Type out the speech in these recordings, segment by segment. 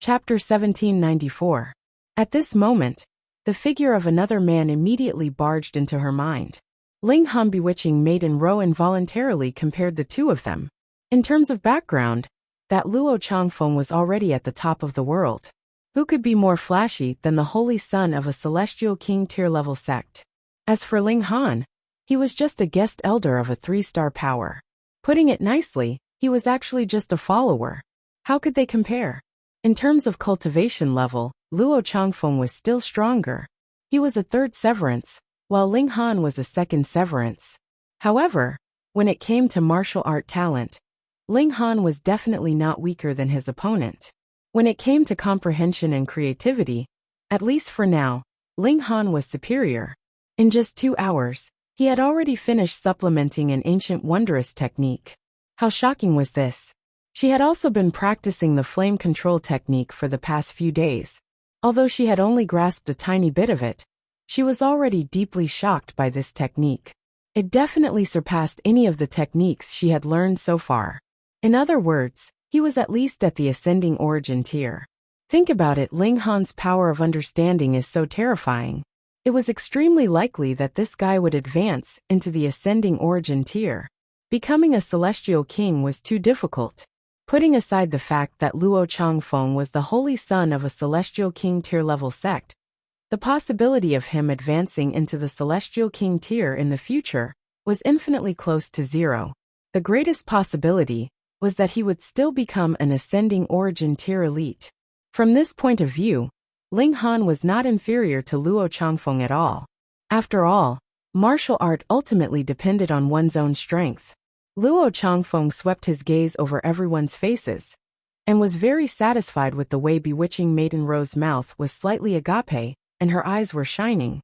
Chapter 1794. At this moment, the figure of another man immediately barged into her mind. Ling Han bewitching maiden Ro involuntarily compared the two of them. In terms of background, that Luo Changfeng was already at the top of the world. Who could be more flashy than the holy son of a celestial king tier-level sect? As for Ling Han, he was just a guest elder of a 3-star power. Putting it nicely, he was actually just a follower. How could they compare? In terms of cultivation level, Luo Changfeng was still stronger. He was a 3rd severance, while Ling Han was a 2nd severance. However, when it came to martial art talent, Ling Han was definitely not weaker than his opponent. When it came to comprehension and creativity, at least for now, Ling Han was superior. In just 2 hours, he had already finished supplementing an ancient wondrous technique. How shocking was this? She had also been practicing the flame control technique for the past few days. Although she had only grasped a tiny bit of it, she was already deeply shocked by this technique. It definitely surpassed any of the techniques she had learned so far. In other words, he was at least at the ascending origin tier. Think about it, Ling Han's power of understanding is so terrifying. It was extremely likely that this guy would advance into the ascending origin tier. Becoming a celestial king was too difficult. Putting aside the fact that Luo Changfeng was the holy son of a celestial king tier-level sect, the possibility of him advancing into the celestial king tier in the future was infinitely close to 0. The greatest possibility was that he would still become an ascending origin tier elite. From this point of view, Ling Han was not inferior to Luo Changfeng at all. After all, martial art ultimately depended on one's own strength. Luo Changfeng swept his gaze over everyone's faces, and was very satisfied with the way bewitching maiden Ro's mouth was slightly agape, and her eyes were shining.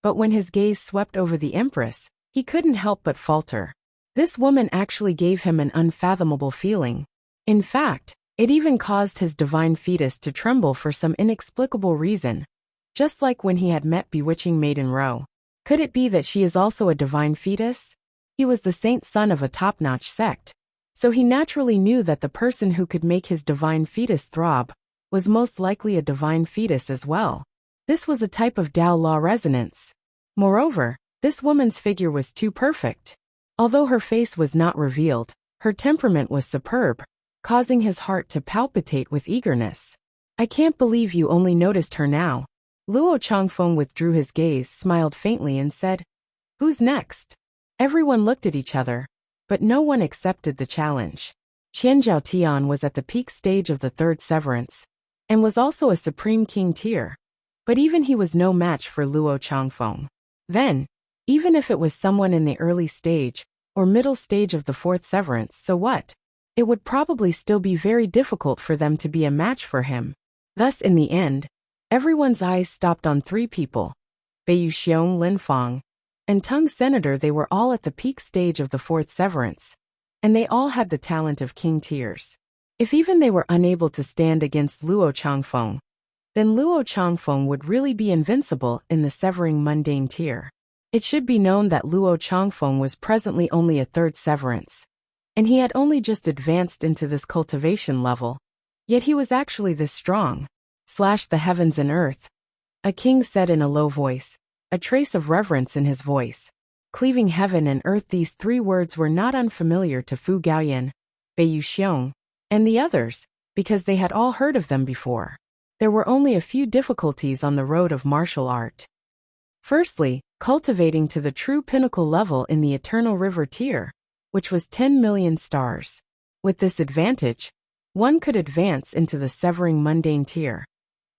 But when his gaze swept over the Empress, he couldn't help but falter. This woman actually gave him an unfathomable feeling. In fact, it even caused his divine fetus to tremble for some inexplicable reason, just like when he had met bewitching maiden Ro. Could it be that she is also a divine fetus? He was the saint son of a top-notch sect, so he naturally knew that the person who could make his divine fetus throb was most likely a divine fetus as well. This was a type of Tao law resonance. Moreover, this woman's figure was too perfect. Although her face was not revealed, her temperament was superb, causing his heart to palpitate with eagerness. I can't believe you only noticed her now. Luo Changfeng withdrew his gaze, smiled faintly and said, "Who's next?" Everyone looked at each other, but no one accepted the challenge. Qian Zhaotian was at the peak stage of the 3rd severance, and was also a supreme king tier. But even he was no match for Luo Changfeng. Then, even if it was someone in the early stage, or middle stage of the 4th severance, so what? It would probably still be very difficult for them to be a match for him. Thus in the end, everyone's eyes stopped on 3 people. Beiyu Xiong, Lin Fang, and Tung Senator. They were all at the peak stage of the 4th severance, and they all had the talent of king tiers. If even they were unable to stand against Luo Changfeng, then Luo Changfeng would really be invincible in the severing mundane tier. It should be known that Luo Changfeng was presently only a 3rd severance, and he had only just advanced into this cultivation level, yet he was actually this strong. "Slash the heavens and earth," a king said in a low voice, a trace of reverence in his voice. Cleaving heaven and earth, these 3 words were not unfamiliar to Fu Gaoyan, Beiyu Xiong, and the others, because they had all heard of them before. There were only a few difficulties on the road of martial art. Firstly, cultivating to the true pinnacle level in the Eternal River tier, which was 10 million stars. With this advantage, one could advance into the severing mundane tier,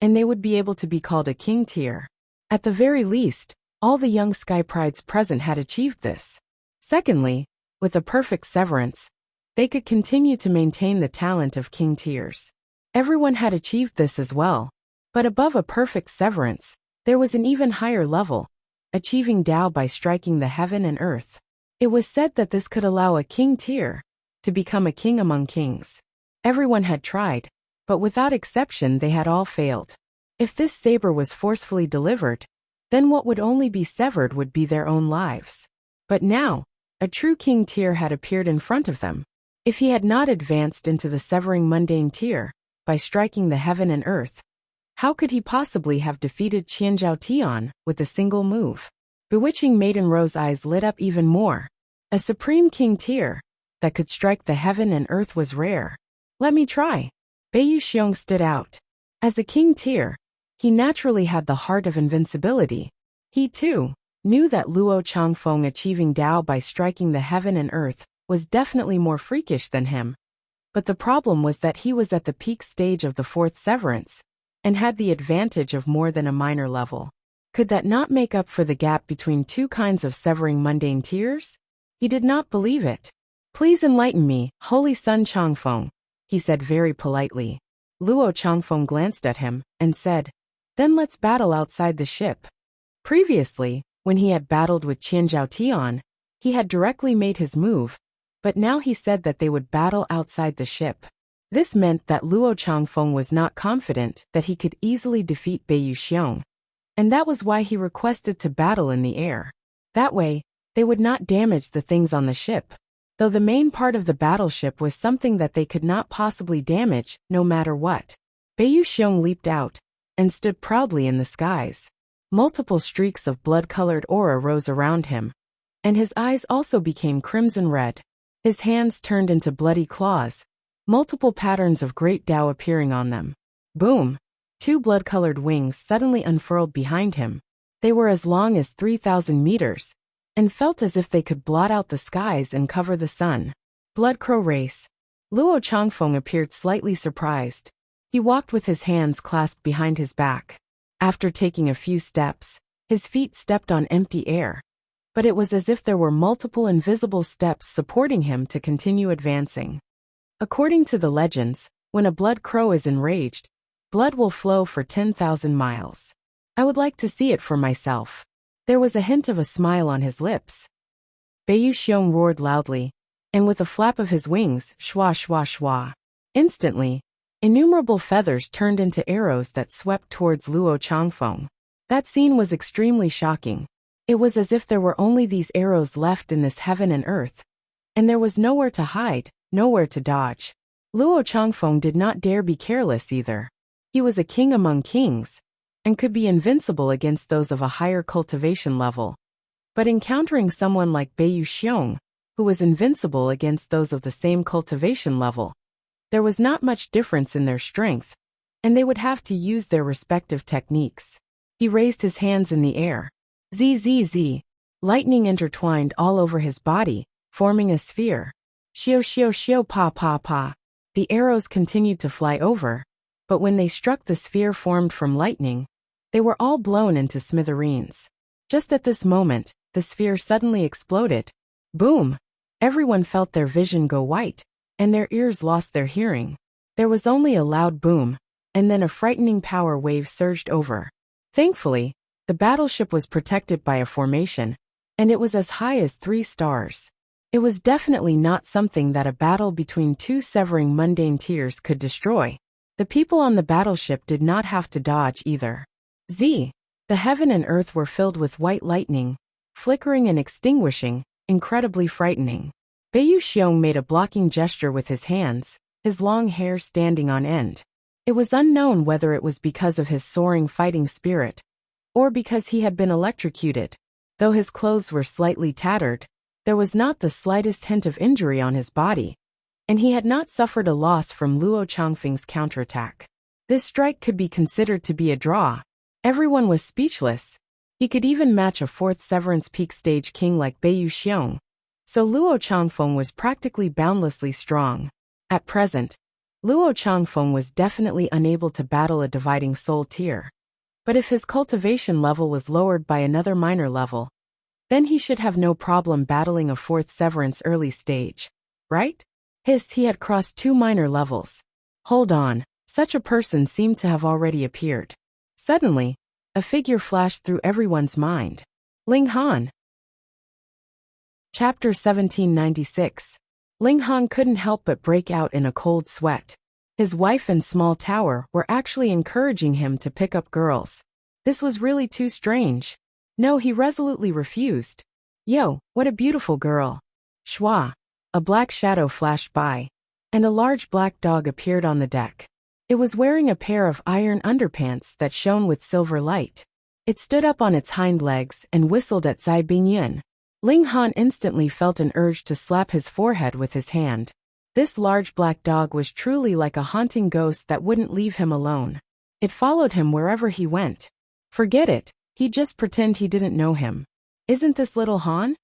and they would be able to be called a king tier. At the very least, all the young sky prides present had achieved this. Secondly, with a perfect severance, they could continue to maintain the talent of king tiers. Everyone had achieved this as well, but above a perfect severance, there was an even higher level, achieving Tao by striking the heaven and earth. It was said that this could allow a king tier to become a king among kings. Everyone had tried, but without exception they had all failed. If this saber was forcefully delivered, then what would only be severed would be their own lives. But now, a true king tier had appeared in front of them. If he had not advanced into the severing mundane tier, by striking the heaven and earth. How could he possibly have defeated Qian Zhao Tian with a single move? Bewitching Maiden Row's eyes lit up even more. A supreme king tier that could strike the heaven and earth was rare. Let me try. Beiyu Xiong stood out. As a king tier, he naturally had the heart of invincibility. He, too, knew that Luo Changfeng achieving Dao by striking the heaven and earth was definitely more freakish than him. But the problem was that he was at the peak stage of the fourth severance, and had the advantage of more than a minor level. Could that not make up for the gap between two kinds of severing mundane tiers? He did not believe it. Please enlighten me, Holy Son Changfeng, he said very politely. Luo Changfeng glanced at him and said, then let's battle outside the ship. Previously, when he had battled with Qian Zhao Tian, he had directly made his move, but now he said that they would battle outside the ship. This meant that Luo Changfeng was not confident that he could easily defeat Beiyu Xiong, and that was why he requested to battle in the air. That way, they would not damage the things on the ship, though the main part of the battleship was something that they could not possibly damage, no matter what. Beiyu Xiong leaped out and stood proudly in the skies. Multiple streaks of blood-colored aura rose around him, and his eyes also became crimson red. His hands turned into bloody claws, multiple patterns of great Tao appearing on them. Boom! Two blood-colored wings suddenly unfurled behind him. They were as long as 3,000 meters, and felt as if they could blot out the skies and cover the sun. Blood Crow Race. Luo Changfeng appeared slightly surprised. He walked with his hands clasped behind his back. After taking a few steps, his feet stepped on empty air. But it was as if there were multiple invisible steps supporting him to continue advancing. According to the legends, when a blood crow is enraged, blood will flow for 10,000 miles. I would like to see it for myself. There was a hint of a smile on his lips. Beiyu Xiong roared loudly, and with a flap of his wings, shwa shwa shwa. Instantly, innumerable feathers turned into arrows that swept towards Luo Changfeng. That scene was extremely shocking. It was as if there were only these arrows left in this heaven and earth, and there was nowhere to hide, nowhere to dodge. Luo Changfeng did not dare be careless either. He was a king among kings, and could be invincible against those of a higher cultivation level. But encountering someone like Beiyu Xiong, who was invincible against those of the same cultivation level, there was not much difference in their strength, and they would have to use their respective techniques. He raised his hands in the air. Zzz. Lightning intertwined all over his body, forming a sphere. Xiao xiao xiao pa pa pa. The arrows continued to fly over, but when they struck the sphere formed from lightning, they were all blown into smithereens. Just at this moment, the sphere suddenly exploded. Boom! Everyone felt their vision go white, and their ears lost their hearing. There was only a loud boom, and then a frightening power wave surged over. Thankfully, the battleship was protected by a formation, and it was as high as 3 stars. It was definitely not something that a battle between two severing mundane tiers could destroy. The people on the battleship did not have to dodge either. The heaven and earth were filled with white lightning, flickering and extinguishing, incredibly frightening. Beiyu Xiong made a blocking gesture with his hands, his long hair standing on end. It was unknown whether it was because of his soaring fighting spirit, or because he had been electrocuted. Though his clothes were slightly tattered, there was not the slightest hint of injury on his body, and he had not suffered a loss from Luo Changfeng's counterattack. This strike could be considered to be a draw. Everyone was speechless. He could even match a 4th Severance Peak stage king like Beiyu Xiong. So Luo Changfeng was practically boundlessly strong. At present, Luo Changfeng was definitely unable to battle a dividing soul tier. But if his cultivation level was lowered by another minor level, then he should have no problem battling a 4th Severance early stage, right? He had crossed 2 minor levels. Hold on, such a person seemed to have already appeared. Suddenly, a figure flashed through everyone's mind. Ling Han. Chapter 1796. Ling Han couldn't help but break out in a cold sweat. His wife and small tower were actually encouraging him to pick up girls. This was really too strange. No, he resolutely refused. Yo, what a beautiful girl. Shwa. A black shadow flashed by, and a large black dog appeared on the deck. It was wearing a pair of iron underpants that shone with silver light. It stood up on its hind legs and whistled at Zai Bingyun. Ling Han instantly felt an urge to slap his forehead with his hand. This large black dog was truly like a haunting ghost that wouldn't leave him alone. It followed him wherever he went. Forget it, he'd just pretend he didn't know him. Isn't this little Han?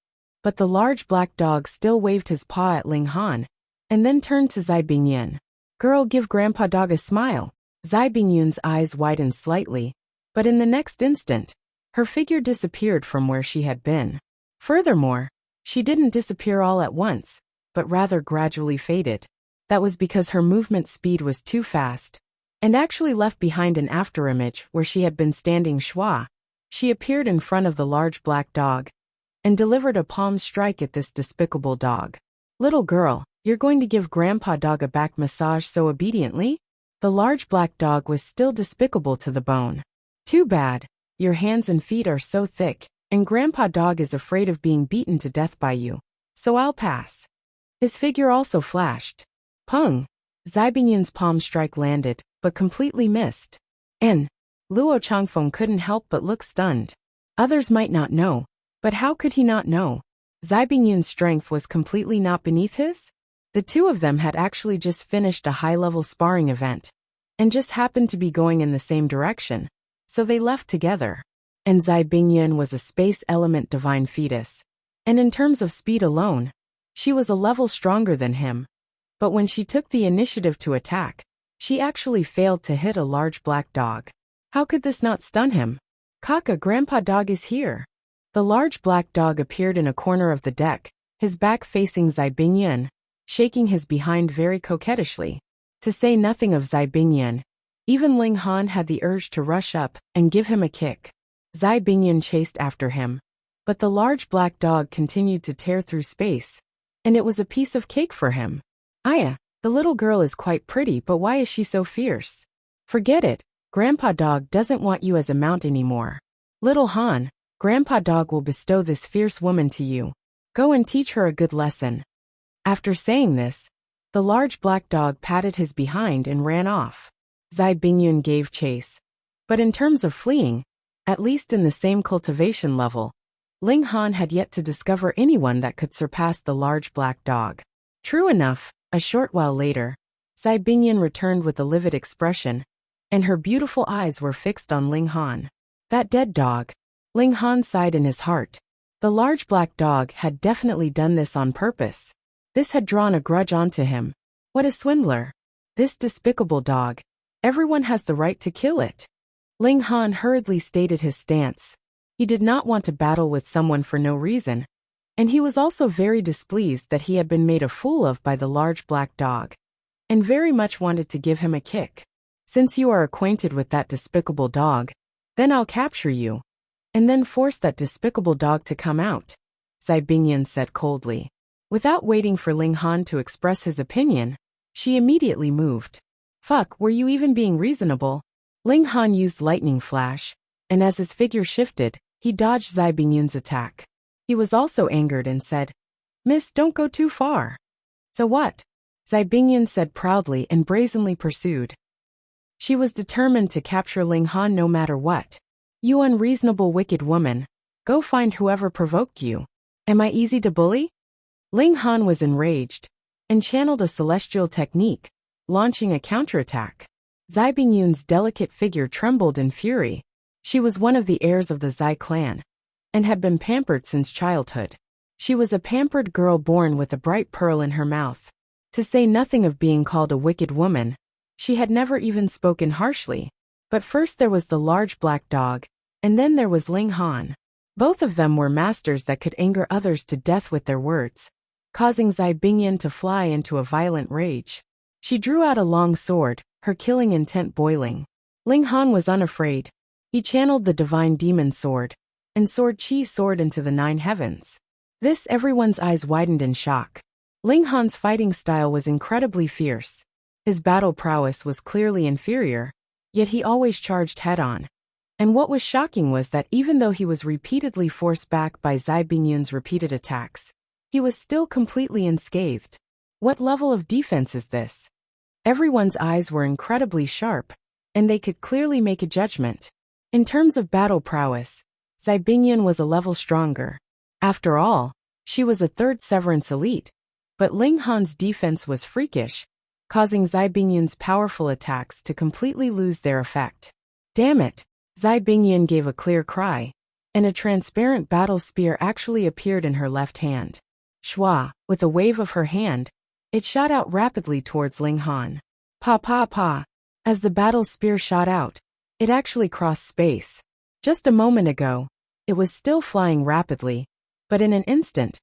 But the large black dog still waved his paw at Ling Han, and then turned to Zai Bingyun. Girl, give Grandpa Dog a smile. Zai Bingyun's eyes widened slightly, but in the next instant, her figure disappeared from where she had been. Furthermore, she didn't disappear all at once, but rather gradually faded. That was because her movement speed was too fast, and actually left behind an afterimage where she had been standing schwa. She appeared in front of the large black dog, and delivered a palm strike at this despicable dog. Little girl, you're going to give Grandpa Dog a back massage so obediently? The large black dog was still despicable to the bone. Too bad, your hands and feet are so thick, and Grandpa Dog is afraid of being beaten to death by you, so I'll pass. His figure also flashed. Pung! Zai Bingyun's palm strike landed, but completely missed. And Luo Changfeng couldn't help but look stunned. Others might not know, but how could he not know? Zai Bingyun's strength was completely not beneath his? The two of them had actually just finished a high-level sparring event, and just happened to be going in the same direction, so they left together. And Zai Bingyun was a space element divine fetus. And in terms of speed alone, she was a level stronger than him. But when she took the initiative to attack, she actually failed to hit a large black dog. How could this not stun him? Kaka, Grandpa Dog is here. The large black dog appeared in a corner of the deck, his back facing Zai Bingyun, shaking his behind very coquettishly. To say nothing of Zai Bingyun, even Ling Han had the urge to rush up and give him a kick. Zai Bingyun chased after him, but the large black dog continued to tear through space, and it was a piece of cake for him. Aya, the little girl is quite pretty, but why is she so fierce? Forget it, Grandpa Dog doesn't want you as a mount anymore. Little Han, Grandpa Dog will bestow this fierce woman to you. Go and teach her a good lesson. After saying this, the large black dog patted his behind and ran off. Zai Bingyun gave chase. But in terms of fleeing, at least in the same cultivation level, Ling Han had yet to discover anyone that could surpass the large black dog. True enough, a short while later, Zai Bingyun returned with a livid expression, and her beautiful eyes were fixed on Ling Han. That dead dog. Ling Han sighed in his heart. The large black dog had definitely done this on purpose. This had drawn a grudge onto him. What a swindler. This despicable dog. Everyone has the right to kill it. Ling Han hurriedly stated his stance. He did not want to battle with someone for no reason, and he was also very displeased that he had been made a fool of by the large black dog, and very much wanted to give him a kick. Since you are acquainted with that despicable dog, then I'll capture you, and then force that despicable dog to come out, Zai Bingyun said coldly. Without waiting for Ling Han to express his opinion, she immediately moved. Fuck, were you even being reasonable? Ling Han used lightning flash, and as his figure shifted, he dodged Zai Bingyun's attack. He was also angered and said, Miss, don't go too far. So what? Zai Bingyun said proudly and brazenly pursued. She was determined to capture Ling Han no matter what. You unreasonable wicked woman. Go find whoever provoked you. Am I easy to bully? Ling Han was enraged, and channeled a celestial technique, launching a counterattack. Zai Bingyun's delicate figure trembled in fury. She was one of the heirs of the Zai clan, and had been pampered since childhood. She was a pampered girl born with a bright pearl in her mouth. To say nothing of being called a wicked woman, she had never even spoken harshly. But first there was the large black dog, and then there was Ling Han. Both of them were masters that could anger others to death with their words, causing Zai Bingyun to fly into a violent rage. She drew out a long sword, her killing intent boiling. Ling Han was unafraid. He channeled the divine demon sword, and Sword Chi soared into the 9 heavens. This everyone's eyes widened in shock. Ling Han's fighting style was incredibly fierce. His battle prowess was clearly inferior, yet he always charged head-on. And what was shocking was that even though he was repeatedly forced back by Zai Bingyun's repeated attacks, he was still completely unscathed. What level of defense is this? Everyone's eyes were incredibly sharp, and they could clearly make a judgment. In terms of battle prowess, Zai Bingyan was a level stronger. After all, she was a third Severance elite, but Ling Han's defense was freakish, causing Zai Bingyan's powerful attacks to completely lose their effect. Damn it! Zai Bingyan gave a clear cry, and a transparent battle spear actually appeared in her left hand. Shua, with a wave of her hand, it shot out rapidly towards Ling Han. Pa pa pa! As the battle spear shot out, it actually crossed space. Just a moment ago, it was still flying rapidly, but in an instant,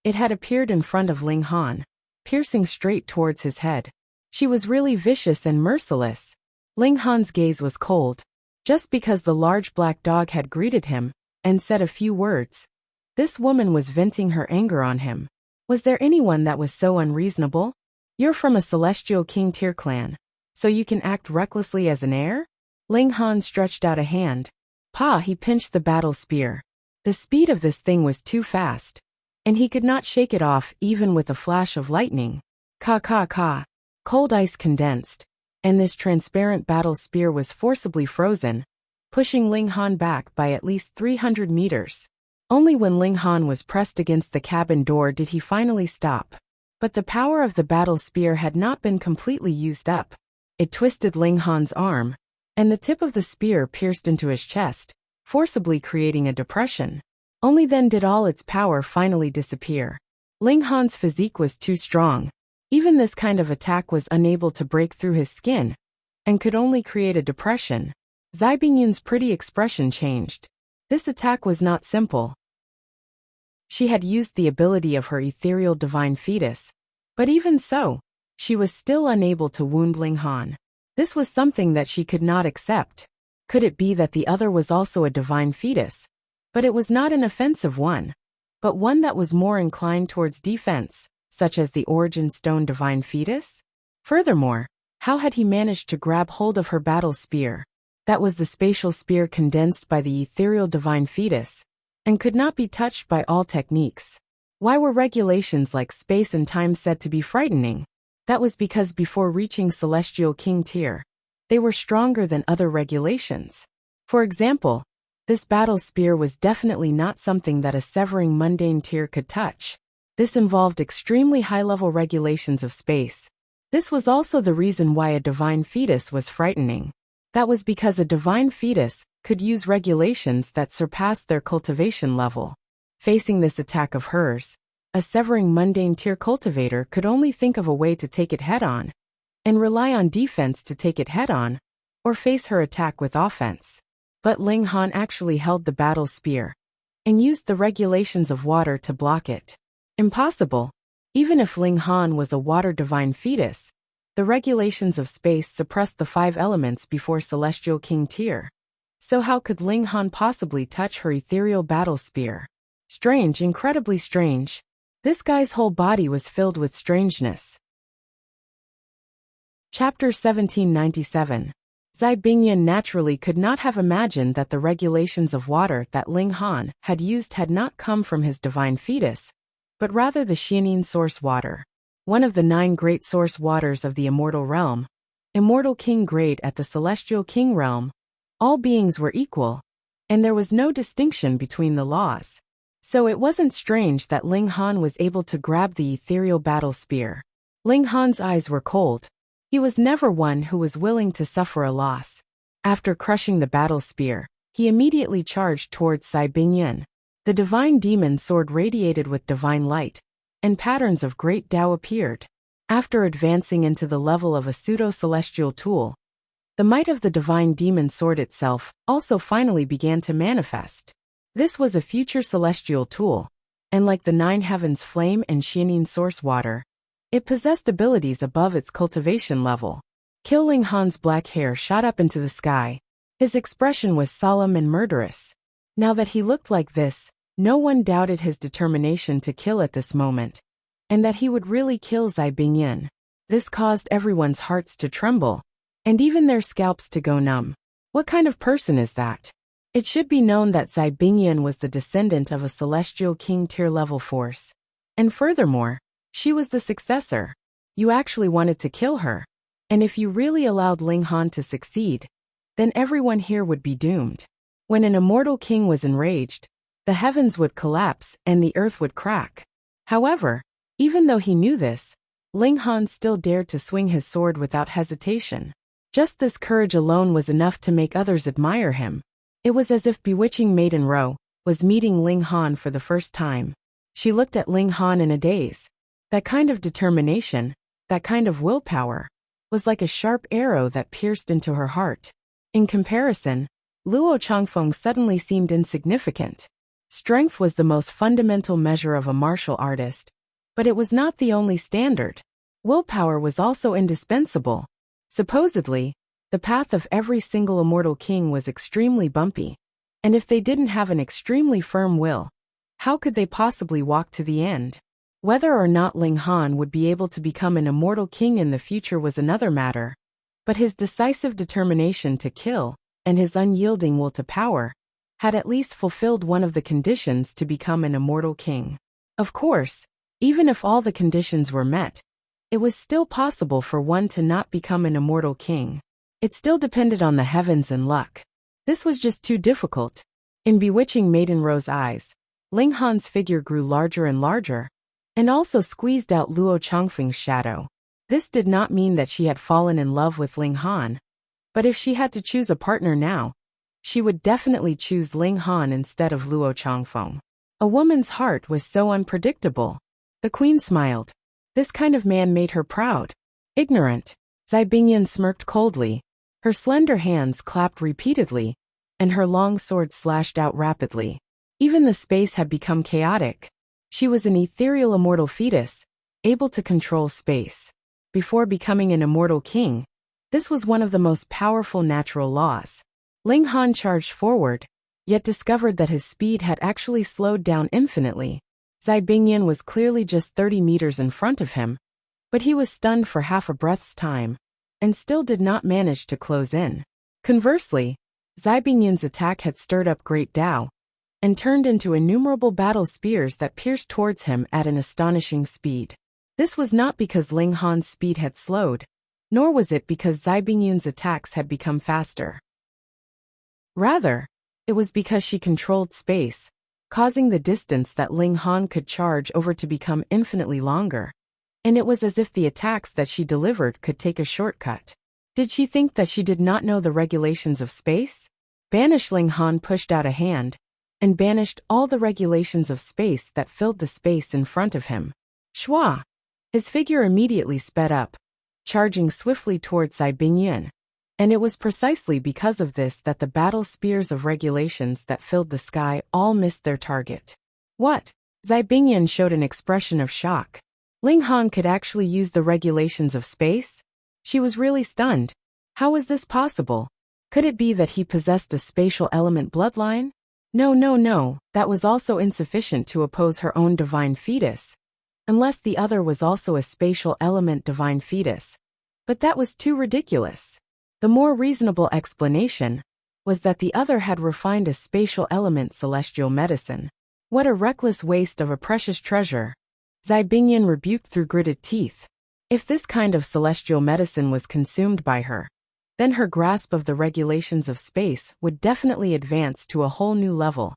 it had appeared in front of Ling Han, piercing straight towards his head. She was really vicious and merciless. Ling Han's gaze was cold. Just because the large black dog had greeted him and said a few words, this woman was venting her anger on him. Was there anyone that was so unreasonable? You're from a Celestial King tier clan, so you can act recklessly as an heir? Ling Han stretched out a hand. Pa! He pinched the battle spear. The speed of this thing was too fast, and he could not shake it off even with a flash of lightning. Ka ka ka! Cold ice condensed, and this transparent battle spear was forcibly frozen, pushing Ling Han back by at least 300 meters. Only when Ling Han was pressed against the cabin door did he finally stop. But the power of the battle spear had not been completely used up. It twisted Ling Han's arm, and the tip of the spear pierced into his chest, forcibly creating a depression. Only then did all its power finally disappear. Ling Han's physique was too strong. Even this kind of attack was unable to break through his skin, and could only create a depression. Zai Bingyan's pretty expression changed. This attack was not simple. She had used the ability of her ethereal divine fetus, but even so, she was still unable to wound Ling Han. This was something that she could not accept. Could it be that the other was also a divine fetus? But it was not an offensive one, but one that was more inclined towards defense, such as the Origin Stone divine fetus? Furthermore, how had he managed to grab hold of her battle spear? That was the spatial spear condensed by the ethereal divine fetus, and could not be touched by all techniques. Why were regulations like space and time said to be frightening? That was because before reaching Celestial King tier, they were stronger than other regulations. For example, this battle spear was definitely not something that a severing mundane tier could touch. This involved extremely high-level regulations of space. This was also the reason why a divine fetus was frightening. That was because a divine fetus could use regulations that surpassed their cultivation level. Facing this attack of hers, a severing mundane tier cultivator could only think of a way to take it head-on, and rely on defense to take it head-on, or face her attack with offense. But Ling Han actually held the battle spear, and used the regulations of water to block it. Impossible. Even if Ling Han was a water divine fetus, the regulations of space suppressed the 5 elements before Celestial King tier. So how could Ling Han possibly touch her ethereal battle spear? Strange, incredibly strange. This guy's whole body was filled with strangeness. Chapter 1797. Zai Bingyan naturally could not have imagined that the regulations of water that Ling Han had used had not come from his divine fetus, but rather the Xianin source water, one of the 9 great source waters of the immortal realm, immortal king grade at the celestial king realm. All beings were equal, and there was no distinction between the laws. So it wasn't strange that Ling Han was able to grab the ethereal battle spear. Ling Han's eyes were cold. He was never one who was willing to suffer a loss. After crushing the battle spear, he immediately charged towards Zai Bingyan. The divine demon sword radiated with divine light, and patterns of great Tao appeared. After advancing into the level of a pseudo-celestial tool, the might of the divine demon sword itself also finally began to manifest. This was a future celestial tool, and like the 9 heavens flame and Xianin source water, it possessed abilities above its cultivation level. Ling Han's black hair shot up into the sky. His expression was solemn and murderous. Now that he looked like this, no one doubted his determination to kill at this moment, and that he would really kill Zai Bingyan. This caused everyone's hearts to tremble, and even their scalps to go numb. What kind of person is that? It should be known that Zai Bingyan was the descendant of a celestial king tier level force. And furthermore, she was the successor. You actually wanted to kill her. And if you really allowed Ling Han to succeed, then everyone here would be doomed. When an immortal king was enraged, the heavens would collapse and the earth would crack. However, even though he knew this, Ling Han still dared to swing his sword without hesitation. Just this courage alone was enough to make others admire him. It was as if bewitching Maiden Ro was meeting Ling Han for the first time. She looked at Ling Han in a daze. That kind of determination, that kind of willpower, was like a sharp arrow that pierced into her heart. In comparison, Luo Changfeng suddenly seemed insignificant. Strength was the most fundamental measure of a martial artist, but it was not the only standard. Willpower was also indispensable. Supposedly, the path of every single immortal king was extremely bumpy, and if they didn't have an extremely firm will, how could they possibly walk to the end? Whether or not Ling Han would be able to become an immortal king in the future was another matter, but his decisive determination to kill, and his unyielding will to power, had at least fulfilled one of the conditions to become an immortal king. Of course, even if all the conditions were met, it was still possible for one to not become an immortal king. It still depended on the heavens and luck. This was just too difficult. In bewitching Maiden Ro's eyes, Ling Han's figure grew larger and larger, and also squeezed out Luo Changfeng's shadow. This did not mean that she had fallen in love with Ling Han, but if she had to choose a partner now, she would definitely choose Ling Han instead of Luo Changfeng. A woman's heart was so unpredictable. The queen smiled. This kind of man made her proud. Ignorant. Zai Bingyan smirked coldly. Her slender hands clapped repeatedly, and her long sword slashed out rapidly. Even the space had become chaotic. She was an ethereal immortal fetus, able to control space. Before becoming an immortal king, this was one of the most powerful natural laws. Ling Han charged forward, yet discovered that his speed had actually slowed down infinitely. Zai Bingyan was clearly just 30 meters in front of him, but he was stunned for half a breath's time, and still did not manage to close in. Conversely, Zai Bingyan's attack had stirred up great Tao, and turned into innumerable battle spears that pierced towards him at an astonishing speed. This was not because Ling Han's speed had slowed, nor was it because Zai Bingyan's attacks had become faster. Rather, it was because she controlled space, causing the distance that Ling Han could charge over to become infinitely longer. And it was as if the attacks that she delivered could take a shortcut. Did she think that she did not know the regulations of space? Banish. Ling Han pushed out a hand, and banished all the regulations of space that filled the space in front of him. Shua! His figure immediately sped up, charging swiftly towards Zai Bingyan. And it was precisely because of this that the battle spears of regulations that filled the sky all missed their target. What? Zai Bingyan showed an expression of shock. Ling Han could actually use the regulations of space? She was really stunned. How was this possible? Could it be that he possessed a spatial element bloodline? No, that was also insufficient to oppose her own divine fetus. Unless the other was also a spatial element divine fetus. But that was too ridiculous. The more reasonable explanation was that the other had refined a spatial element celestial medicine. What a reckless waste of a precious treasure. Zai Bingyan rebuked through gritted teeth. If this kind of celestial medicine was consumed by her, then her grasp of the regulations of space would definitely advance to a whole new level,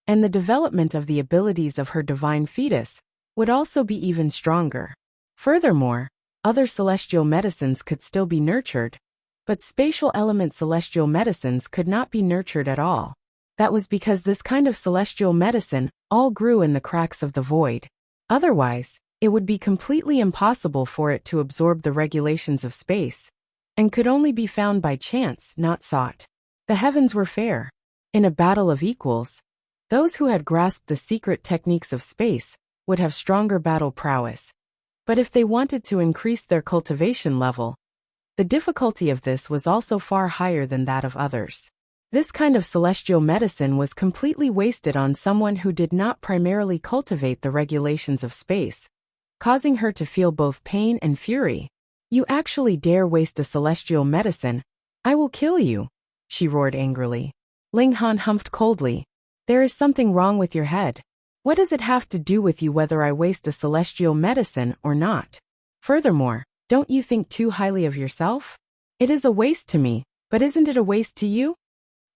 and the development of the abilities of her divine fetus would also be even stronger. Furthermore, other celestial medicines could still be nurtured, but spatial element celestial medicines could not be nurtured at all. That was because this kind of celestial medicine all grew in the cracks of the void. Otherwise, it would be completely impossible for it to absorb the regulations of space, and could only be found by chance, not sought. The heavens were fair. In a battle of equals, those who had grasped the secret techniques of space would have stronger battle prowess. But if they wanted to increase their cultivation level, the difficulty of this was also far higher than that of others. This kind of celestial medicine was completely wasted on someone who did not primarily cultivate the regulations of space, causing her to feel both pain and fury. You actually dare waste a celestial medicine? I will kill you, she roared angrily. Ling Han humphed coldly. There is something wrong with your head. What does it have to do with you whether I waste a celestial medicine or not? Furthermore, Don't you think too highly of yourself? It is a waste to me, but isn't it a waste to you?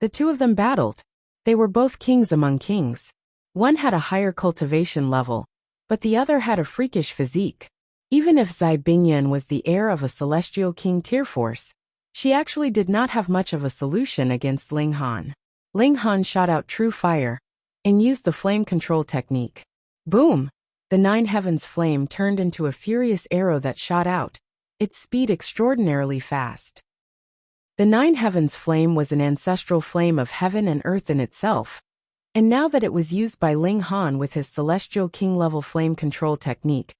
The two of them battled. They were both kings among kings. One had a higher cultivation level, but the other had a freakish physique. Even if Zai Bingyan was the heir of a celestial king tier force, she actually did not have much of a solution against Ling Han. Ling Han shot out true fire and used the flame control technique. Boom! The nine heavens flame turned into a furious arrow that shot out, its speed extraordinarily fast. The nine heavens flame was an ancestral flame of heaven and earth in itself, and now that it was used by Ling Han with his celestial king-level flame control technique,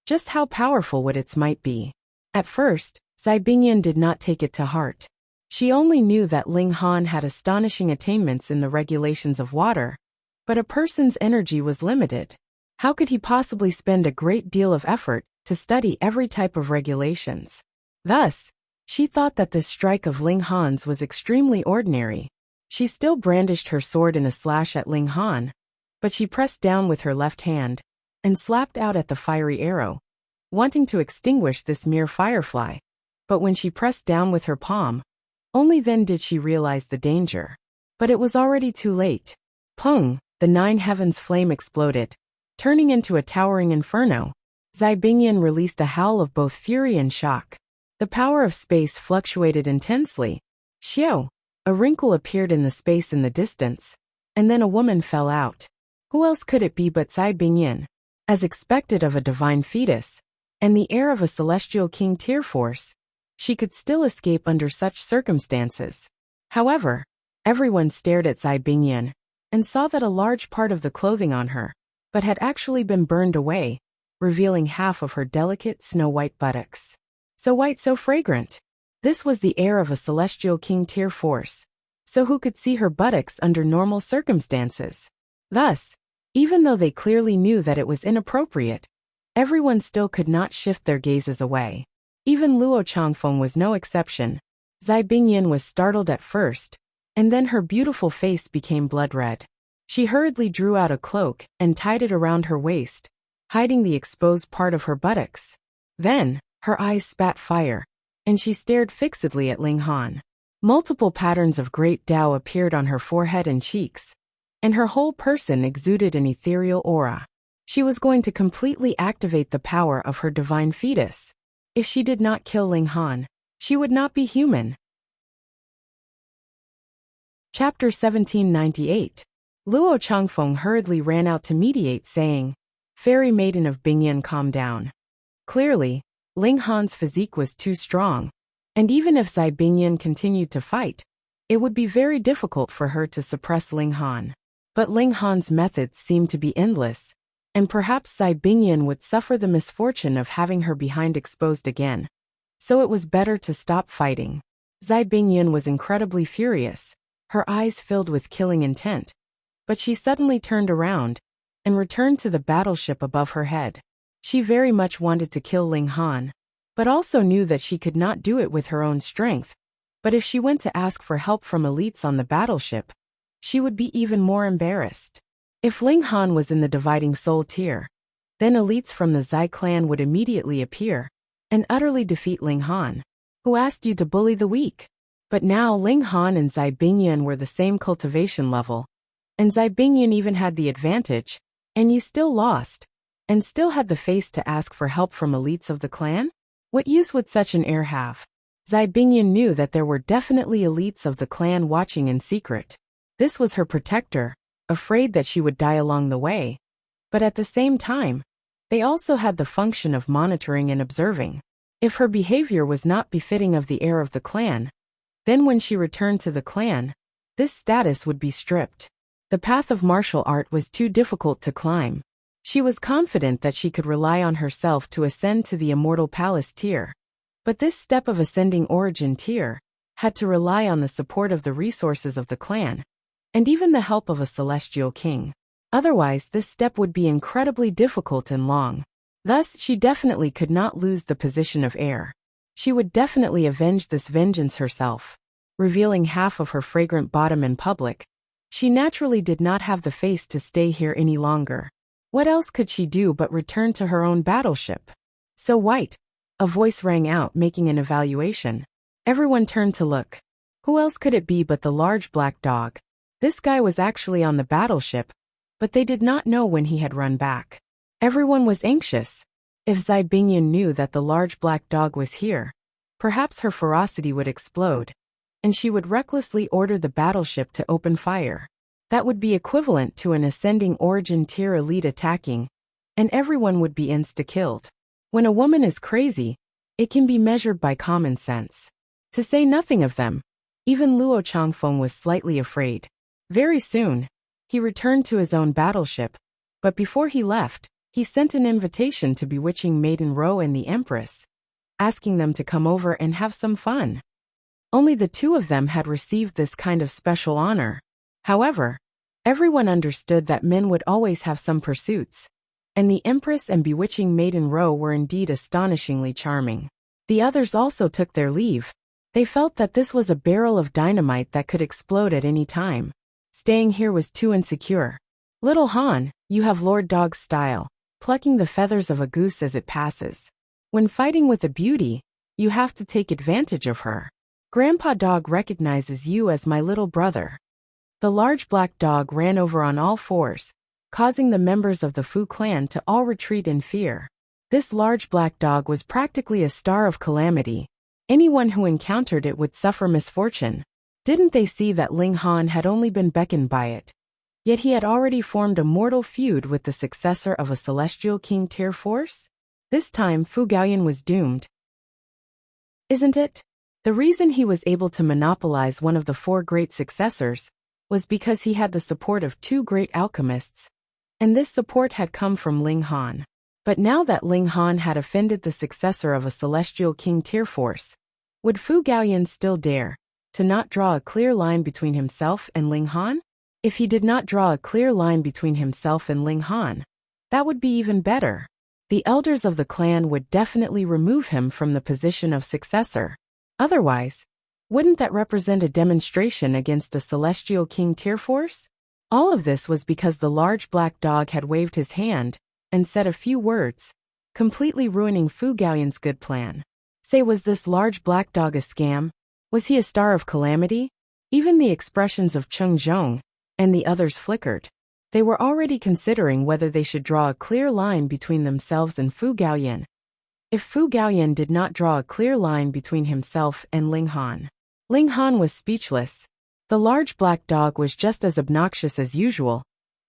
just how powerful would its might be? At first, Zai Bingyan did not take it to heart. She only knew that Ling Han had astonishing attainments in the regulations of water, but a person's energy was limited. How could he possibly spend a great deal of effort to study every type of regulations? Thus, she thought that this strike of Ling Han's was extremely ordinary. She still brandished her sword in a slash at Ling Han, but she pressed down with her left hand and slapped out at the fiery arrow, wanting to extinguish this mere firefly. But when she pressed down with her palm, only then did she realize the danger. But it was already too late. Pung! The nine heavens flame exploded, turning into a towering inferno. Zai Bingyan released a howl of both fury and shock. The power of space fluctuated intensely. Xiao! A wrinkle appeared in the space in the distance, and then a woman fell out. Who else could it be but Zai Bingyan? As expected of a divine fetus, and the heir of a celestial king tier force, she could still escape under such circumstances. However, everyone stared at Zai Bingyan and saw that a large part of the clothing on her but had actually been burned away, revealing half of her delicate snow-white buttocks. So white, so fragrant. This was the heir of a celestial king tier force, so who could see her buttocks under normal circumstances? Thus, even though they clearly knew that it was inappropriate, everyone still could not shift their gazes away. Even Luo Changfeng was no exception. Zai Bingyan was startled at first, and then her beautiful face became blood red. She hurriedly drew out a cloak and tied it around her waist, hiding the exposed part of her buttocks. Then, her eyes spat fire, and she stared fixedly at Ling Han. Multiple patterns of great Tao appeared on her forehead and cheeks, and her whole person exuded an ethereal aura. She was going to completely activate the power of her divine fetus. If she did not kill Ling Han, she would not be human. Chapter 1798. Luo Changfeng hurriedly ran out to mediate, saying, "Fairy maiden of Bingyan, calm down." Clearly, Ling Han's physique was too strong, and even if Zai Bingyan continued to fight, it would be very difficult for her to suppress Ling Han. But Ling Han's methods seemed to be endless, and perhaps Zai Bingyan would suffer the misfortune of having her behind exposed again. So it was better to stop fighting. Zai Bingyan was incredibly furious, her eyes filled with killing intent. But she suddenly turned around and returned to the battleship above her head. She very much wanted to kill Ling Han, but also knew that she could not do it with her own strength. But if she went to ask for help from elites on the battleship, she would be even more embarrassed. If Ling Han was in the dividing soul tier, then elites from the Zai clan would immediately appear and utterly defeat Ling Han. Who asked you to bully the weak? But now Ling Han and Zai Bingyan were the same cultivation level, and Zai Bingyan even had the advantage, and you still lost, and still had the face to ask for help from elites of the clan? What use would such an heir have? Zai Bingyan knew that there were definitely elites of the clan watching in secret. This was her protector, afraid that she would die along the way. But at the same time, they also had the function of monitoring and observing. If her behavior was not befitting of the heir of the clan, then when she returned to the clan, this status would be stripped. The path of martial art was too difficult to climb. She was confident that she could rely on herself to ascend to the immortal palace tier. But this step of ascending origin tier had to rely on the support of the resources of the clan, and even the help of a celestial king. Otherwise, this step would be incredibly difficult and long. Thus, she definitely could not lose the position of heir. She would definitely avenge this vengeance herself. Revealing half of her fragrant bottom in public, she naturally did not have the face to stay here any longer. What else could she do but return to her own battleship? So white, A voice rang out, making an evaluation. Everyone turned to look. Who else could it be but the large black dog? This guy was actually on the battleship, but they did not know when he had run back. Everyone was anxious. If Zai Bingyan knew that the large black dog was here, perhaps her ferocity would explode, and she would recklessly order the battleship to open fire. That would be equivalent to an ascending origin tier elite attacking, and everyone would be insta-killed. When a woman is crazy, it can be measured by common sense. To say nothing of them, even Luo Changfeng was slightly afraid. Very soon, he returned to his own battleship, but before he left, he sent an invitation to Bewitching Maiden Ro and the Empress, asking them to come over and have some fun. Only the two of them had received this kind of special honor. However, everyone understood that men would always have some pursuits, and the Empress and Bewitching Maiden Ro were indeed astonishingly charming. The others also took their leave. They felt that this was a barrel of dynamite that could explode at any time. Staying here was too insecure. Little Han, you have Lord Dog's style, plucking the feathers of a goose as it passes. When fighting with a beauty, you have to take advantage of her. Grandpa Dog recognizes you as my little brother. The large black dog ran over on all fours, causing the members of the Fu clan to all retreat in fear. This large black dog was practically a star of calamity. Anyone who encountered it would suffer misfortune. Didn't they see that Ling Han had only been beckoned by it? Yet he had already formed a mortal feud with the successor of a Celestial King tier force? This time Fu Gaoyan was doomed. Isn't it? The reason he was able to monopolize one of the four great successors was because he had the support of two great alchemists, and this support had come from Ling Han. But now that Ling Han had offended the successor of a Celestial King tier force, would Fu Gaoyan still dare to not draw a clear line between himself and Ling Han? If he did not draw a clear line between himself and Ling Han, that would be even better. The elders of the clan would definitely remove him from the position of successor. Otherwise, wouldn't that represent a demonstration against a Celestial King tier force? All of this was because the large black dog had waved his hand and said a few words, completely ruining Fu Gaoyan's good plan. Say, was this large black dog a scam? Was he a star of calamity? Even the expressions of Cheng Zhong and the others flickered. They were already considering whether they should draw a clear line between themselves and Fu Gaoyan. If Fu Gaoyan did not draw a clear line between himself and Ling Han was speechless. The large black dog was just as obnoxious as usual,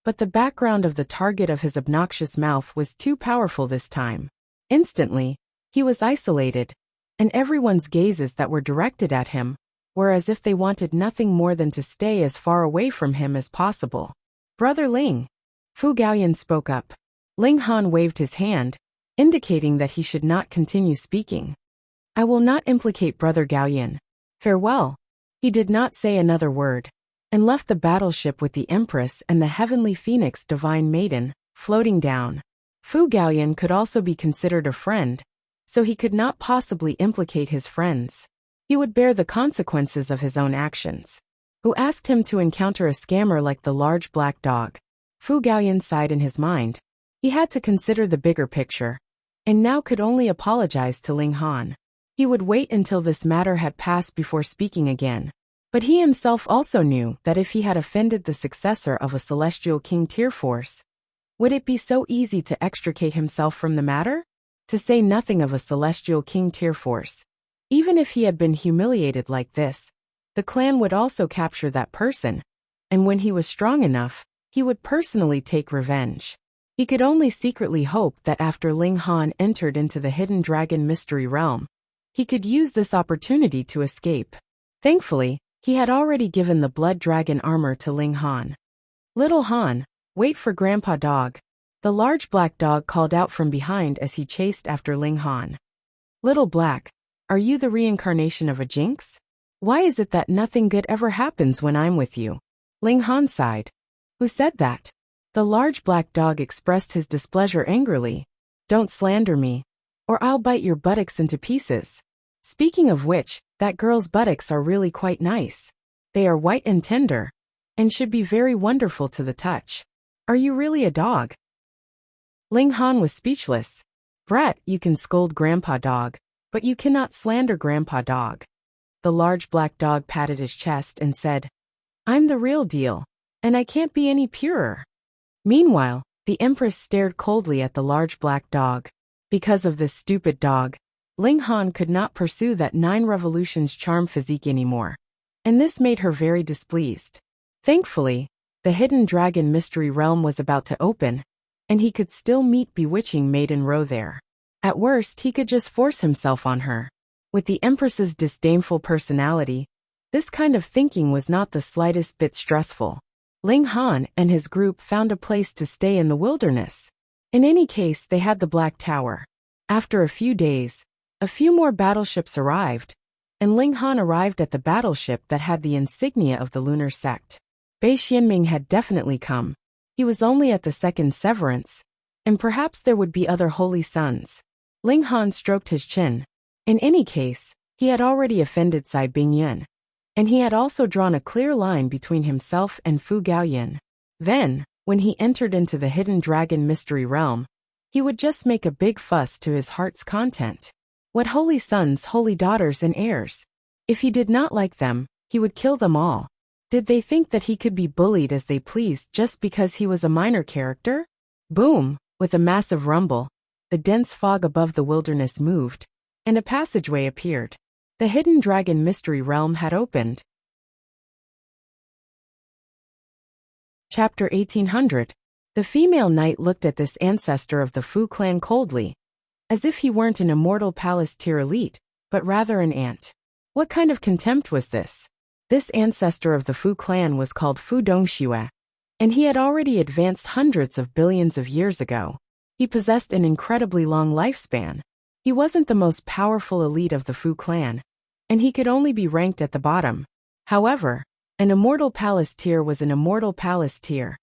but the background of the target of his obnoxious mouth was too powerful this time. Instantly, he was isolated, and everyone's gazes that were directed at him were as if they wanted nothing more than to stay as far away from him as possible. Brother Ling, Fu Gaoyan spoke up. Ling Han waved his hand, indicating that he should not continue speaking. I will not implicate Brother Gaoyan. Farewell. He did not say another word, and left the battleship with the Empress and the Heavenly Phoenix Divine Maiden, floating down. Fu Gaoyan could also be considered a friend, so he could not possibly implicate his friends. He would bear the consequences of his own actions. Who asked him to encounter a scammer like the large black dog? Fu Gaoyan sighed in his mind. He had to consider the bigger picture, and now could only apologize to Ling Han. He would wait until this matter had passed before speaking again. But he himself also knew that if he had offended the successor of a Celestial King tier force, would it be so easy to extricate himself from the matter? To say nothing of a Celestial King tier force. Even if he had been humiliated like this, the clan would also capture that person, and when he was strong enough, he would personally take revenge. He could only secretly hope that after Ling Han entered into the Hidden Dragon Mystery Realm, he could use this opportunity to escape. Thankfully, he had already given the Blood Dragon armor to Ling Han. Little Han, wait for Grandpa Dog. The large black dog called out from behind as he chased after Ling Han. Little Black, are you the reincarnation of a jinx? Why is it that nothing good ever happens when I'm with you? Ling Han sighed. Who said that? The large black dog expressed his displeasure angrily. Don't slander me, or I'll bite your buttocks into pieces. Speaking of which, that girl's buttocks are really quite nice. They are white and tender, and should be very wonderful to the touch. Are you really a dog? Ling Han was speechless. Brat, you can scold Grandpa Dog, but you cannot slander Grandpa Dog. The large black dog patted his chest and said, I'm the real deal, and I can't be any purer. Meanwhile, the Empress stared coldly at the large black dog. Because of this stupid dog, Ling Han could not pursue that 9 revolutions charm physique anymore, and this made her very displeased. Thankfully, the hidden dragon mystery realm was about to open, and he could still meet bewitching Maiden Ro there. At worst, he could just force himself on her. With the Empress's disdainful personality, this kind of thinking was not the slightest bit stressful. Ling Han and his group found a place to stay in the wilderness. In any case, they had the Black Tower. After a few days, a few more battleships arrived, and Ling Han arrived at the battleship that had the insignia of the lunar sect. Bei Xianming had definitely come. He was only at the second severance, and perhaps there would be other holy sons. Ling Han stroked his chin. In any case, he had already offended Cai Bingyuan, and he had also drawn a clear line between himself and Fu Gaoyan. Then, when he entered into the hidden dragon mystery realm, he would just make a big fuss to his heart's content. What holy sons, holy daughters, and heirs? If he did not like them, he would kill them all. Did they think that he could be bullied as they pleased just because he was a minor character? Boom! With a massive rumble, the dense fog above the wilderness moved, and a passageway appeared. The hidden dragon mystery realm had opened. Chapter 1800. The female knight looked at this ancestor of the Fu clan coldly, as if he weren't an immortal palace tier elite, but rather an ant. What kind of contempt was this? This ancestor of the Fu clan was called Fu Dongxue, and he had already advanced hundreds of billions of years ago. He possessed an incredibly long lifespan. He wasn't the most powerful elite of the Fu clan, and he could only be ranked at the bottom. However, an immortal palace tier was an immortal palace tier,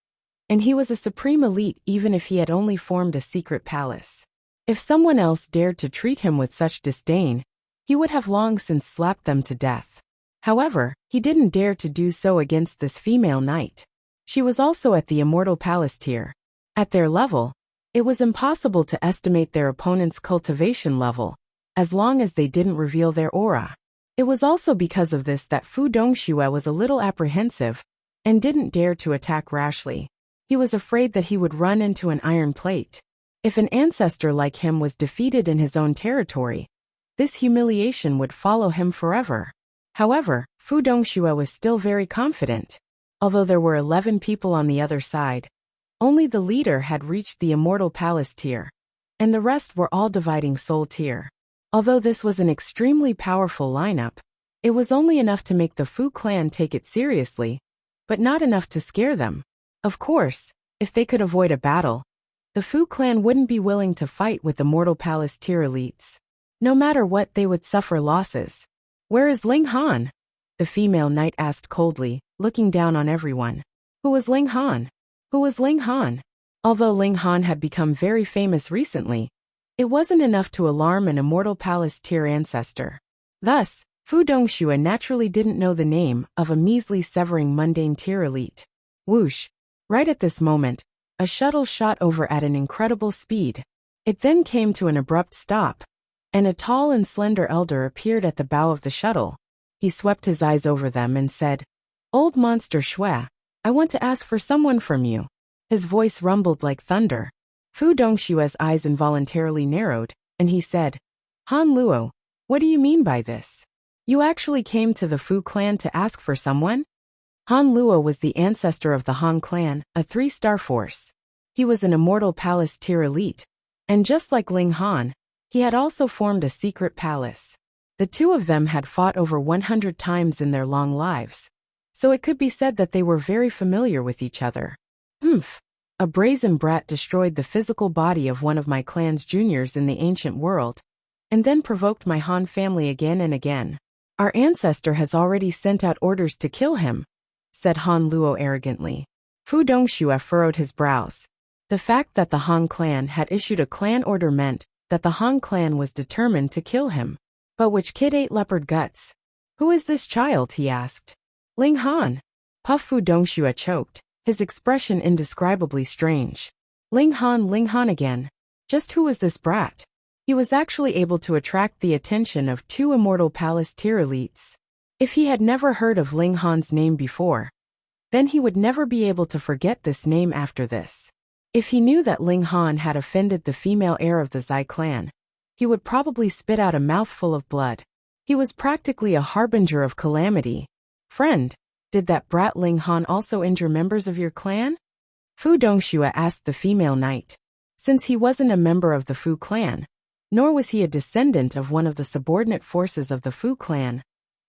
and he was a supreme elite even if he had only formed a secret palace. If someone else dared to treat him with such disdain, he would have long since slapped them to death. However, he didn't dare to do so against this female knight. She was also at the immortal palace tier. At their level, it was impossible to estimate their opponent's cultivation level, as long as they didn't reveal their aura. It was also because of this that Fu Dongxue was a little apprehensive, and didn't dare to attack rashly. He was afraid that he would run into an iron plate. If an ancestor like him was defeated in his own territory, this humiliation would follow him forever. However, Fu Dongxue was still very confident. Although there were 11 people on the other side, only the leader had reached the immortal palace tier, and the rest were all dividing soul tier. Although this was an extremely powerful lineup, it was only enough to make the Fu clan take it seriously, but not enough to scare them. Of course, if they could avoid a battle, the Fu clan wouldn't be willing to fight with the mortal palace tier elites. No matter what, they would suffer losses. Where is Ling Han? The female knight asked coldly, looking down on everyone. Who was Ling Han? Who was Ling Han? Although Ling Han had become very famous recently, it wasn't enough to alarm an immortal palace tier ancestor. Thus, Fu Dongxue naturally didn't know the name of a measly severing mundane tier elite. Whoosh! Right at this moment, a shuttle shot over at an incredible speed. It then came to an abrupt stop, and a tall and slender elder appeared at the bow of the shuttle. He swept his eyes over them and said, Old Monster Xue, I want to ask for someone from you. His voice rumbled like thunder. Fu Dongxue's eyes involuntarily narrowed, and he said, Han Luo, what do you mean by this? You actually came to the Fu clan to ask for someone? Han Luo was the ancestor of the Han clan, a 3-star force. He was an immortal palace tier elite, and just like Ling Han, he had also formed a secret palace. The two of them had fought over 100 times in their long lives, so it could be said that they were very familiar with each other. Humph! A brazen brat destroyed the physical body of one of my clan's juniors in the ancient world, and then provoked my Han family again and again. Our ancestor has already sent out orders to kill him, said Han Luo arrogantly. Fu Dongxue furrowed his brows. The fact that the Han clan had issued a clan order meant that the Han clan was determined to kill him. But which kid ate leopard guts? Who is this child? He asked. Ling Han. Fu Dongxue choked, his expression indescribably strange. Ling Han again. Just who was this brat? He was actually able to attract the attention of two Immortal Palace tier elites. If he had never heard of Ling Han's name before, then he would never be able to forget this name after this. If he knew that Ling Han had offended the female heir of the Zai clan, he would probably spit out a mouthful of blood. He was practically a harbinger of calamity. Friend, did that brat Ling Han also injure members of your clan? Fu Dongxue asked the female knight. Since he wasn't a member of the Fu clan, nor was he a descendant of one of the subordinate forces of the Fu clan,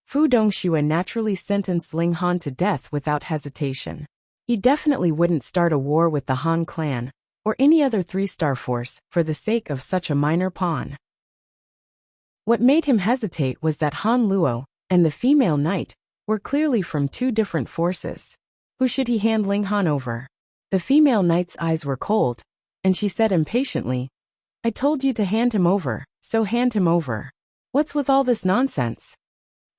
Fu Dongxue naturally sentenced Ling Han to death without hesitation. He definitely wouldn't start a war with the Han clan, or any other three-star force, for the sake of such a minor pawn. What made him hesitate was that Han Luo and the female knight were clearly from two different forces. Who should he hand Ling Han over? The female knight's eyes were cold, and she said impatiently, I told you to hand him over, so hand him over. What's with all this nonsense?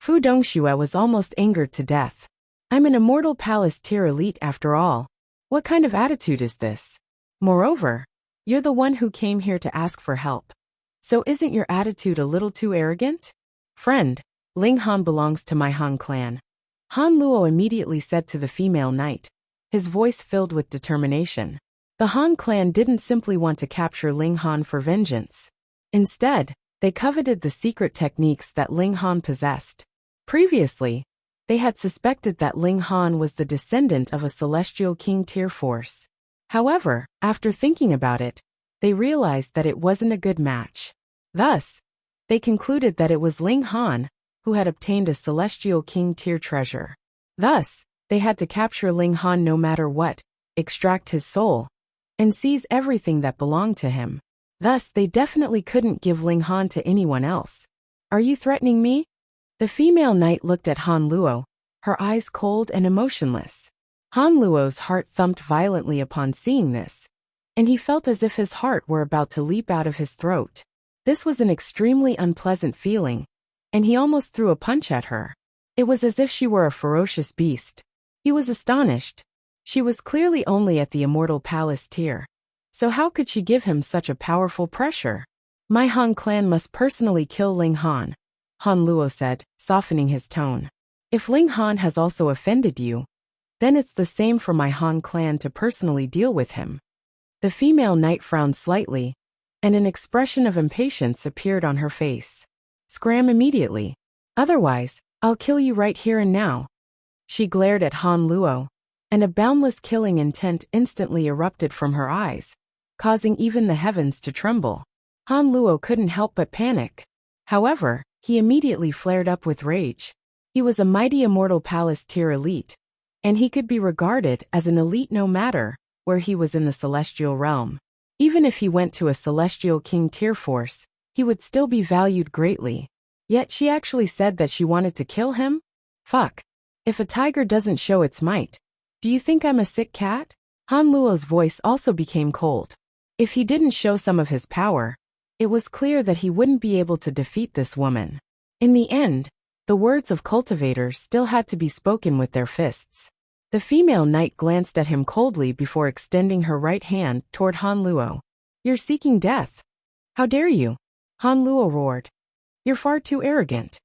Fu Dongxue was almost angered to death. I'm an Immortal Palace tier elite after all. What kind of attitude is this? Moreover, you're the one who came here to ask for help. So isn't your attitude a little too arrogant? Friend, Ling Han belongs to my Han clan. Han Luo immediately said to the female knight, his voice filled with determination. The Han clan didn't simply want to capture Ling Han for vengeance. Instead, they coveted the secret techniques that Ling Han possessed. Previously, they had suspected that Ling Han was the descendant of a Celestial King tier force. However, after thinking about it, they realized that it wasn't a good match. Thus, they concluded that it was Ling Han who had obtained a Celestial King tier treasure. Thus, they had to capture Ling Han no matter what, extract his soul, and seize everything that belonged to him. Thus, they definitely couldn't give Ling Han to anyone else. Are you threatening me? The female knight looked at Han Luo, her eyes cold and emotionless. Han Luo's heart thumped violently upon seeing this, and he felt as if his heart were about to leap out of his throat. This was an extremely unpleasant feeling, and he almost threw a punch at her. It was as if she were a ferocious beast. He was astonished. She was clearly only at the Immortal Palace tier. So how could she give him such a powerful pressure? My Han clan must personally kill Ling Han, Han Luo said, softening his tone. If Ling Han has also offended you, then it's the same for my Han clan to personally deal with him. The female knight frowned slightly, and an expression of impatience appeared on her face. Scram immediately. Otherwise, I'll kill you right here and now. She glared at Han Luo, and a boundless killing intent instantly erupted from her eyes, causing even the heavens to tremble. Han Luo couldn't help but panic. However, he immediately flared up with rage. He was a mighty Immortal Palace tier elite, and he could be regarded as an elite no matter where he was in the celestial realm. Even if he went to a Celestial King tier force, he would still be valued greatly. Yet she actually said that she wanted to kill him? Fuck. If a tiger doesn't show its might, do you think I'm a sick cat? Han Luo's voice also became cold. If he didn't show some of his power, it was clear that he wouldn't be able to defeat this woman. In the end, the words of cultivators still had to be spoken with their fists. The female knight glanced at him coldly before extending her right hand toward Han Luo. You're seeking death. How dare you? Han Luo roared. You're far too arrogant.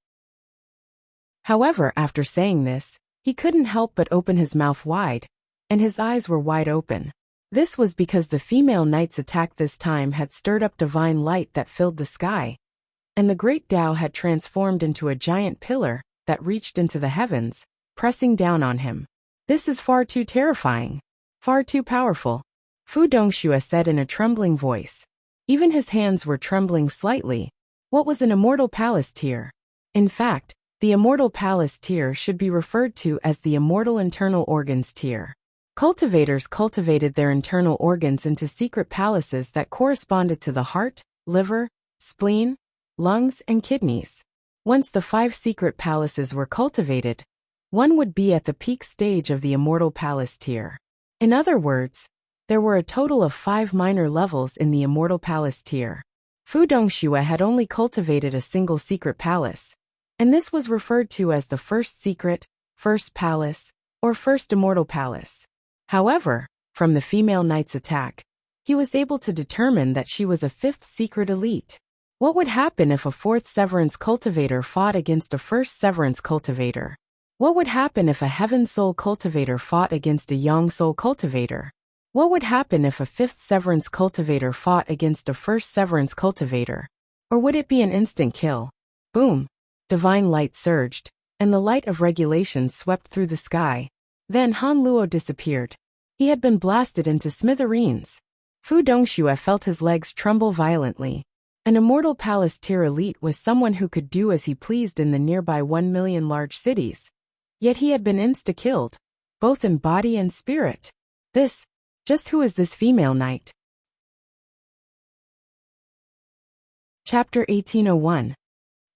However, after saying this, he couldn't help but open his mouth wide, and his eyes were wide open. This was because the female knight's attack this time had stirred up divine light that filled the sky, and the great Tao had transformed into a giant pillar that reached into the heavens, pressing down on him. This is far too terrifying. Far too powerful. Fu Dongxue said in a trembling voice. Even his hands were trembling slightly. What was an Immortal Palace tier? In fact, the Immortal Palace tier should be referred to as the Immortal Internal Organs tier. Cultivators cultivated their internal organs into secret palaces that corresponded to the heart, liver, spleen, lungs, and kidneys. Once the 5 secret palaces were cultivated, one would be at the peak stage of the Immortal Palace tier. In other words, there were a total of 5 minor levels in the Immortal Palace tier. Fu Dongxue had only cultivated a single secret palace, and this was referred to as the first secret, first palace, or first Immortal Palace. However, from the female knight's attack, he was able to determine that she was a 5th secret elite. What would happen if a fourth severance cultivator fought against a first severance cultivator? What would happen if a heaven soul cultivator fought against a yang soul cultivator? What would happen if a fifth severance cultivator fought against a first severance cultivator? Or would it be an instant kill? Boom! Divine light surged, and the light of regulation swept through the sky. Then Han Luo disappeared. He had been blasted into smithereens. Fu Dongxue felt his legs tremble violently. An immortal palace tier elite was someone who could do as he pleased in the nearby 1 million large cities. Yet he had been insta-killed, both in body and spirit. Just who is this female knight? Chapter 1801.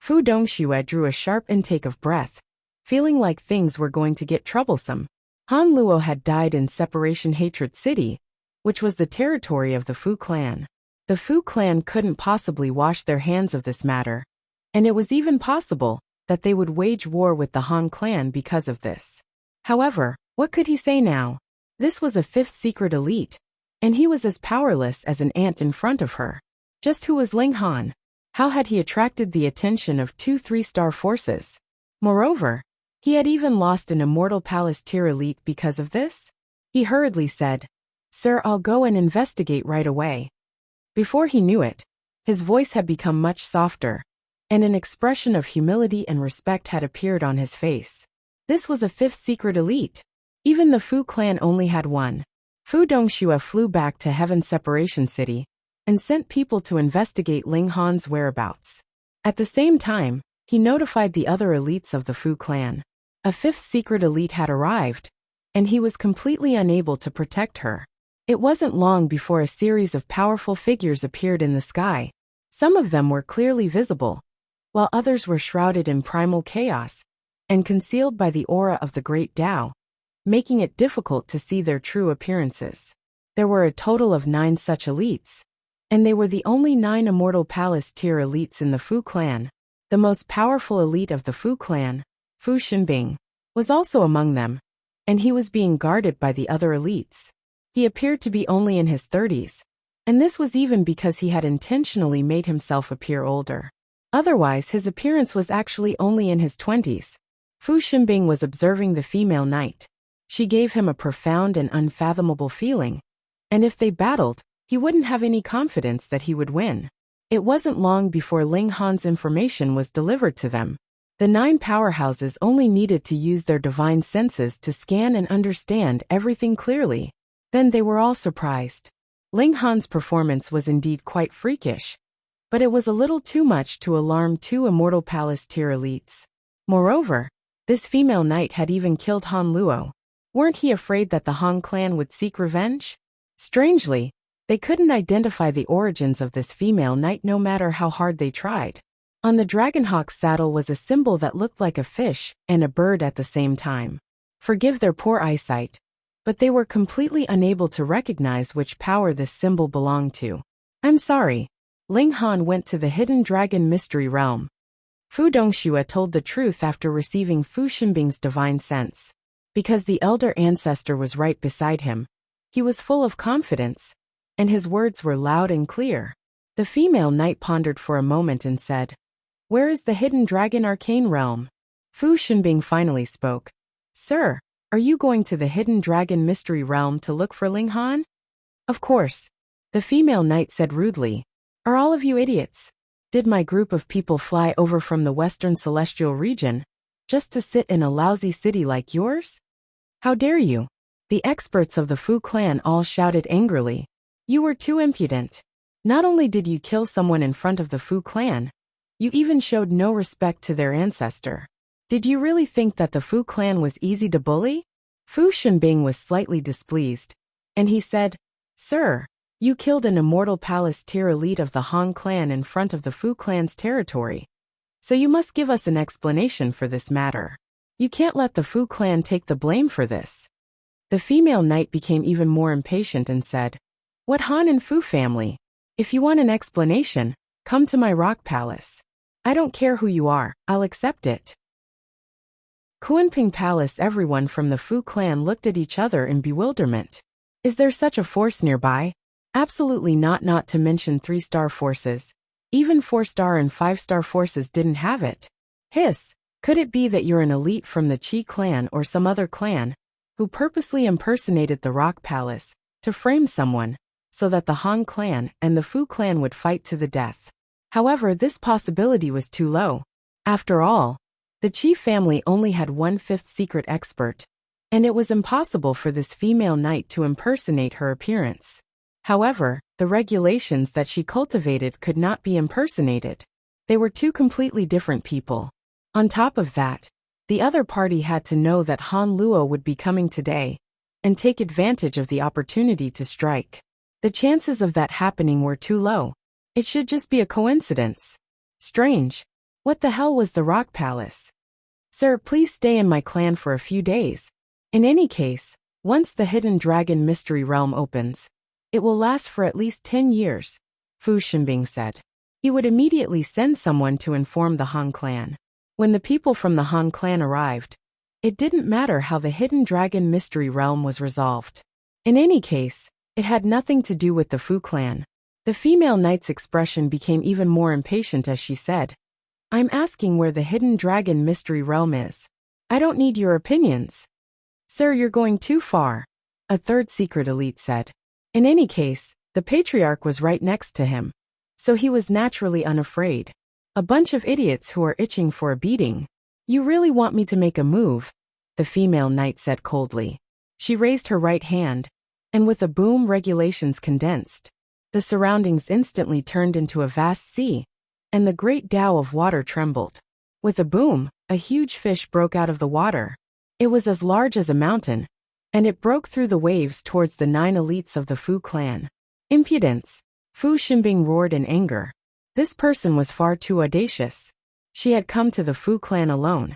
Fu Dongxue drew a sharp intake of breath, feeling like things were going to get troublesome. Han Luo had died in Separation Hatred City, which was the territory of the Fu clan. The Fu clan couldn't possibly wash their hands of this matter, and it was even possible that they would wage war with the Han clan because of this. However, what could he say now? This was a fifth secret elite, and he was as powerless as an ant in front of her. Just who was Ling Han? How had he attracted the attention of 2 3-star forces? Moreover, he had even lost an immortal palace tier elite because of this? He hurriedly said, "Sir, I'll go and investigate right away." Before he knew it, his voice had become much softer, and an expression of humility and respect had appeared on his face. This was a fifth secret elite. Even the Fu clan only had one. Fu Dongxue flew back to Heaven Separation City and sent people to investigate Ling Han's whereabouts. At the same time, he notified the other elites of the Fu clan. A fifth secret elite had arrived, and he was completely unable to protect her. It wasn't long before a series of powerful figures appeared in the sky. Some of them were clearly visible, while others were shrouded in primal chaos and concealed by the aura of the Great Tao, making it difficult to see their true appearances. There were a total of 9 such elites, and they were the only 9 immortal palace tier elites in the Fu clan. The most powerful elite of the Fu clan, Fu Xinbing, was also among them, and he was being guarded by the other elites. He appeared to be only in his 30s, and this was even because he had intentionally made himself appear older. Otherwise, his appearance was actually only in his 20s. Fu Xinbing was observing the female knight. She gave him a profound and unfathomable feeling, and if they battled, he wouldn't have any confidence that he would win. It wasn't long before Ling Han's information was delivered to them. The 9 powerhouses only needed to use their divine senses to scan and understand everything clearly. Then they were all surprised. Ling Han's performance was indeed quite freakish, but it was a little too much to alarm 2 immortal palace tier elites. Moreover, this female knight had even killed Han Luo. Weren't he afraid that the Han clan would seek revenge? Strangely, they couldn't identify the origins of this female knight no matter how hard they tried. On the Dragonhawk's saddle was a symbol that looked like a fish and a bird at the same time. Forgive their poor eyesight, but they were completely unable to recognize which power this symbol belonged to. "I'm sorry." Ling Han went to the hidden dragon mystery realm. Fu Dongxue told the truth after receiving Fu Xinbing's divine sense. Because the elder ancestor was right beside him, he was full of confidence, and his words were loud and clear. The female knight pondered for a moment and said, "Where is the hidden dragon arcane realm?" Fu Xinbing finally spoke. "Sir, are you going to the hidden dragon mystery realm to look for Ling Han?" "Of course," the female knight said rudely. "Are all of you idiots? Did my group of people fly over from the western celestial region just to sit in a lousy city like yours? How dare you?" The experts of the Fu clan all shouted angrily. "You were too impudent. Not only did you kill someone in front of the Fu clan, you even showed no respect to their ancestor. Did you really think that the Fu clan was easy to bully?" Fu Xinbing was slightly displeased, and he said, "Sir, you killed an immortal palace tier elite of the Han clan in front of the Fu clan's territory, so you must give us an explanation for this matter. You can't let the Fu clan take the blame for this." The female knight became even more impatient and said, "What Han and Fu family? If you want an explanation, come to my rock palace. I don't care who you are, I'll accept it." Kunping Palace. Everyone from the Fu clan looked at each other in bewilderment. Is there such a force nearby? Absolutely not, not to mention 3-star forces. Even 4-star and 5-star forces didn't have it. Hiss, could it be that you're an elite from the Qi clan or some other clan, who purposely impersonated the Rock Palace, to frame someone, so that the Han clan and the Fu clan would fight to the death? However, this possibility was too low. After all, the Qi family only had 1/5 secret expert, and it was impossible for this female knight to impersonate her appearance. However, the regulations that she cultivated could not be impersonated. They were two completely different people. On top of that, the other party had to know that Han Luo would be coming today, and take advantage of the opportunity to strike. The chances of that happening were too low. It should just be a coincidence. Strange. What the hell was the Rock Palace? Sir, please stay in my clan for a few days. In any case, once the Hidden Dragon Mystery Realm opens, it will last for at least 10 years, Fu Xinbing said. He would immediately send someone to inform the Han clan. When the people from the Han clan arrived, it didn't matter how the Hidden Dragon Mystery Realm was resolved. In any case, it had nothing to do with the Fu clan. The female knight's expression became even more impatient as she said, I'm asking where the Hidden Dragon Mystery Realm is. I don't need your opinions. Sir, you're going too far, a third secret elite said. In any case, the patriarch was right next to him, so he was naturally unafraid. A bunch of idiots who are itching for a beating. You really want me to make a move? The female knight said coldly. She raised her right hand, and with a boom, regulations condensed. The surroundings instantly turned into a vast sea, and the great Tao of water trembled. With a boom, a huge fish broke out of the water. It was as large as a mountain, and it broke through the waves towards the 9 elites of the Fu clan. Impudence! Fu Xinbing roared in anger. This person was far too audacious. She had come to the Fu clan alone.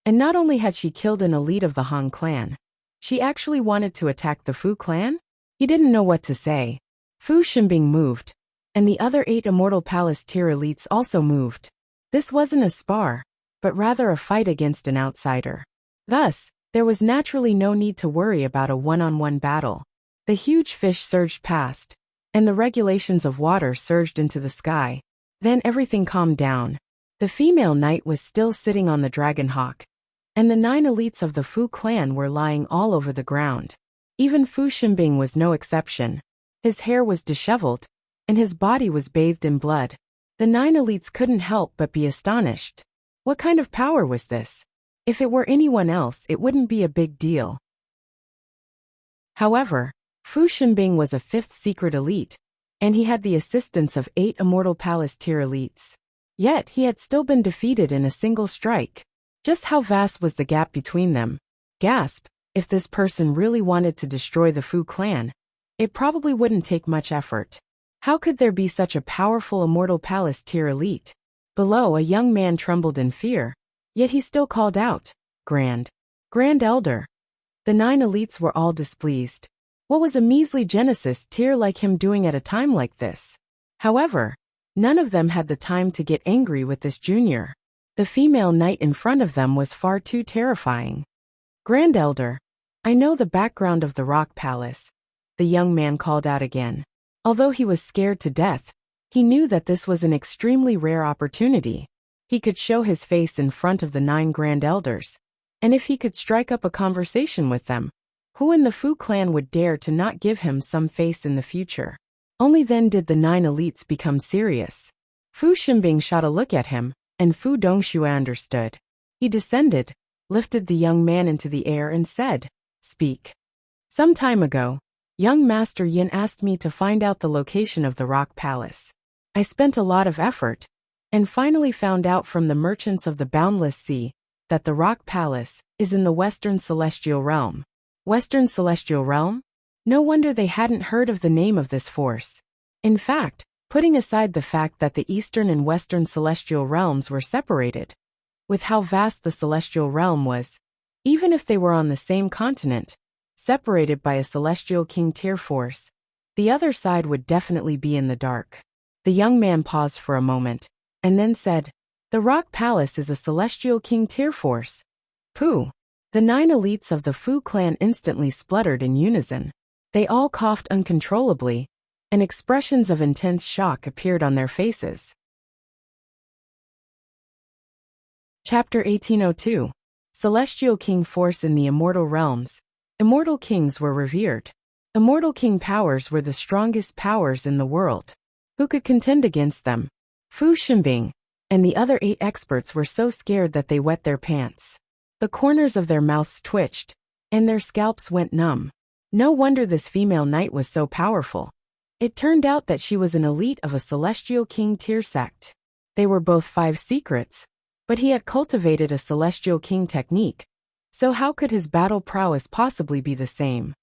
And not only had she killed an elite of the Han clan, she actually wanted to attack the Fu clan? He didn't know what to say. Fu Xinbing moved, and the other 8 Immortal Palace tier elites also moved. This wasn't a spar, but rather a fight against an outsider. Thus, there was naturally no need to worry about a one-on-one battle. The huge fish surged past, and the regulations of water surged into the sky. Then everything calmed down. The female knight was still sitting on the dragon hawk, and the 9 elites of the Fu clan were lying all over the ground. Even Fu Xinbing was no exception. His hair was disheveled, and his body was bathed in blood. The 9 elites couldn't help but be astonished. What kind of power was this? If it were anyone else, it wouldn't be a big deal. However, Fu Xinbing was a 5th secret elite, and he had the assistance of 8 Immortal Palace tier elites. Yet he had still been defeated in a single strike. Just how vast was the gap between them? Gasp, if this person really wanted to destroy the Fu clan, it probably wouldn't take much effort. How could there be such a powerful Immortal Palace tier elite? Below, a young man trembled in fear, yet he still called out, Grand Elder. The 9 elites were all displeased. What was a measly Genesis tier like him doing at a time like this? However, none of them had the time to get angry with this junior. The female knight in front of them was far too terrifying. Grand Elder, I know the background of the Rock Palace, the young man called out again. Although he was scared to death, he knew that this was an extremely rare opportunity. He could show his face in front of the 9 Grand Elders, and if he could strike up a conversation with them, who in the Fu clan would dare to not give him some face in the future? Only then did the 9 elites become serious. Fu Xinbing shot a look at him, and Fu Dongxue understood. He descended, lifted the young man into the air and said, Speak. Some time ago, young Master Yin asked me to find out the location of the Rock Palace. I spent a lot of effort, and finally found out from the merchants of the Boundless Sea that the Rock Palace is in the Western Celestial Realm. Western Celestial Realm? No wonder they hadn't heard of the name of this force. In fact, putting aside the fact that the Eastern and Western Celestial Realms were separated, with how vast the Celestial Realm was, even if they were on the same continent, separated by a Celestial King tier force, the other side would definitely be in the dark. The young man paused for a moment, and then said, The Rock Palace is a Celestial King tier force. Pooh! The 9 elites of the Fu clan instantly spluttered in unison. They all coughed uncontrollably, and expressions of intense shock appeared on their faces. Chapter 1802. Celestial King Force in the Immortal Realms. Immortal kings were revered. Immortal king powers were the strongest powers in the world. Who could contend against them? Fu Xinbing and the other 8 experts were so scared that they wet their pants. The corners of their mouths twitched, and their scalps went numb. No wonder this female knight was so powerful. It turned out that she was an elite of a Celestial King tier sect. They were both 5 secrets, but he had cultivated a Celestial King technique, so how could his battle prowess possibly be the same?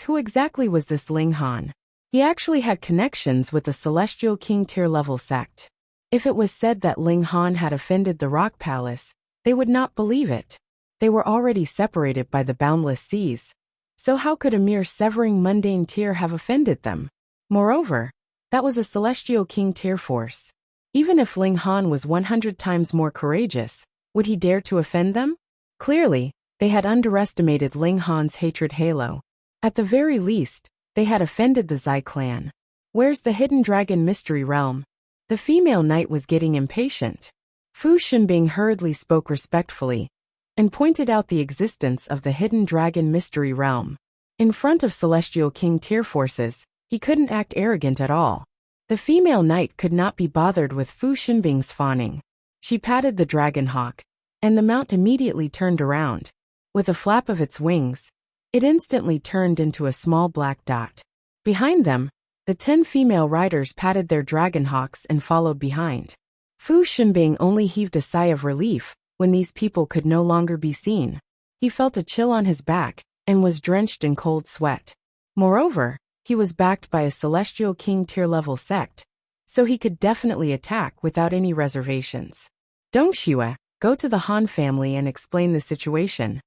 Who exactly was this Ling Han? He actually had connections with the Celestial King tier level sect. If it was said that Ling Han had offended the Rock Palace, they would not believe it. They were already separated by the boundless seas, so how could a mere severing mundane tier have offended them? Moreover, that was a Celestial King tier force. Even if Ling Han was 100 times more courageous, would he dare to offend them? Clearly, they had underestimated Ling Han's hatred halo. At the very least, they had offended the Zai clan. Where's the Hidden Dragon Mystery Realm? The female knight was getting impatient. Fu Xinbing hurriedly spoke respectfully and pointed out the existence of the Hidden Dragon Mystery Realm. In front of Celestial King tier forces, he couldn't act arrogant at all. The female knight could not be bothered with Fu Xinbing's fawning. She patted the dragon hawk, and the mount immediately turned around. With a flap of its wings, it instantly turned into a small black dot. Behind them, the 10 female riders patted their dragon hawks and followed behind. Fu Xinbing only heaved a sigh of relief when these people could no longer be seen. He felt a chill on his back and was drenched in cold sweat. Moreover, he was backed by a Celestial King tier level sect, so he could definitely attack without any reservations. Dongxue, go to the Han family and explain the situation.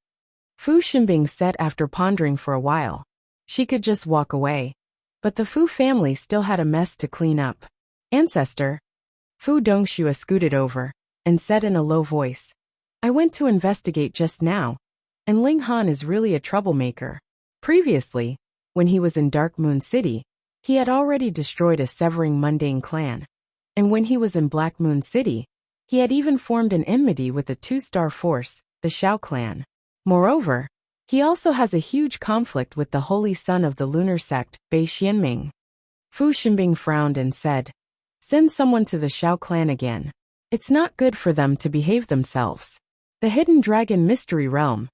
Fu Xinbing said after pondering for a while. She could just walk away, but the Fu family still had a mess to clean up. Ancestor. Fu Dongxue scooted over and said in a low voice, I went to investigate just now, and Ling Han is really a troublemaker. Previously, when he was in Dark Moon City, he had already destroyed a severing mundane clan. And when he was in Black Moon City, he had even formed an enmity with a 2-star force, the Shao clan. Moreover, he also has a huge conflict with the holy son of the lunar sect, Bei Xianming. Fu Xinbing frowned and said, send someone to the Shao clan again. It's not good for them to behave themselves. The Hidden Dragon Mystery Realm.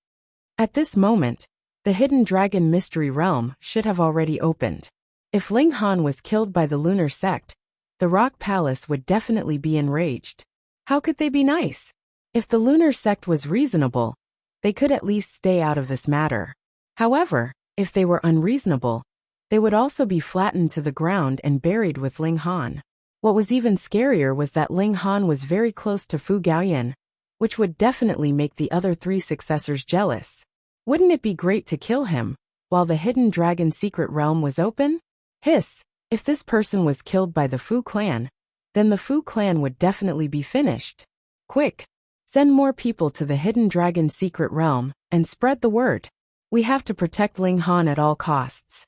At this moment, the Hidden Dragon Mystery Realm should have already opened. If Ling Han was killed by the lunar sect, the Rock Palace would definitely be enraged. How could they be nice? If the lunar sect was reasonable, they could at least stay out of this matter. However, if they were unreasonable, they would also be flattened to the ground and buried with Ling Han. What was even scarier was that Ling Han was very close to Fu Gaoyan, which would definitely make the other 3 successors jealous. Wouldn't it be great to kill him, while the Hidden Dragon Secret Realm was open? If this person was killed by the Fu clan, then the Fu clan would definitely be finished. Quick! Send more people to the Hidden Dragon Secret Realm, and spread the word. We have to protect Ling Han at all costs.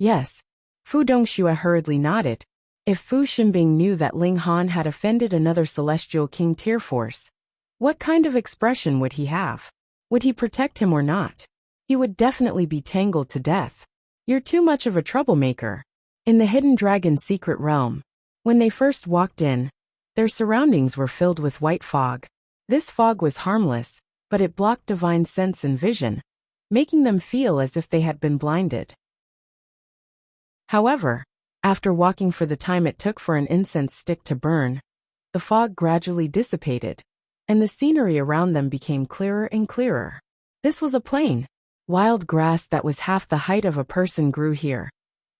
Yes. Fu Dongxue hurriedly nodded. If Fu Xinbing knew that Ling Han had offended another Celestial King tier force, what kind of expression would he have? Would he protect him or not? He would definitely be tangled to death. You're too much of a troublemaker. In the Hidden Dragon Secret Realm, when they first walked in, their surroundings were filled with white fog. This fog was harmless, but it blocked divine sense and vision, making them feel as if they had been blinded. However, after walking for the time it took for an incense stick to burn, the fog gradually dissipated, and the scenery around them became clearer and clearer. This was a plain. Wild grass that was half the height of a person grew here,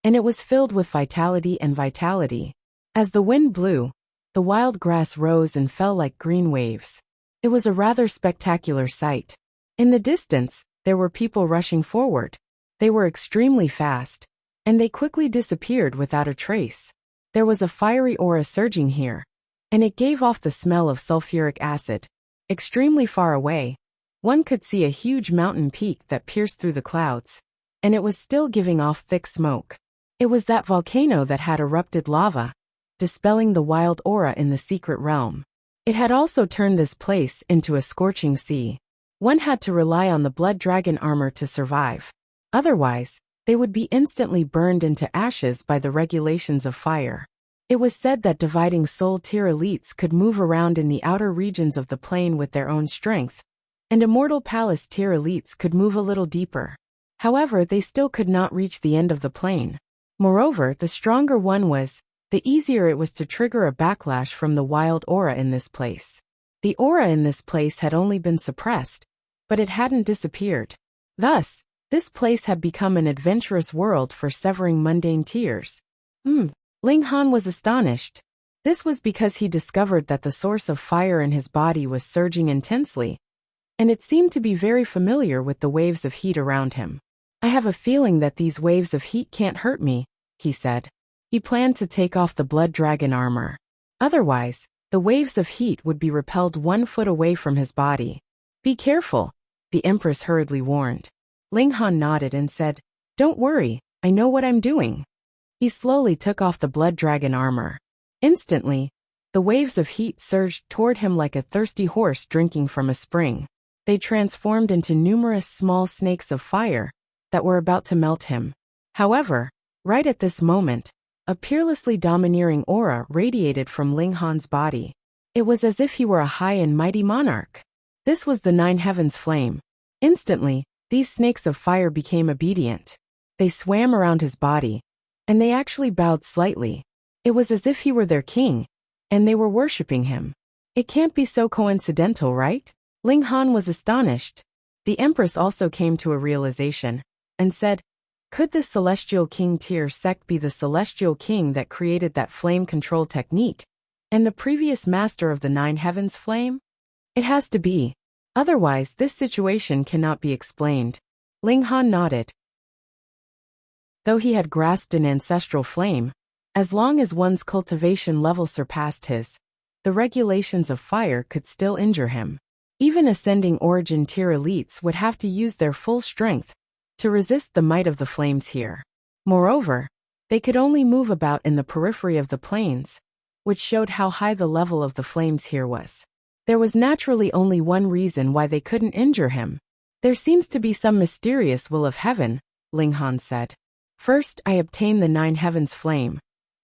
and it was filled with vitality and vitality. As the wind blew, the wild grass rose and fell like green waves. It was a rather spectacular sight. In the distance, there were people rushing forward. They were extremely fast, and they quickly disappeared without a trace. There was a fiery aura surging here, and it gave off the smell of sulfuric acid. Extremely far away, one could see a huge mountain peak that pierced through the clouds, and it was still giving off thick smoke. It was that volcano that had erupted lava, dispelling the wild aura in the secret realm. It had also turned this place into a scorching sea. One had to rely on the blood dragon armor to survive. Otherwise, they would be instantly burned into ashes by the regulations of fire. It was said that dividing soul tier elites could move around in the outer regions of the plane with their own strength, and immortal palace tier elites could move a little deeper. However, they still could not reach the end of the plane. Moreover, the stronger one was, the easier it was to trigger a backlash from the wild aura in this place. The aura in this place had only been suppressed, but it hadn't disappeared. Thus, this place had become an adventurous world for severing mundane tiers. Ling Han was astonished. This was because he discovered that the source of fire in his body was surging intensely, and it seemed to be very familiar with the waves of heat around him. I have a feeling that these waves of heat can't hurt me, he said. He planned to take off the blood dragon armor. Otherwise, the waves of heat would be repelled 1 foot away from his body. Be careful, the Empress hurriedly warned. Ling Han nodded and said, Don't worry, I know what I'm doing. He slowly took off the blood dragon armor. Instantly, the waves of heat surged toward him like a thirsty horse drinking from a spring. They transformed into numerous small snakes of fire that were about to melt him. However, right at this moment, a peerlessly domineering aura radiated from Ling Han's body. It was as if he were a high and mighty monarch. This was the 9 heavens flame. Instantly, these snakes of fire became obedient. They swam around his body, and they actually bowed slightly. It was as if he were their king, and they were worshipping him. It can't be so coincidental, right? Ling Han was astonished. The Empress also came to a realization, and said, Could this celestial king tier sect be the celestial king that created that flame control technique, and the previous master of the 9 heavens flame? It has to be. Otherwise, this situation cannot be explained. Ling Han nodded. Though he had grasped an ancestral flame, as long as one's cultivation level surpassed his, the regulations of fire could still injure him. Even ascending origin tier elites would have to use their full strength to resist the might of the flames here. Moreover, they could only move about in the periphery of the planes, which showed how high the level of the flames here was. There was naturally only one reason why they couldn't injure him. There seems to be some mysterious will of heaven, Ling Han said. First, I obtained the 9 heavens flame,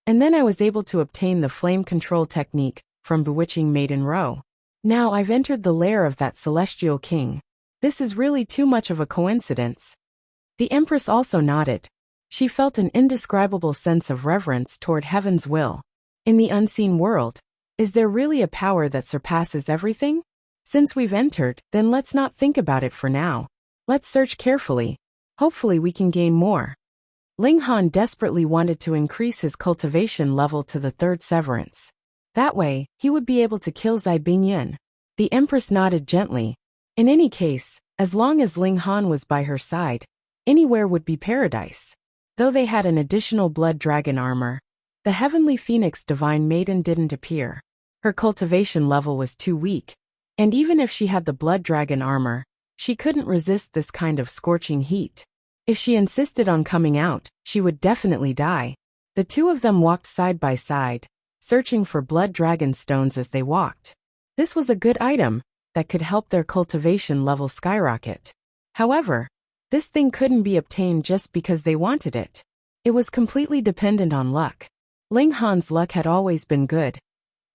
and then I was able to obtain the flame control technique from bewitching Maiden Ro. Now I've entered the lair of that celestial king. This is really too much of a coincidence. The Empress also nodded. She felt an indescribable sense of reverence toward heaven's will. In the unseen world, is there really a power that surpasses everything? Since we've entered, then let's not think about it for now. Let's search carefully. Hopefully we can gain more. Ling Han desperately wanted to increase his cultivation level to the 3rd severance. That way, he would be able to kill Zai Bingyan. The Empress nodded gently. In any case, as long as Ling Han was by her side, anywhere would be paradise. Though they had an additional blood dragon armor, the heavenly phoenix divine maiden didn't appear. Her cultivation level was too weak, and even if she had the blood dragon armor, she couldn't resist this kind of scorching heat. If she insisted on coming out, she would definitely die. The two of them walked side by side, searching for blood dragon stones as they walked. This was a good item that could help their cultivation level skyrocket. However, this thing couldn't be obtained just because they wanted it. It was completely dependent on luck. Ling Han's luck had always been good,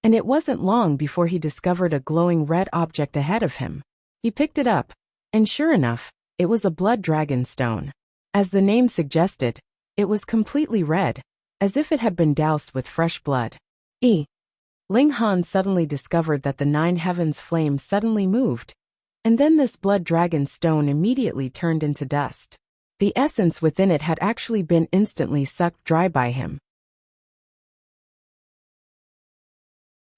and it wasn't long before he discovered a glowing red object ahead of him. He picked it up, and sure enough, it was a blood dragon stone. As the name suggested, it was completely red, as if it had been doused with fresh blood. Ling Han suddenly discovered that the 9 heavens flame suddenly moved, and then this blood dragon stone immediately turned into dust. The essence within it had actually been instantly sucked dry by him.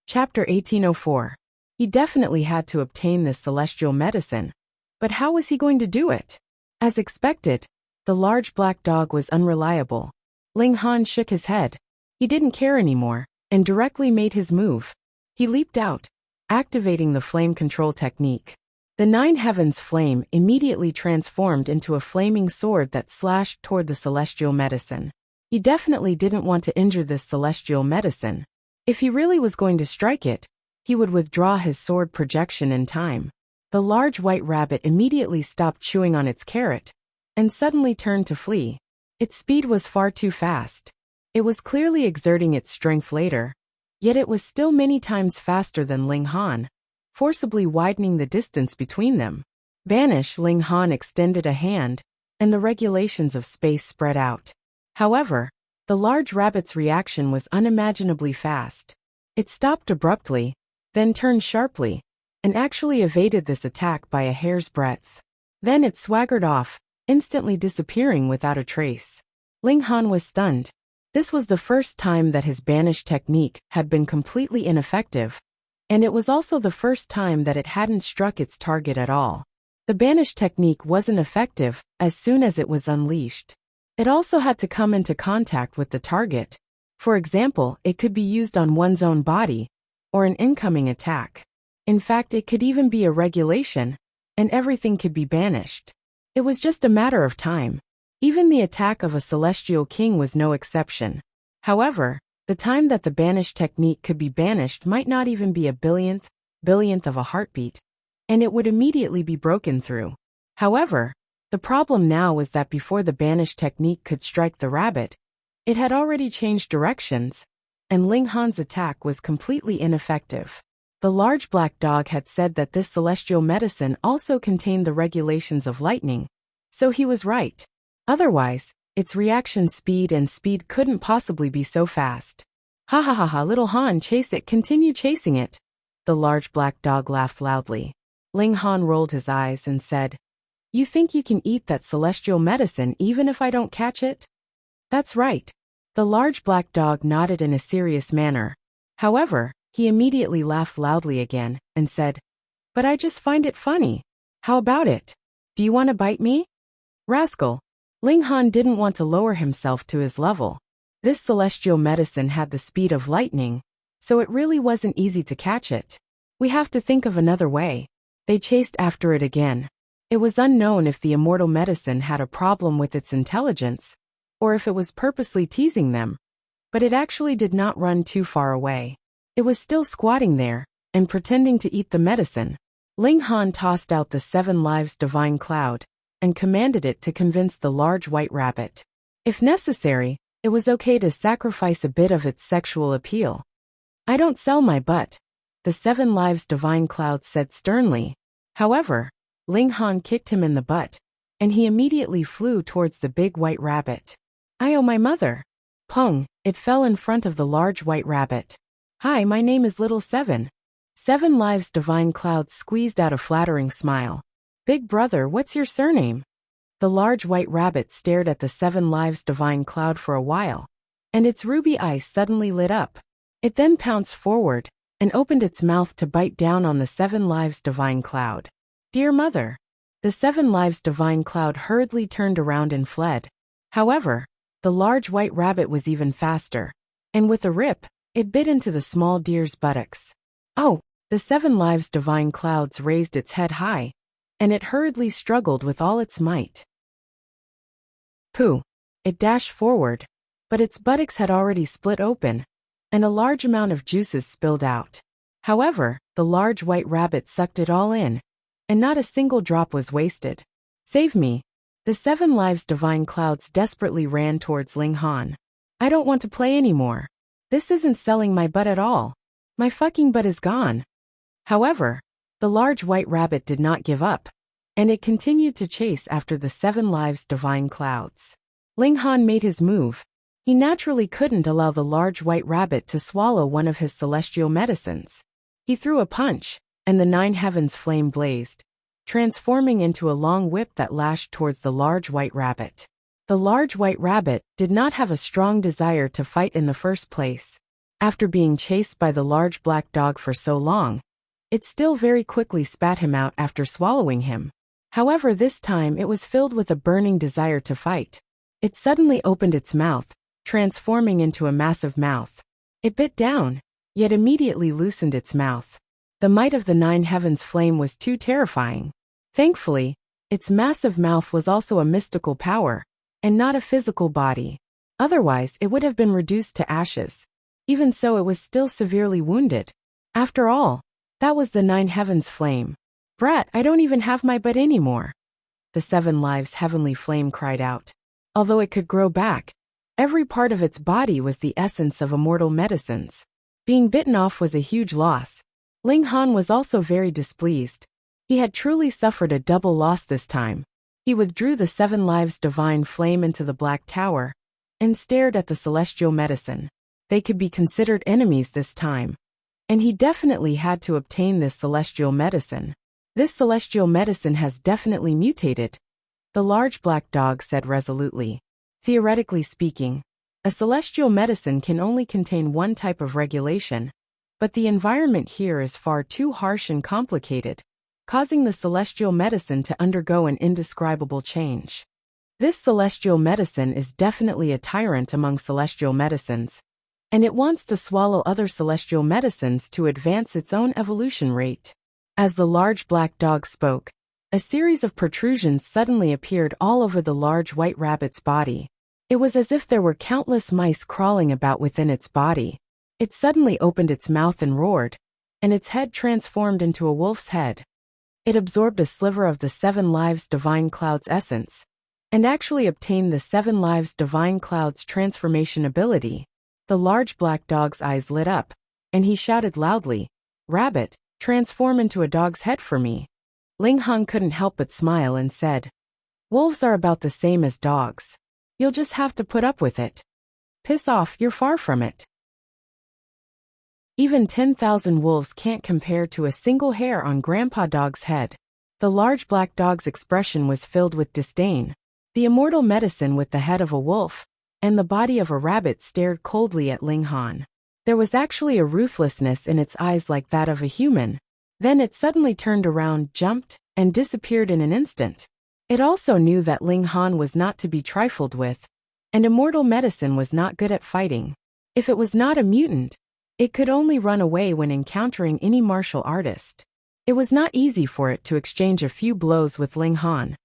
Chapter 1804. He definitely had to obtain this celestial medicine, but how was he going to do it? As expected, the large black dog was unreliable. Ling Han shook his head. He didn't care anymore, and directly made his move. He leaped out, activating the flame control technique. The 9 heavens flame immediately transformed into a flaming sword that slashed toward the celestial medicine. He definitely didn't want to injure this celestial medicine. If he really was going to strike it, he would withdraw his sword projection in time. The large white rabbit immediately stopped chewing on its carrot and suddenly turned to flee. Its speed was far too fast. It was clearly exerting its strength later, yet it was still many times faster than Ling Han, forcibly widening the distance between them. Banish! Ling Han extended a hand, and the regulations of space spread out. However, the large rabbit's reaction was unimaginably fast. It stopped abruptly, then turned sharply, and actually evaded this attack by a hair's breadth. Then it swaggered off, instantly disappearing without a trace. Ling Han was stunned. This was the first time that his banish technique had been completely ineffective, and it was also the first time that it hadn't struck its target at all. The banish technique wasn't effective as soon as it was unleashed. It also had to come into contact with the target. For example, it could be used on one's own body, or an incoming attack. In fact, it could even be a regulation, and everything could be banished. It was just a matter of time. Even the attack of a celestial king was no exception. However, the time that the banish technique could be banished might not even be a billionth of a heartbeat, and it would immediately be broken through. However, the problem now was that before the banish technique could strike the rabbit, it had already changed directions, and Ling Han's attack was completely ineffective. The large black dog had said that this celestial medicine also contained the regulations of lightning, so he was right. Otherwise, its reaction speed couldn't possibly be so fast. Ha ha ha ha, little Han, chase it, continue chasing it. The large black dog laughed loudly. Ling Han rolled his eyes and said, "You think you can eat that celestial medicine even if I don't catch it?" "That's right." The large black dog nodded in a serious manner. However, he immediately laughed loudly again and said, "But I just find it funny. How about it? Do you want to bite me?" Rascal. Ling Han didn't want to lower himself to his level. This celestial medicine had the speed of lightning, so it really wasn't easy to catch it. "We have to think of another way." They chased after it again. It was unknown if the immortal medicine had a problem with its intelligence, or if it was purposely teasing them, but it actually did not run too far away. It was still squatting there, and pretending to eat the medicine. Ling Han tossed out the 7 lives divine cloud, and commanded it to convince the large white rabbit. If necessary, it was okay to sacrifice a bit of its sexual appeal. "I don't sell my butt," the 7 lives divine cloud said sternly. However, Ling Han kicked him in the butt, and he immediately flew towards the big white rabbit. "I owe my mother." Pung, it fell in front of the large white rabbit. "Hi, my name is Little 7. 7 lives divine cloud squeezed out a flattering smile. "Big brother, what's your surname?" The large white rabbit stared at the 7 lives divine cloud for a while, and its ruby eyes suddenly lit up. It then pounced forward and opened its mouth to bite down on the 7 lives divine cloud. "Dear mother." The 7 lives divine cloud hurriedly turned around and fled. However, the large white rabbit was even faster, and with a rip, it bit into the small deer's buttocks. "Oh!" The 7 lives divine clouds raised its head high, and it hurriedly struggled with all its might. Pooh! It dashed forward, but its buttocks had already split open, and a large amount of juices spilled out. However, the large white rabbit sucked it all in, and not a single drop was wasted. "Save me." The 7 lives divine clouds desperately ran towards Ling Han. "I don't want to play anymore. This isn't selling my butt at all. My fucking butt is gone." However, the large white rabbit did not give up, and it continued to chase after the 7 lives divine clouds. Ling Han made his move. He naturally couldn't allow the large white rabbit to swallow one of his celestial medicines. He threw a punch, and the 9 heavens flame blazed, transforming into a long whip that lashed towards the large white rabbit. The large white rabbit did not have a strong desire to fight in the first place. After being chased by the large black dog for so long, it still very quickly spat him out after swallowing him. However, this time it was filled with a burning desire to fight. It suddenly opened its mouth, transforming into a massive mouth. It bit down, yet immediately loosened its mouth. The might of the 9 heavens flame was too terrifying. Thankfully, its massive mouth was also a mystical power, and not a physical body. Otherwise, it would have been reduced to ashes. Even so, it was still severely wounded. After all, that was the 9 heavens flame. Brat, I don't even have my butt anymore. The 7 lives heavenly flame cried out. Although it could grow back, every part of its body was the essence of immortal medicines. Being bitten off was a huge loss. Ling Han was also very displeased. He had truly suffered a double loss this time. He withdrew the 7 lives divine flame into the Black Tower and stared at the celestial medicine. They could be considered enemies this time. And he definitely had to obtain this celestial medicine. This celestial medicine has definitely mutated, the large black dog said resolutely. Theoretically speaking, a celestial medicine can only contain one type of regulation, but the environment here is far too harsh and complicated, causing the celestial medicine to undergo an indescribable change. This celestial medicine is definitely a tyrant among celestial medicines, and it wants to swallow other celestial medicines to advance its own evolution rate. As the large black dog spoke, a series of protrusions suddenly appeared all over the large white rabbit's body. It was as if there were countless mice crawling about within its body. It suddenly opened its mouth and roared, and its head transformed into a wolf's head. It absorbed a sliver of the 7 lives divine cloud's essence, and actually obtained the 7 lives divine cloud's transformation ability. The large black dog's eyes lit up, and he shouted loudly, "Rabbit, transform into a dog's head for me." Ling Han couldn't help but smile and said, "Wolves are about the same as dogs. You'll just have to put up with it. Piss off, you're far from it." Even 10,000 wolves can't compare to a single hair on Grandpa Dog's head. The large black dog's expression was filled with disdain. The immortal medicine with the head of a wolf and the body of a rabbit stared coldly at Ling Han. There was actually a ruthlessness in its eyes like that of a human. Then it suddenly turned around, jumped, and disappeared in an instant. It also knew that Ling Han was not to be trifled with, and immortal medicine was not good at fighting. If it was not a mutant, it could only run away when encountering any martial artist. It was not easy for it to exchange a few blows with Ling Han.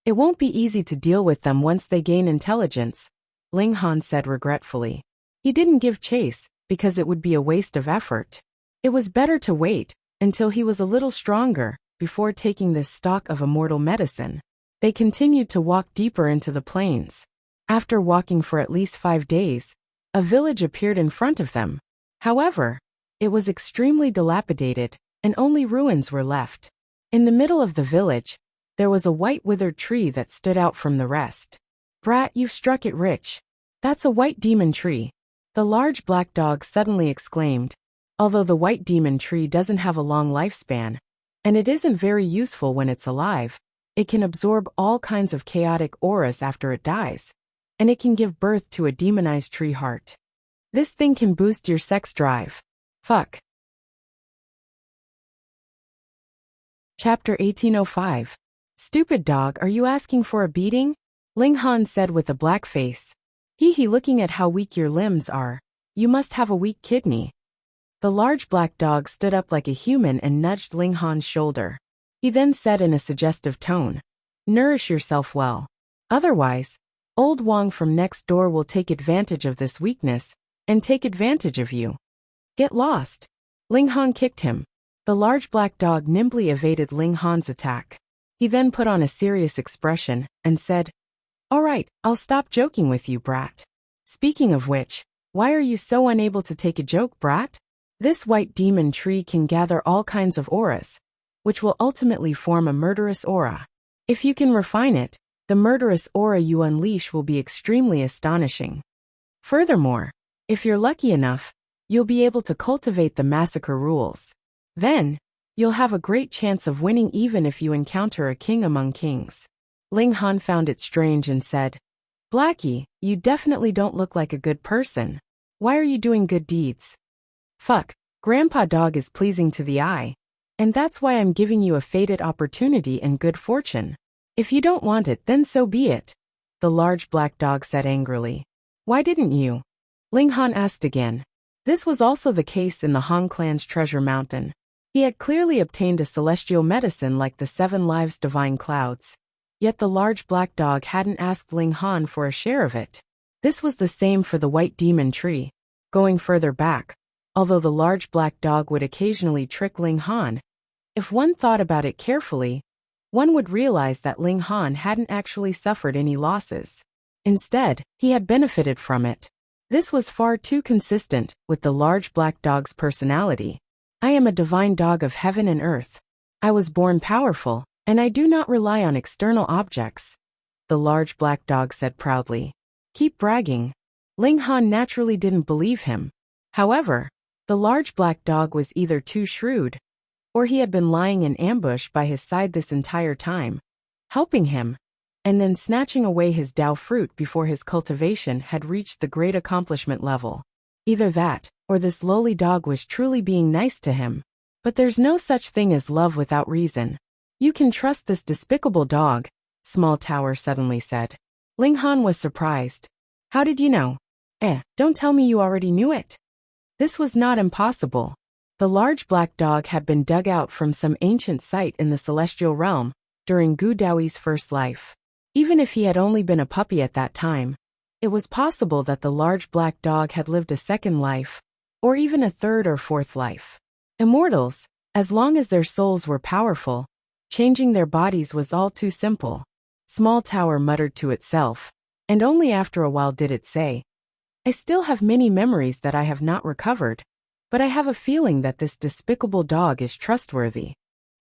It won't be easy to deal with them once they gain intelligence, Ling Han said regretfully. He didn't give chase, because it would be a waste of effort. It was better to wait until he was a little stronger before taking this stock of immortal medicine. They continued to walk deeper into the plains. After walking for at least 5 days, a village appeared in front of them. However, it was extremely dilapidated, and only ruins were left. In the middle of the village, there was a white withered tree that stood out from the rest. "Brat, you've struck it rich. That's a white demon tree," the large black dog suddenly exclaimed. Although the white demon tree doesn't have a long lifespan, and it isn't very useful when it's alive, it can absorb all kinds of chaotic auras after it dies, and it can give birth to a demonized tree heart. This thing can boost your sex drive. Fuck. Chapter 1805. Stupid dog, are you asking for a beating? Ling Han said with a black face. Hee, looking at how weak your limbs are. You must have a weak kidney. The large black dog stood up like a human and nudged Ling Han's shoulder. He then said in a suggestive tone, "Nourish yourself well. Otherwise, old Wang from next door will take advantage of this weakness and take advantage of you. Get lost." Ling Han kicked him. The large black dog nimbly evaded Ling Han's attack. He then put on a serious expression and said, "All right, I'll stop joking with you, brat. Speaking of which, why are you so unable to take a joke, brat? This white demon tree can gather all kinds of auras, which will ultimately form a murderous aura. If you can refine it, the murderous aura you unleash will be extremely astonishing. Furthermore, if you're lucky enough, you'll be able to cultivate the massacre rules. Then, you'll have a great chance of winning even if you encounter a king among kings." Ling Han found it strange and said, "Blackie, you definitely don't look like a good person. Why are you doing good deeds?" "Fuck, Grandpa Dog is pleasing to the eye, and that's why I'm giving you a fated opportunity and good fortune. If you don't want it, then so be it," the large black dog said angrily. "Why didn't you?" Ling Han asked again. This was also the case in the Han clan's treasure mountain. He had clearly obtained a celestial medicine like the 7 lives divine clouds. Yet the large black dog hadn't asked Ling Han for a share of it. This was the same for the white demon tree. Going further back, although the large black dog would occasionally trick Ling Han. If one thought about it carefully, one would realize that Ling Han hadn't actually suffered any losses. Instead, he had benefited from it. This was far too consistent with the large black dog's personality. I am a divine dog of heaven and earth. I was born powerful, and I do not rely on external objects, the large black dog said proudly. Keep bragging. Ling Han naturally didn't believe him. However, the large black dog was either too shrewd, or he had been lying in ambush by his side this entire time, helping him, and then snatching away his Dao fruit before his cultivation had reached the great accomplishment level. Either that, or this lowly dog was truly being nice to him. But there's no such thing as love without reason. You can trust this despicable dog, Small Tower suddenly said. Ling Han was surprised. How did you know? Don't tell me you already knew it. This was not impossible. The large black dog had been dug out from some ancient site in the celestial realm during Gu Daoi's first life. Even if he had only been a puppy at that time, it was possible that the large black dog had lived a second life, or even a third or fourth life. Immortals, as long as their souls were powerful, changing their bodies was all too simple. Small Tower muttered to itself, and only after a while did it say, I still have many memories that I have not recovered, but I have a feeling that this despicable dog is trustworthy.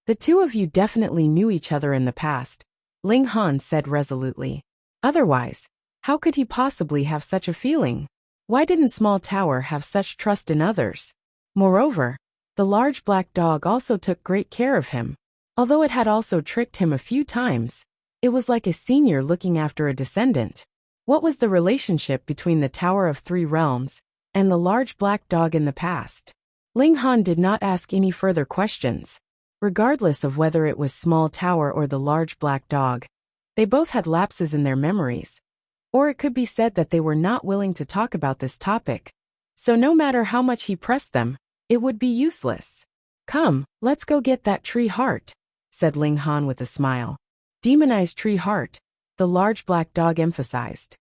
The two of you definitely knew each other in the past, Ling Han said resolutely. Otherwise, how could he possibly have such a feeling? Why didn't Small Tower have such trust in others? Moreover, the large black dog also took great care of him. Although it had also tricked him a few times, it was like a senior looking after a descendant. What was the relationship between the Tower of Three Realms and the large black dog in the past? Ling Han did not ask any further questions. Regardless of whether it was Small Tower or the large black dog, they both had lapses in their memories. Or it could be said that they were not willing to talk about this topic. So no matter how much he pressed them, it would be useless. Come, let's go get that tree heart, said Ling Han with a smile. Demonized tree heart, the large black dog emphasized.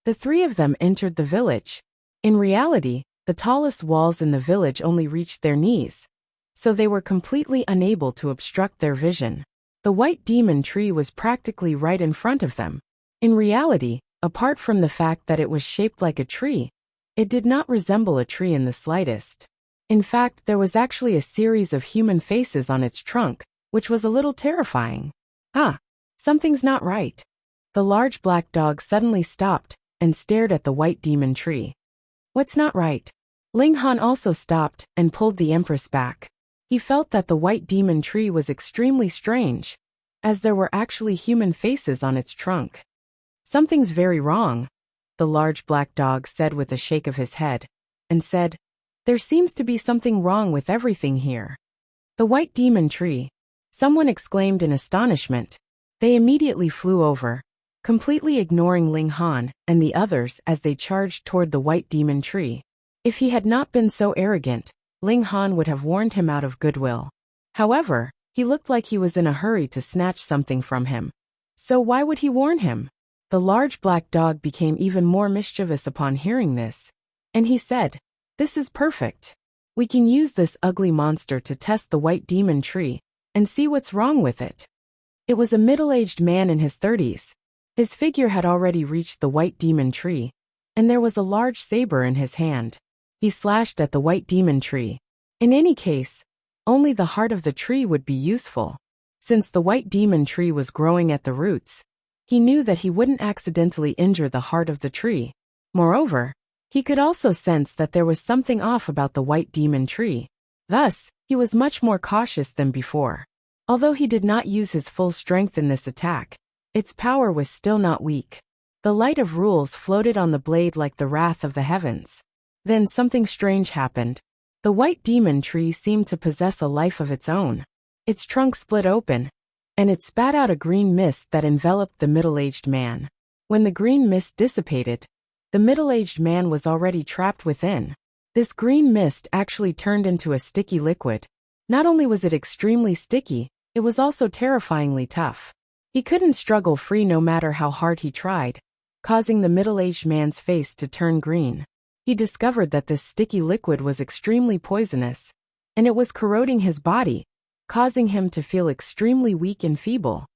The three of them entered the village. In reality, the tallest walls in the village only reached their knees, so they were completely unable to obstruct their vision. The white demon tree was practically right in front of them. In reality, apart from the fact that it was shaped like a tree, it did not resemble a tree in the slightest. In fact, there was actually a series of human faces on its trunk, which was a little terrifying. Something's not right. The large black dog suddenly stopped and stared at the white demon tree. What's not right? Ling Han also stopped and pulled the Empress back. He felt that the white demon tree was extremely strange, as there were actually human faces on its trunk. Something's very wrong, the large black dog said with a shake of his head, and said, there seems to be something wrong with everything here. The white demon tree, someone exclaimed in astonishment. They immediately flew over, completely ignoring Ling Han and the others as they charged toward the white demon tree. If he had not been so arrogant, Ling Han would have warned him out of goodwill. However, he looked like he was in a hurry to snatch something from him. So why would he warn him? The large black dog became even more mischievous upon hearing this, and he said, this is perfect. We can use this ugly monster to test the white demon tree and see what's wrong with it. It was a middle-aged man in his 30s. His figure had already reached the white demon tree, and there was a large saber in his hand. He slashed at the white demon tree. In any case, only the heart of the tree would be useful. Since the white demon tree was growing at the roots, he knew that he wouldn't accidentally injure the heart of the tree. Moreover, he could also sense that there was something off about the white demon tree. Thus, he was much more cautious than before. Although he did not use his full strength in this attack, its power was still not weak. The light of rules floated on the blade like the wrath of the heavens. Then something strange happened. The white demon tree seemed to possess a life of its own. Its trunk split open, and it spat out a green mist that enveloped the middle-aged man. When the green mist dissipated, the middle-aged man was already trapped within. This green mist actually turned into a sticky liquid. Not only was it extremely sticky, it was also terrifyingly tough. He couldn't struggle free no matter how hard he tried, causing the middle-aged man's face to turn green. he discovered that this sticky liquid was extremely poisonous, and it was corroding his body, causing him to feel extremely weak and feeble.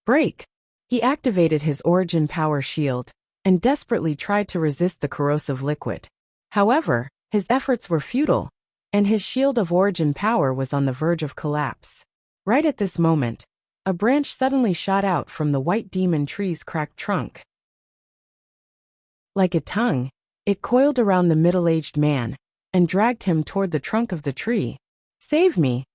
Break! He activated his origin power shield, and desperately tried to resist the corrosive liquid. However, his efforts were futile, and his shield of origin power was on the verge of collapse. Right at this moment, a branch suddenly shot out from the white demon tree's cracked trunk. Like a tongue, it coiled around the middle-aged man and dragged him toward the trunk of the tree. "Save me!"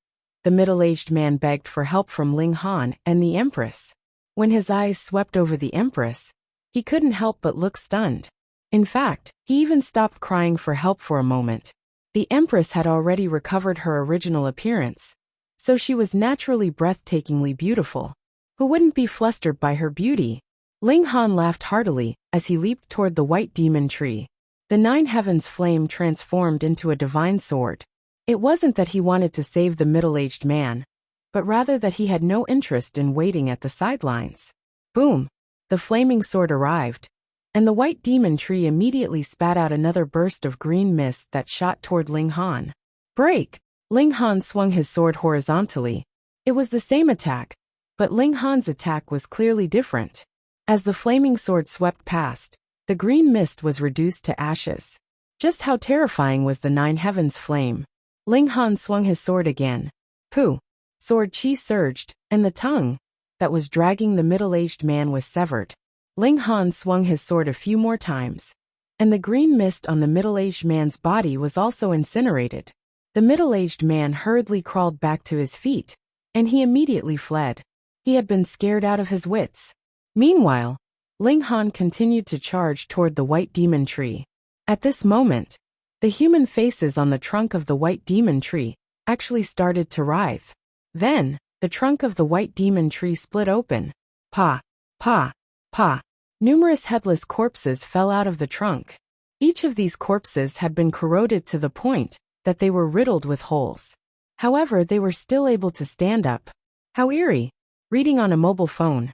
The middle-aged man begged for help from Ling Han and the Empress. When his eyes swept over the Empress, he couldn't help but look stunned. In fact, he even stopped crying for help for a moment. The Empress had already recovered her original appearance, so she was naturally breathtakingly beautiful. Who wouldn't be flustered by her beauty? Ling Han laughed heartily as he leaped toward the white demon tree. The nine heavens flame transformed into a divine sword. It wasn't that he wanted to save the middle-aged man, but rather that he had no interest in waiting at the sidelines. Boom! The flaming sword arrived, and the white demon tree immediately spat out another burst of green mist that shot toward Ling Han. Break! Ling Han swung his sword horizontally. It was the same attack, but Ling Han's attack was clearly different. As the flaming sword swept past, the green mist was reduced to ashes. Just how terrifying was the nine heavens flame? Ling Han swung his sword again. Pooh! Sword chi surged, and the tongue that was dragging the middle-aged man was severed. Ling Han swung his sword a few more times, and the green mist on the middle-aged man's body was also incinerated. The middle-aged man hurriedly crawled back to his feet, and he immediately fled. He had been scared out of his wits. Meanwhile, Ling Han continued to charge toward the white demon tree. At this moment, the human faces on the trunk of the white demon tree actually started to writhe. Then, the trunk of the white demon tree split open. Pa! Pa! Pa! Numerous headless corpses fell out of the trunk. Each of these corpses had been corroded to the point that they were riddled with holes. However, they were still able to stand up. How eerie! Reading on a mobile phone.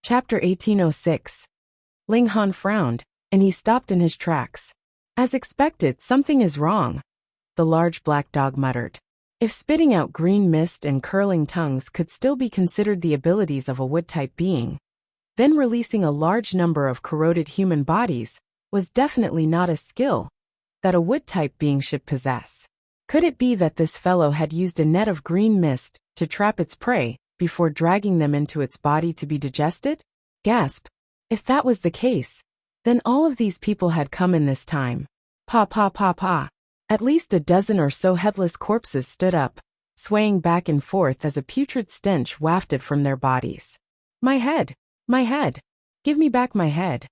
Chapter 1806. Ling Han frowned, and he stopped in his tracks. As expected, something is wrong, the large black dog muttered. If spitting out green mist and curling tongues could still be considered the abilities of a wood-type being, then releasing a large number of corroded human bodies was definitely not a skill that a wood-type being should possess. Could it be that this fellow had used a net of green mist to trap its prey before dragging them into its body to be digested? Gasp! If that was the case, then all of these people had come in this time. Pa pa pa pa. At least a dozen or so headless corpses stood up, swaying back and forth as a putrid stench wafted from their bodies. My head! My head! Give me back my head!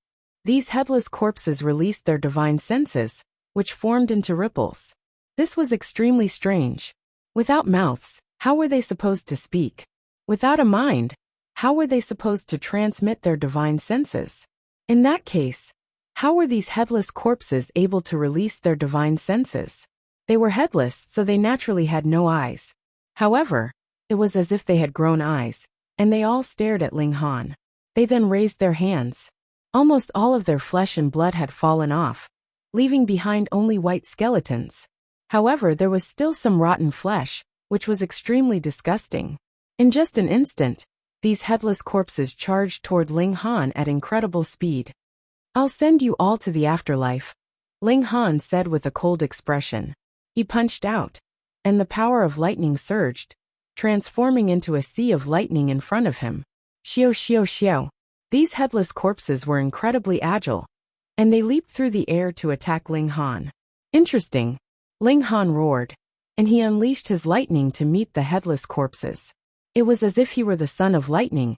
These headless corpses released their divine senses, which formed into ripples. This was extremely strange. Without mouths, how were they supposed to speak? Without a mind, how were they supposed to transmit their divine senses? In that case, how were these headless corpses able to release their divine senses? They were headless, so they naturally had no eyes. However, it was as if they had grown eyes, and they all stared at Ling Han. They then raised their hands. Almost all of their flesh and blood had fallen off, leaving behind only white skeletons. However, there was still some rotten flesh, which was extremely disgusting. In just an instant, these headless corpses charged toward Ling Han at incredible speed. I'll send you all to the afterlife, Ling Han said with a cold expression. He punched out, and the power of lightning surged, transforming into a sea of lightning in front of him. Xiao xiao xiao. These headless corpses were incredibly agile, and they leaped through the air to attack Ling Han. Interesting, Ling Han roared, and he unleashed his lightning to meet the headless corpses. It was as if he were the son of lightning,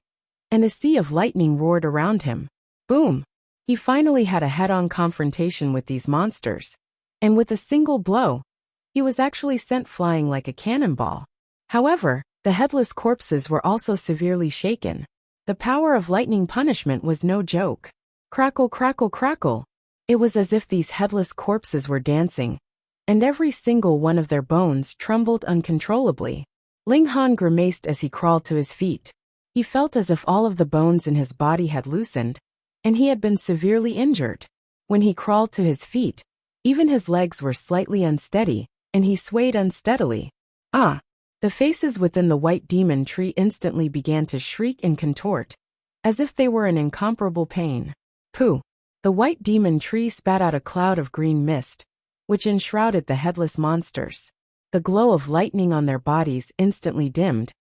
and a sea of lightning roared around him. Boom! He finally had a head-on confrontation with these monsters, and with a single blow, he was actually sent flying like a cannonball. However, the headless corpses were also severely shaken. The power of lightning punishment was no joke. Crackle, crackle, crackle! It was as if these headless corpses were dancing, and every single one of their bones trembled uncontrollably. Ling Han grimaced as he crawled to his feet. He felt as if all of the bones in his body had loosened, and he had been severely injured. When he crawled to his feet, even his legs were slightly unsteady, and he swayed unsteadily. Ah! The faces within the white demon tree instantly began to shriek and contort, as if they were in incomparable pain. Pooh! The white demon tree spat out a cloud of green mist, which enshrouded the headless monsters. The glow of lightning on their bodies instantly dimmed,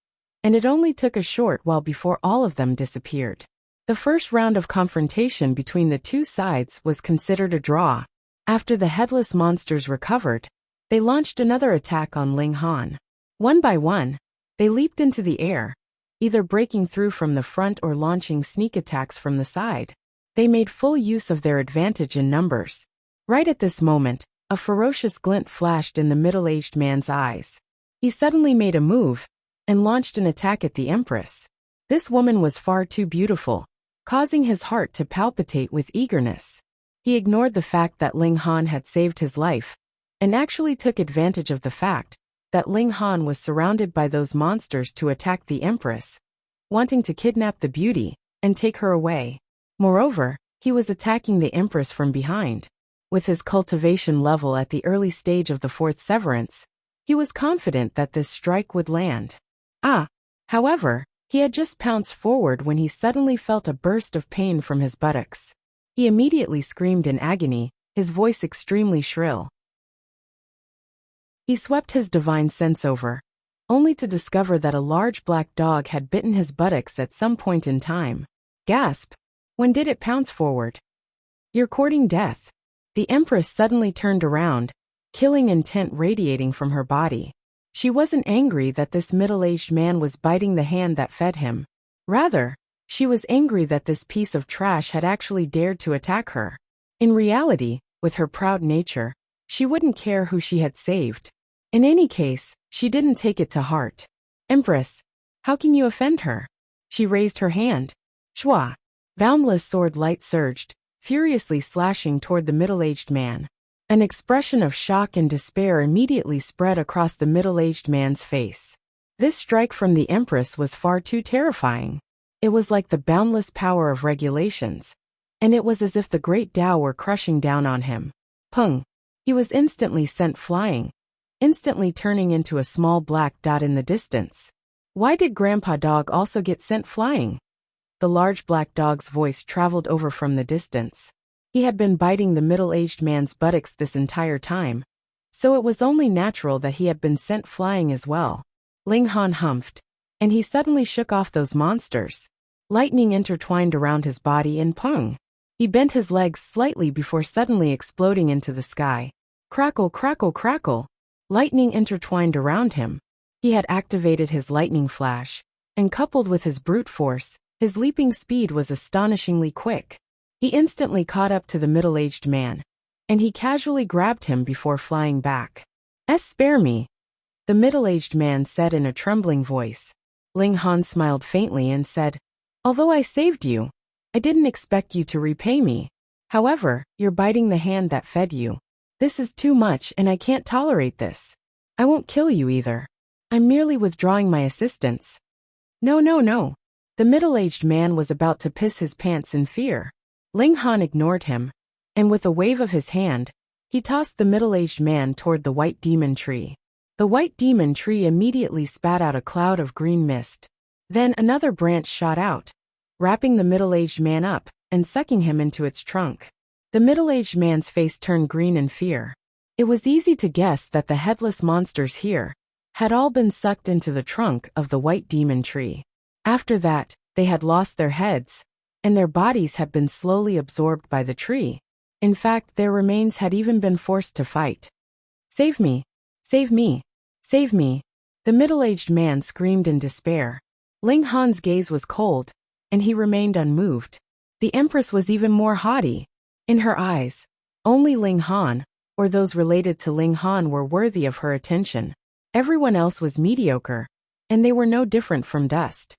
and it only took a short while before all of them disappeared. The first round of confrontation between the two sides was considered a draw. After the headless monsters recovered, they launched another attack on Ling Han. One by one, they leaped into the air, either breaking through from the front or launching sneak attacks from the side. They made full use of their advantage in numbers. Right at this moment, a ferocious glint flashed in the middle-aged man's eyes. He suddenly made a move and launched an attack at the Empress. This woman was far too beautiful, causing his heart to palpitate with eagerness. He ignored the fact that Ling Han had saved his life, and actually took advantage of the fact that Ling Han was surrounded by those monsters to attack the Empress, wanting to kidnap the beauty and take her away. Moreover, he was attacking the Empress from behind. With his cultivation level at the early stage of the fourth severance, he was confident that this strike would land. However, he had just pounced forward when he suddenly felt a burst of pain from his buttocks. He immediately screamed in agony, his voice extremely shrill. He swept his divine sense over, only to discover that a large black dog had bitten his buttocks at some point in time. Gasp! When did it pounce forward? You're courting death. The Empress suddenly turned around, killing intent radiating from her body. She wasn't angry that this middle-aged man was biting the hand that fed him. Rather, she was angry that this piece of trash had actually dared to attack her. In reality, with her proud nature, she wouldn't care who she had saved. In any case, she didn't take it to heart. Empress, how can you offend her? She raised her hand. Shwa! Boundless sword light surged, furiously slashing toward the middle-aged man. An expression of shock and despair immediately spread across the middle-aged man's face. This strike from the Empress was far too terrifying. It was like the boundless power of regulations, and it was as if the great Tao were crushing down on him. Pung! He was instantly sent flying, instantly turning into a small black dot in the distance. Why did Grandpa Dog also get sent flying? The large black dog's voice traveled over from the distance. He had been biting the middle-aged man's buttocks this entire time, so it was only natural that he had been sent flying as well. Ling Han humphed, and he suddenly shook off those monsters. Lightning intertwined around his body and pung! He bent his legs slightly before suddenly exploding into the sky. Crackle, crackle, crackle! Lightning intertwined around him. He had activated his lightning flash, and coupled with his brute force, his leaping speed was astonishingly quick. He instantly caught up to the middle-aged man, and he casually grabbed him before flying back. Spare me, the middle-aged man said in a trembling voice. Ling Han smiled faintly and said, although I saved you, I didn't expect you to repay me. However, you're biting the hand that fed you. This is too much and I can't tolerate this. I won't kill you either. I'm merely withdrawing my assistance. No, no, no. The middle-aged man was about to piss his pants in fear. Ling Han ignored him, and with a wave of his hand, he tossed the middle-aged man toward the white demon tree. The white demon tree immediately spat out a cloud of green mist. Then another branch shot out, wrapping the middle-aged man up and sucking him into its trunk. The middle-aged man's face turned green in fear. It was easy to guess that the headless monsters here had all been sucked into the trunk of the white demon tree. After that, they had lost their heads, and their bodies had been slowly absorbed by the tree. In fact, their remains had even been forced to fight. Save me! Save me! Save me! The middle-aged man screamed in despair. Ling Han's gaze was cold, and he remained unmoved. The Empress was even more haughty. In her eyes, only Ling Han, or those related to Ling Han, were worthy of her attention. Everyone else was mediocre, and they were no different from dust.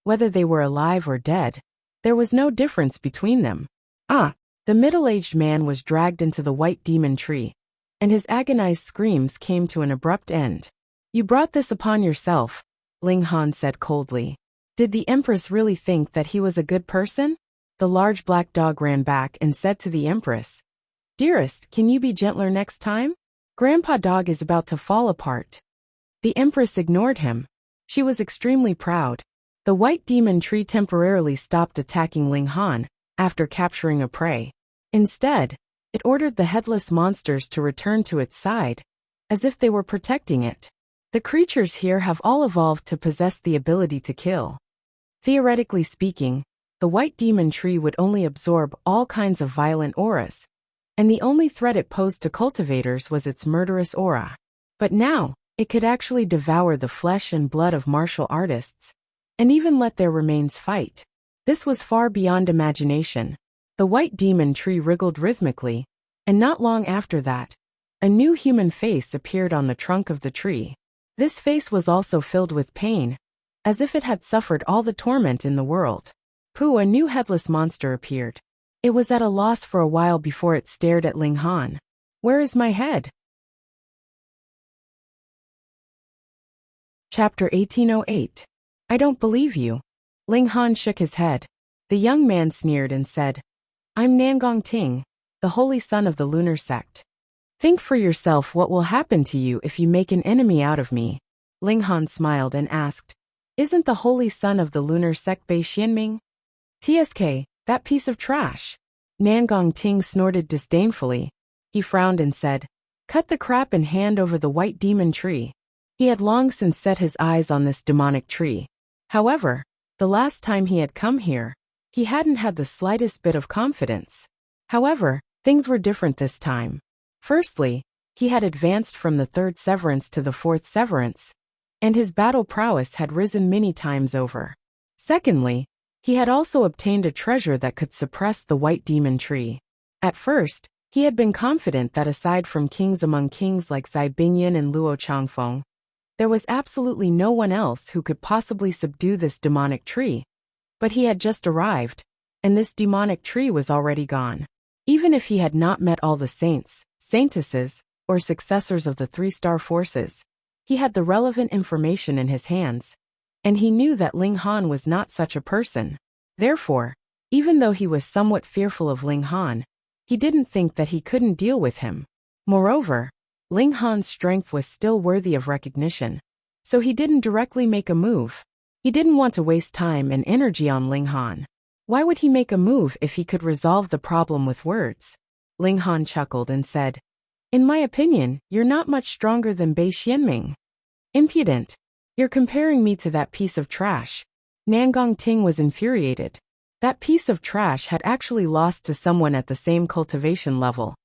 Whether they were alive or dead, there was no difference between them. The middle-aged man was dragged into the white demon tree, and his agonized screams came to an abrupt end. You brought this upon yourself, Ling Han said coldly. Did the Empress really think that he was a good person? The large black dog ran back and said to the Empress, Dearest, can you be gentler next time? Grandpa Dog is about to fall apart. The Empress ignored him. She was extremely proud. The white demon tree temporarily stopped attacking Ling Han after capturing a prey. Instead, it ordered the headless monsters to return to its side, as if they were protecting it. The creatures here have all evolved to possess the ability to kill. Theoretically speaking, the white demon tree would only absorb all kinds of violent auras, and the only threat it posed to cultivators was its murderous aura. But now, it could actually devour the flesh and blood of martial artists, and even let their remains fight. This was far beyond imagination. The white demon tree wriggled rhythmically, and not long after that, a new human face appeared on the trunk of the tree. This face was also filled with pain, as if it had suffered all the torment in the world. Pooh, a new headless monster appeared. It was at a loss for a while before it stared at Ling Han. Where is my head? Chapter 1808. I don't believe you. Ling Han shook his head. The young man sneered and said, I'm Nangong Ting, the holy son of the lunar sect. Think for yourself what will happen to you if you make an enemy out of me. Ling Han smiled and asked, Isn't the holy son of the lunar sect Bei Xianming? TSK, that piece of trash. Nangong Ting snorted disdainfully. He frowned and said, Cut the crap and hand over the white demon tree. He had long since set his eyes on this demonic tree. However, the last time he had come here, he hadn't had the slightest bit of confidence. However, things were different this time. Firstly, he had advanced from the third severance to the fourth severance, and his battle prowess had risen many times over. Secondly, he had also obtained a treasure that could suppress the white demon tree. At first, he had been confident that aside from kings among kings like Zai Bingyan and Luo Changfeng, there was absolutely no one else who could possibly subdue this demonic tree. But he had just arrived, and this demonic tree was already gone. Even if he had not met all the saints, saintesses, or successors of the three-star forces, he had the relevant information in his hands, and he knew that Ling Han was not such a person. Therefore, even though he was somewhat fearful of Ling Han, he didn't think that he couldn't deal with him. Moreover, Ling Han's strength was still worthy of recognition, so he didn't directly make a move. He didn't want to waste time and energy on Ling Han. Why would he make a move if he could resolve the problem with words? Ling Han chuckled and said, In my opinion, you're not much stronger than Bei Xianming. Impudent. You're comparing me to that piece of trash. Nangong Ting was infuriated. That piece of trash had actually lost to someone at the same cultivation level,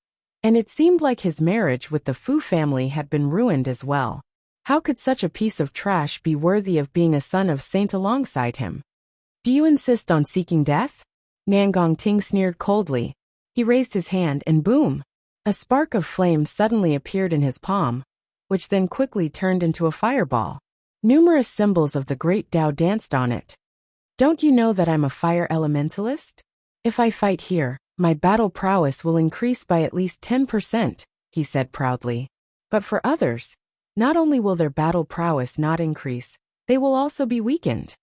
and it seemed like his marriage with the Fu family had been ruined as well. How could such a piece of trash be worthy of being a son of saint alongside him? Do you insist on seeking death? Nangong Ting sneered coldly. He raised his hand and boom! A spark of flame suddenly appeared in his palm, which then quickly turned into a fireball. Numerous symbols of the great Tao danced on it. Don't you know that I'm a fire elementalist? If I fight here, my battle prowess will increase by at least 10%, he said proudly. But for others, not only will their battle prowess not increase, they will also be weakened.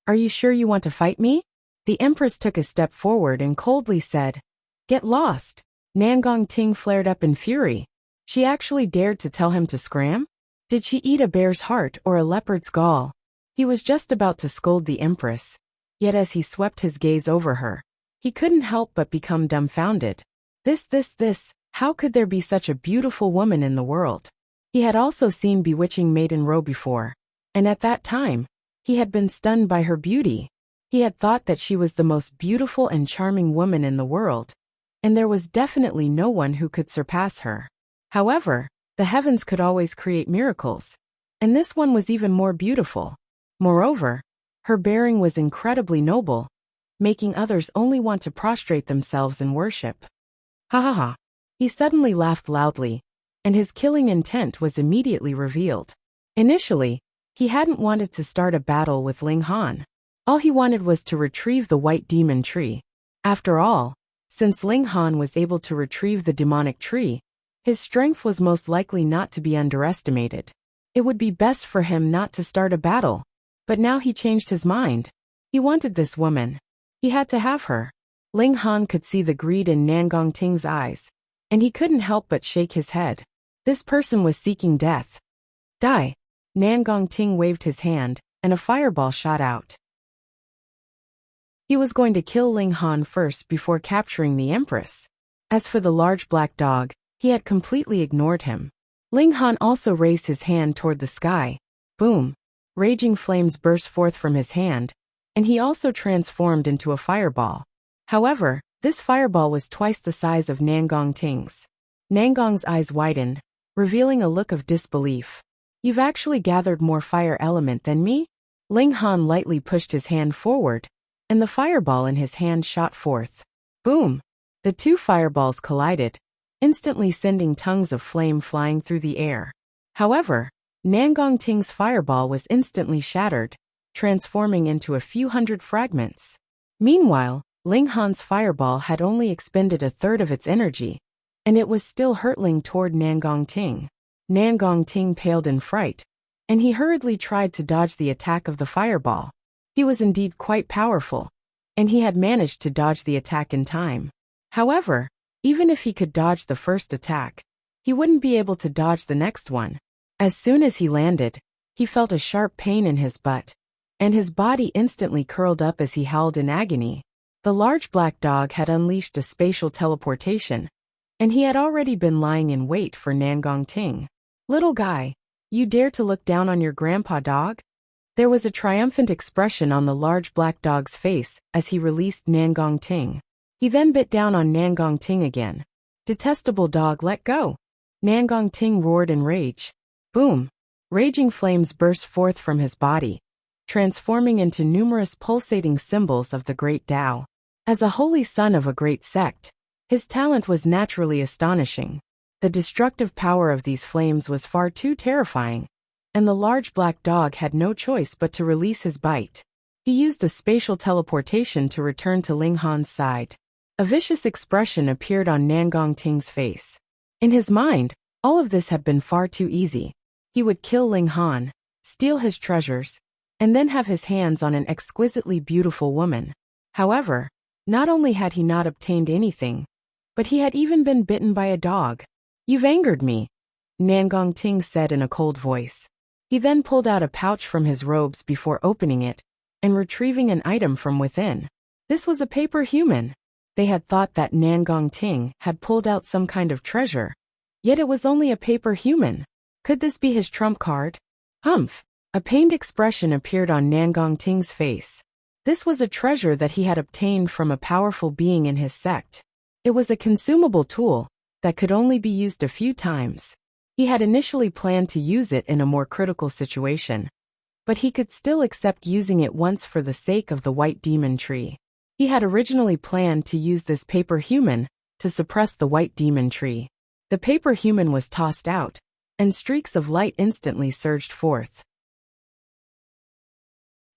Are you sure you want to fight me? The Empress took a step forward and coldly said, Get lost. Nangong Ting flared up in fury. She actually dared to tell him to scram? Did she eat a bear's heart or a leopard's gall? He was just about to scold the Empress, yet as he swept his gaze over her, he couldn't help but become dumbfounded. This, how could there be such a beautiful woman in the world? He had also seen bewitching Maiden Ro before, and at that time, he had been stunned by her beauty. He had thought that she was the most beautiful and charming woman in the world, and there was definitely no one who could surpass her. However, the heavens could always create miracles, and this one was even more beautiful. Moreover, her bearing was incredibly noble, making others only want to prostrate themselves in worship. Ha ha ha. He suddenly laughed loudly, and his killing intent was immediately revealed. Initially, he hadn't wanted to start a battle with Ling Han. All he wanted was to retrieve the white demon tree. After all, since Ling Han was able to retrieve the demonic tree, his strength was most likely not to be underestimated. It would be best for him not to start a battle. But now he changed his mind. He wanted this woman. He had to have her. Ling Han could see the greed in Nan Gongting's eyes, and he couldn't help but shake his head. This person was seeking death. Die! Nan Gongting waved his hand, and a fireball shot out. He was going to kill Ling Han first before capturing the Empress. As for the large black dog, he had completely ignored him. Ling Han also raised his hand toward the sky. Boom! Raging flames burst forth from his hand, and he also transformed into a fireball. However, this fireball was twice the size of Nan Gongting's. Nan Gong's eyes widened, revealing a look of disbelief. You've actually gathered more fire element than me? Ling Han lightly pushed his hand forward, and the fireball in his hand shot forth. Boom! The two fireballs collided, instantly sending tongues of flame flying through the air. However, Nan Gongting's fireball was instantly shattered, transforming into a few hundred fragments. Meanwhile, Ling Han's fireball had only expended a third of its energy, and it was still hurtling toward Nan Gongting. Nan Gongting paled in fright, and he hurriedly tried to dodge the attack of the fireball. He was indeed quite powerful, and he had managed to dodge the attack in time. However, even if he could dodge the first attack, he wouldn't be able to dodge the next one. As soon as he landed, he felt a sharp pain in his butt, and his body instantly curled up as he howled in agony. The large black dog had unleashed a spatial teleportation, and he had already been lying in wait for Nan Gongting. Little guy, you dare to look down on your grandpa dog? There was a triumphant expression on the large black dog's face as he released Nan Gongting. He then bit down on Nan Gongting again. Detestable dog, let go! Nan Gongting roared in rage. Boom! Raging flames burst forth from his body, transforming into numerous pulsating symbols of the great Tao. As a holy son of a great sect, his talent was naturally astonishing. The destructive power of these flames was far too terrifying, and the large black dog had no choice but to release his bite. He used a spatial teleportation to return to Ling Han's side. A vicious expression appeared on Nan Gongting's face. In his mind, all of this had been far too easy. He would kill Ling Han, steal his treasures, and then have his hands on an exquisitely beautiful woman. However, not only had he not obtained anything, but he had even been bitten by a dog. You've angered me, Nan Gongting said in a cold voice. He then pulled out a pouch from his robes before opening it and retrieving an item from within. This was a paper human. They had thought that Nan Gongting had pulled out some kind of treasure, yet it was only a paper human. Could this be his trump card? Humph! A pained expression appeared on Nan Gongting's face. This was a treasure that he had obtained from a powerful being in his sect. It was a consumable tool that could only be used a few times. He had initially planned to use it in a more critical situation, but he could still accept using it once for the sake of the white demon tree. He had originally planned to use this paper human to suppress the white demon tree. The paper human was tossed out, and streaks of light instantly surged forth.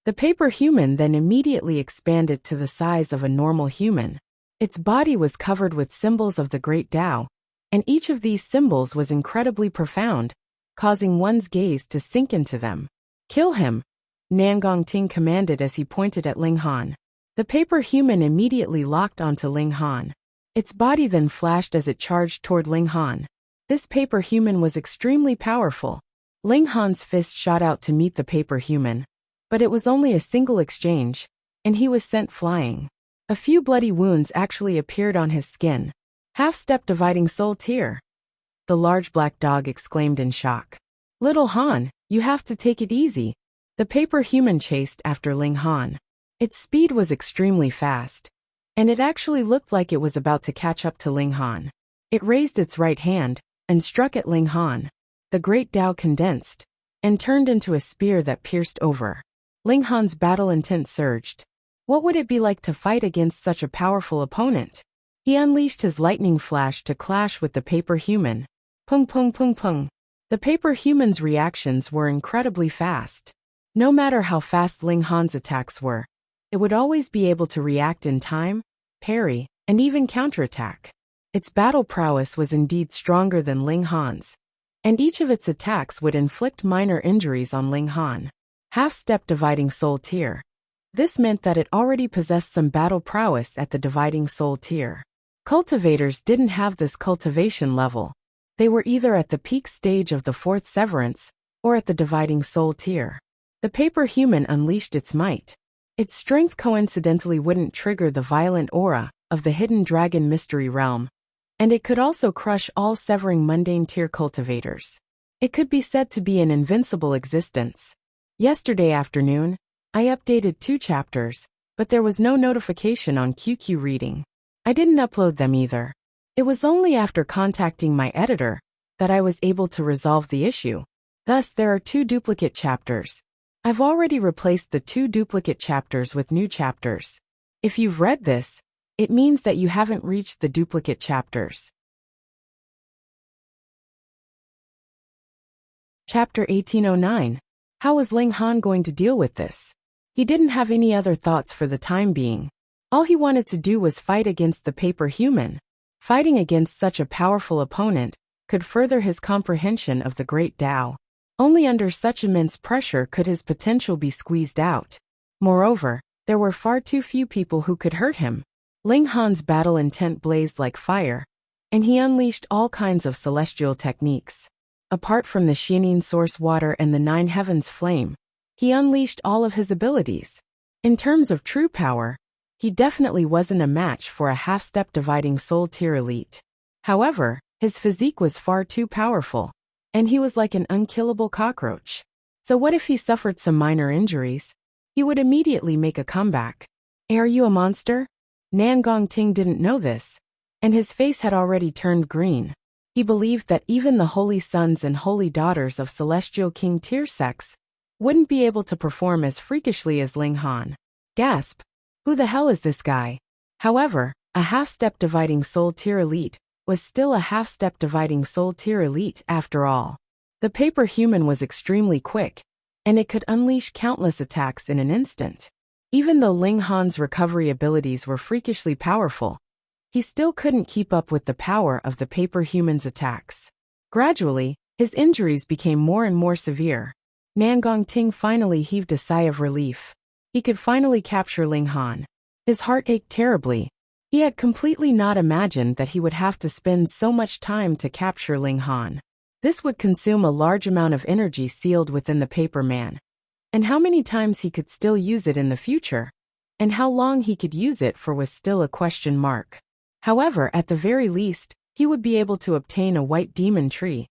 The paper human then immediately expanded to the size of a normal human. Its body was covered with symbols of the Great Tao, and each of these symbols was incredibly profound, causing one's gaze to sink into them. Kill him, Nan Gongting commanded as he pointed at Ling Han. The paper human immediately locked onto Ling Han. Its body then flashed as it charged toward Ling Han. This paper human was extremely powerful. Ling Han's fist shot out to meet the paper human, but it was only a single exchange, and he was sent flying. A few bloody wounds actually appeared on his skin. Half-step dividing soul tear, the large black dog exclaimed in shock. Little Han, you have to take it easy. The paper human chased after Ling Han. Its speed was extremely fast, and it actually looked like it was about to catch up to Ling Han. It raised its right hand and struck at Ling Han. The great Tao condensed and turned into a spear that pierced over. Ling Han's battle intent surged. What would it be like to fight against such a powerful opponent? He unleashed his lightning flash to clash with the paper human. Pung pung pung pung. The paper human's reactions were incredibly fast. No matter how fast Ling Han's attacks were, it would always be able to react in time, parry, and even counterattack. Its battle prowess was indeed stronger than Ling Han's, and each of its attacks would inflict minor injuries on Ling Han. Half-step dividing soul tier. This meant that it already possessed some battle prowess at the dividing soul tier. Cultivators didn't have this cultivation level. They were either at the peak stage of the fourth severance, or at the dividing soul tier. The paper human unleashed its might. Its strength coincidentally wouldn't trigger the violent aura of the hidden dragon mystery realm, and it could also crush all severing mundane tier cultivators. It could be said to be an invincible existence. Yesterday afternoon, I updated 2 chapters, but there was no notification on QQ reading. I didn't upload them either. It was only after contacting my editor that I was able to resolve the issue. Thus, there are 2 duplicate chapters. I've already replaced the 2 duplicate chapters with new chapters. If you've read this, it means that you haven't reached the duplicate chapters. Chapter 1809. How was Ling Han going to deal with this? He didn't have any other thoughts for the time being. All he wanted to do was fight against the paper human. Fighting against such a powerful opponent could further his comprehension of the great Tao. Only under such immense pressure could his potential be squeezed out. Moreover, there were far too few people who could hurt him. Ling Han's battle intent blazed like fire, and he unleashed all kinds of celestial techniques. Apart from the Xianing source water and the 9 heavens flame, he unleashed all of his abilities. In terms of true power, he definitely wasn't a match for a half-step dividing soul tier elite. However, his physique was far too powerful, and he was like an unkillable cockroach. So what if he suffered some minor injuries? He would immediately make a comeback. Are you a monster? Nangong Ting didn't know this, and his face had already turned green. He believed that even the holy sons and holy daughters of celestial king tier sects wouldn't be able to perform as freakishly as Ling Han. Gasp! Who the hell is this guy? However, a half-step dividing soul tier elite was still a half-step dividing soul tier elite after all. The paper human was extremely quick, and it could unleash countless attacks in an instant. Even though Ling Han's recovery abilities were freakishly powerful, he still couldn't keep up with the power of the paper human's attacks. Gradually, his injuries became more and more severe. Nangong Ting finally heaved a sigh of relief. He could finally capture Ling Han. His heart ached terribly. He had completely not imagined that he would have to spend so much time to capture Ling Han. This would consume a large amount of energy sealed within the paper man. And how many times he could still use it in the future, and how long he could use it for was still a question mark. However, at the very least, he would be able to obtain a white demon tree,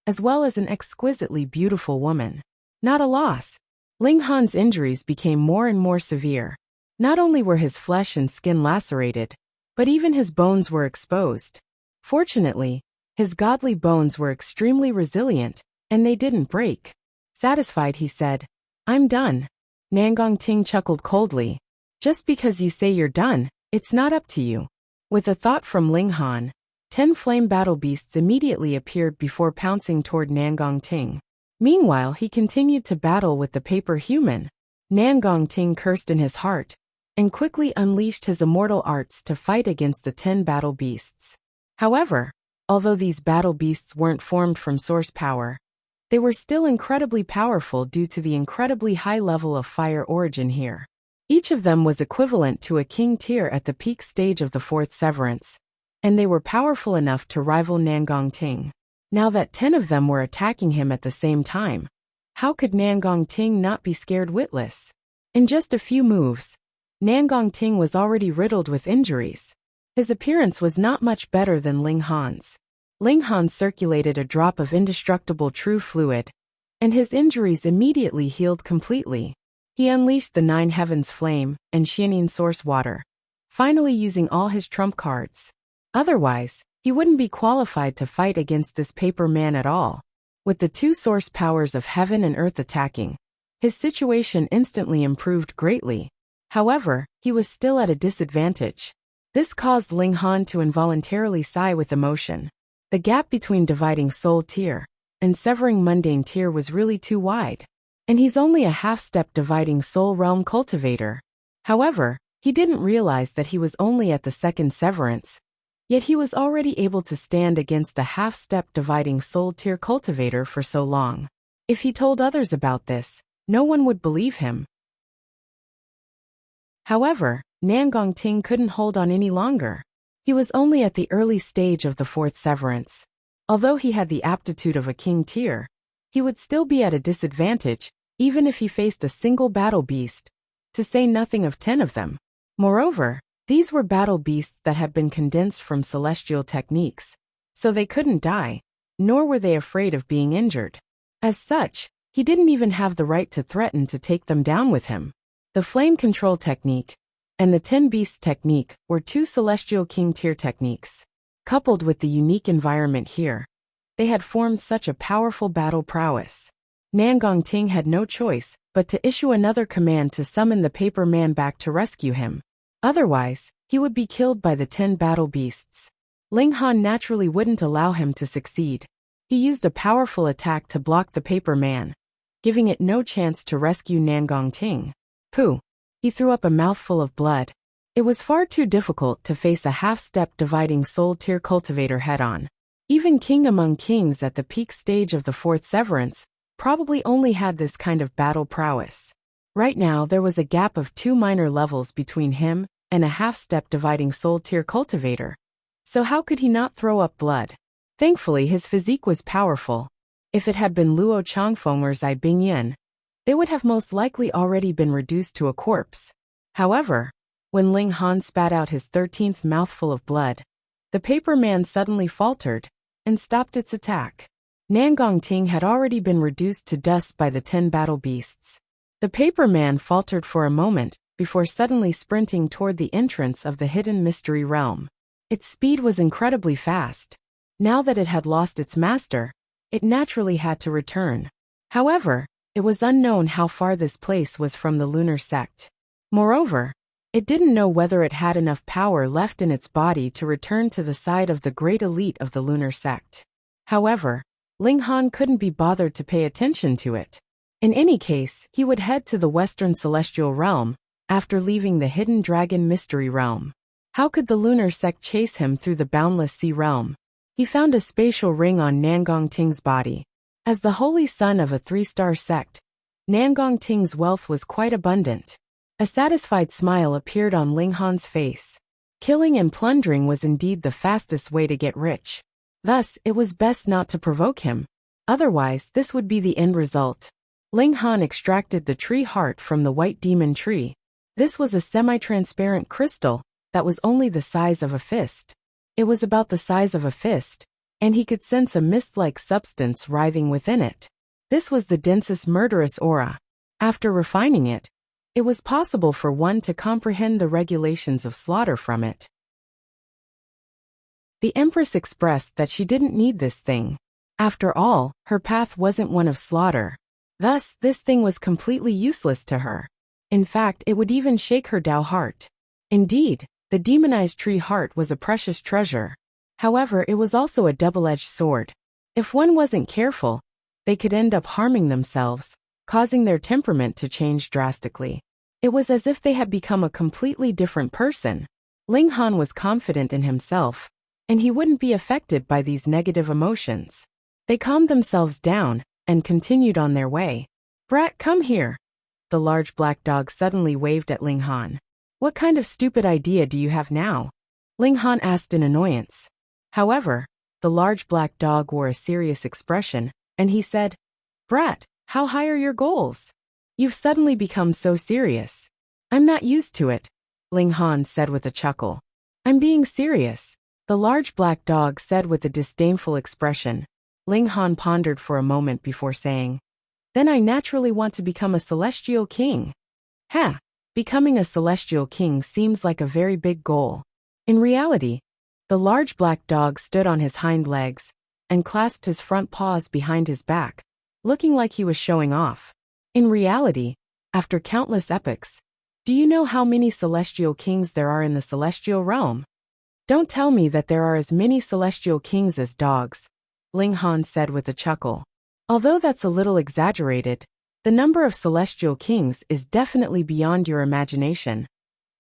as well as an exquisitely beautiful woman. Not a loss. Ling Han's injuries became more and more severe. Not only were his flesh and skin lacerated, but even his bones were exposed. Fortunately, his godly bones were extremely resilient, and they didn't break. Satisfied, he said, "I'm done." Nangong Ting chuckled coldly. "Just because you say you're done, it's not up to you." With a thought from Ling Han, 10 flame battle beasts immediately appeared before pouncing toward Nangong Ting. Meanwhile, he continued to battle with the paper human. Nangong Ting cursed in his heart, and quickly unleashed his immortal arts to fight against the 10 battle beasts. However, although these battle beasts weren't formed from source power, they were still incredibly powerful due to the incredibly high level of fire origin here. Each of them was equivalent to a king tier at the peak stage of the fourth severance, and they were powerful enough to rival Nangong Ting. Now that 10 of them were attacking him at the same time, how could Nangong Ting not be scared witless? In just a few moves, Nangong Ting was already riddled with injuries. His appearance was not much better than Ling Han's. Ling Han circulated a drop of indestructible true fluid, and his injuries immediately healed completely. He unleashed the 9 heavens flame and Xianing source water, finally using all his trump cards. Otherwise, he wouldn't be qualified to fight against this paper man at all. With the 2 source powers of heaven and earth attacking, his situation instantly improved greatly. However, he was still at a disadvantage. This caused Ling Han to involuntarily sigh with emotion. The gap between dividing soul tier and severing mundane tier was really too wide. And he's only a half-step dividing soul realm cultivator. However, he didn't realize that he was only at the second severance, yet he was already able to stand against a half-step dividing soul tier cultivator for so long. If he told others about this, no one would believe him. However, Nangong Ting couldn't hold on any longer. He was only at the early stage of the fourth severance. Although he had the aptitude of a king tier, he would still be at a disadvantage, even if he faced a single battle beast, to say nothing of 10 of them. Moreover, these were battle beasts that had been condensed from celestial techniques, so they couldn't die, nor were they afraid of being injured. As such, he didn't even have the right to threaten to take them down with him. The Flame Control Technique and the 10 Beasts Technique were two Celestial King tier techniques. Coupled with the unique environment here, they had formed such a powerful battle prowess. Nangong Ting had no choice but to issue another command to summon the Paper Man back to rescue him. Otherwise, he would be killed by the 10 battle beasts. Ling Han naturally wouldn't allow him to succeed. He used a powerful attack to block the Paper Man, giving it no chance to rescue Nangong Ting. Pooh! He threw up a mouthful of blood. It was far too difficult to face a half-step dividing soul tier cultivator head-on. Even King among Kings at the peak stage of the fourth severance probably only had this kind of battle prowess. Right now there was a gap of 2 minor levels between him and a half-step dividing soul tier cultivator. So how could he not throw up blood? Thankfully his physique was powerful. If it had been Luo Changfeng or Zai Bingyan, they would have most likely already been reduced to a corpse. However, when Ling Han spat out his 13th mouthful of blood, the Paper Man suddenly faltered and stopped its attack. Nangong Ting had already been reduced to dust by the 10 battle beasts. The Paper Man faltered for a moment before suddenly sprinting toward the entrance of the hidden mystery realm. Its speed was incredibly fast. Now that it had lost its master, it naturally had to return. However, it was unknown how far this place was from the lunar sect. Moreover, it didn't know whether it had enough power left in its body to return to the side of the great elite of the lunar sect. However, Ling Han couldn't be bothered to pay attention to it. In any case, he would head to the Western Celestial Realm after leaving the Hidden Dragon Mystery Realm. How could the lunar sect chase him through the boundless sea realm? He found a spatial ring on Nangong Ting's body. As the holy son of a 3-star sect, Nangong Ting's wealth was quite abundant. A satisfied smile appeared on Ling Han's face. Killing and plundering was indeed the fastest way to get rich. Thus, it was best not to provoke him. Otherwise, this would be the end result. Ling Han extracted the tree heart from the white demon tree. This was a semi-transparent crystal that was only the size of a fist. It was about the size of a fist, and he could sense a mist-like substance writhing within it. This was the densest murderous aura. After refining it, it was possible for one to comprehend the regulations of slaughter from it. The Empress expressed that she didn't need this thing. After all, her path wasn't one of slaughter. Thus, this thing was completely useless to her. In fact, it would even shake her Dao heart. Indeed, the demonized tree heart was a precious treasure. However, it was also a double-edged sword. If one wasn't careful, they could end up harming themselves, causing their temperament to change drastically. It was as if they had become a completely different person. Ling Han was confident in himself, and he wouldn't be affected by these negative emotions. They calmed themselves down and continued on their way. "Brat, come here." The large black dog suddenly waved at Ling Han. "What kind of stupid idea do you have now?" Ling Han asked in annoyance. However, the large black dog wore a serious expression, and he said, "Brat, how high are your goals? You've suddenly become so serious." "I'm not used to it," Ling Han said with a chuckle. "I'm being serious," the large black dog said with a disdainful expression. Ling Han pondered for a moment before saying, "Then I naturally want to become a celestial king." "Huh, becoming a celestial king seems like a very big goal." In reality, the large black dog stood on his hind legs and clasped his front paws behind his back, looking like he was showing off. In reality, after countless epochs, do you know how many celestial kings there are in the celestial realm? "Don't tell me that there are as many celestial kings as dogs," Ling Han said with a chuckle. "Although that's a little exaggerated, the number of celestial kings is definitely beyond your imagination,"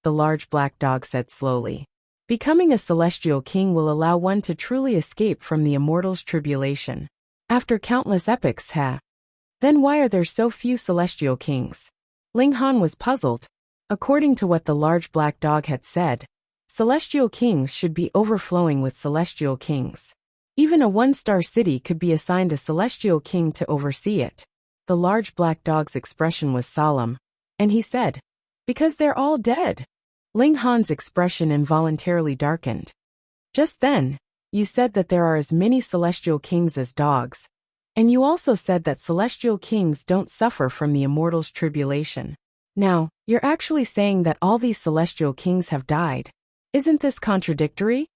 the large black dog said slowly. "Becoming a celestial king will allow one to truly escape from the immortal's tribulation. After countless epochs, Then why are there so few celestial kings? Ling Han was puzzled. According to what the large black dog had said, celestial kings should be overflowing with celestial kings. Even a one-star city could be assigned a celestial king to oversee it. The large black dog's expression was solemn, and he said, "Because they're all dead." Ling Han's expression involuntarily darkened. Just then, you said that there are as many celestial kings as dogs, and you also said that celestial kings don't suffer from the immortal's tribulation. Now, you're actually saying that all these celestial kings have died. Isn't this contradictory?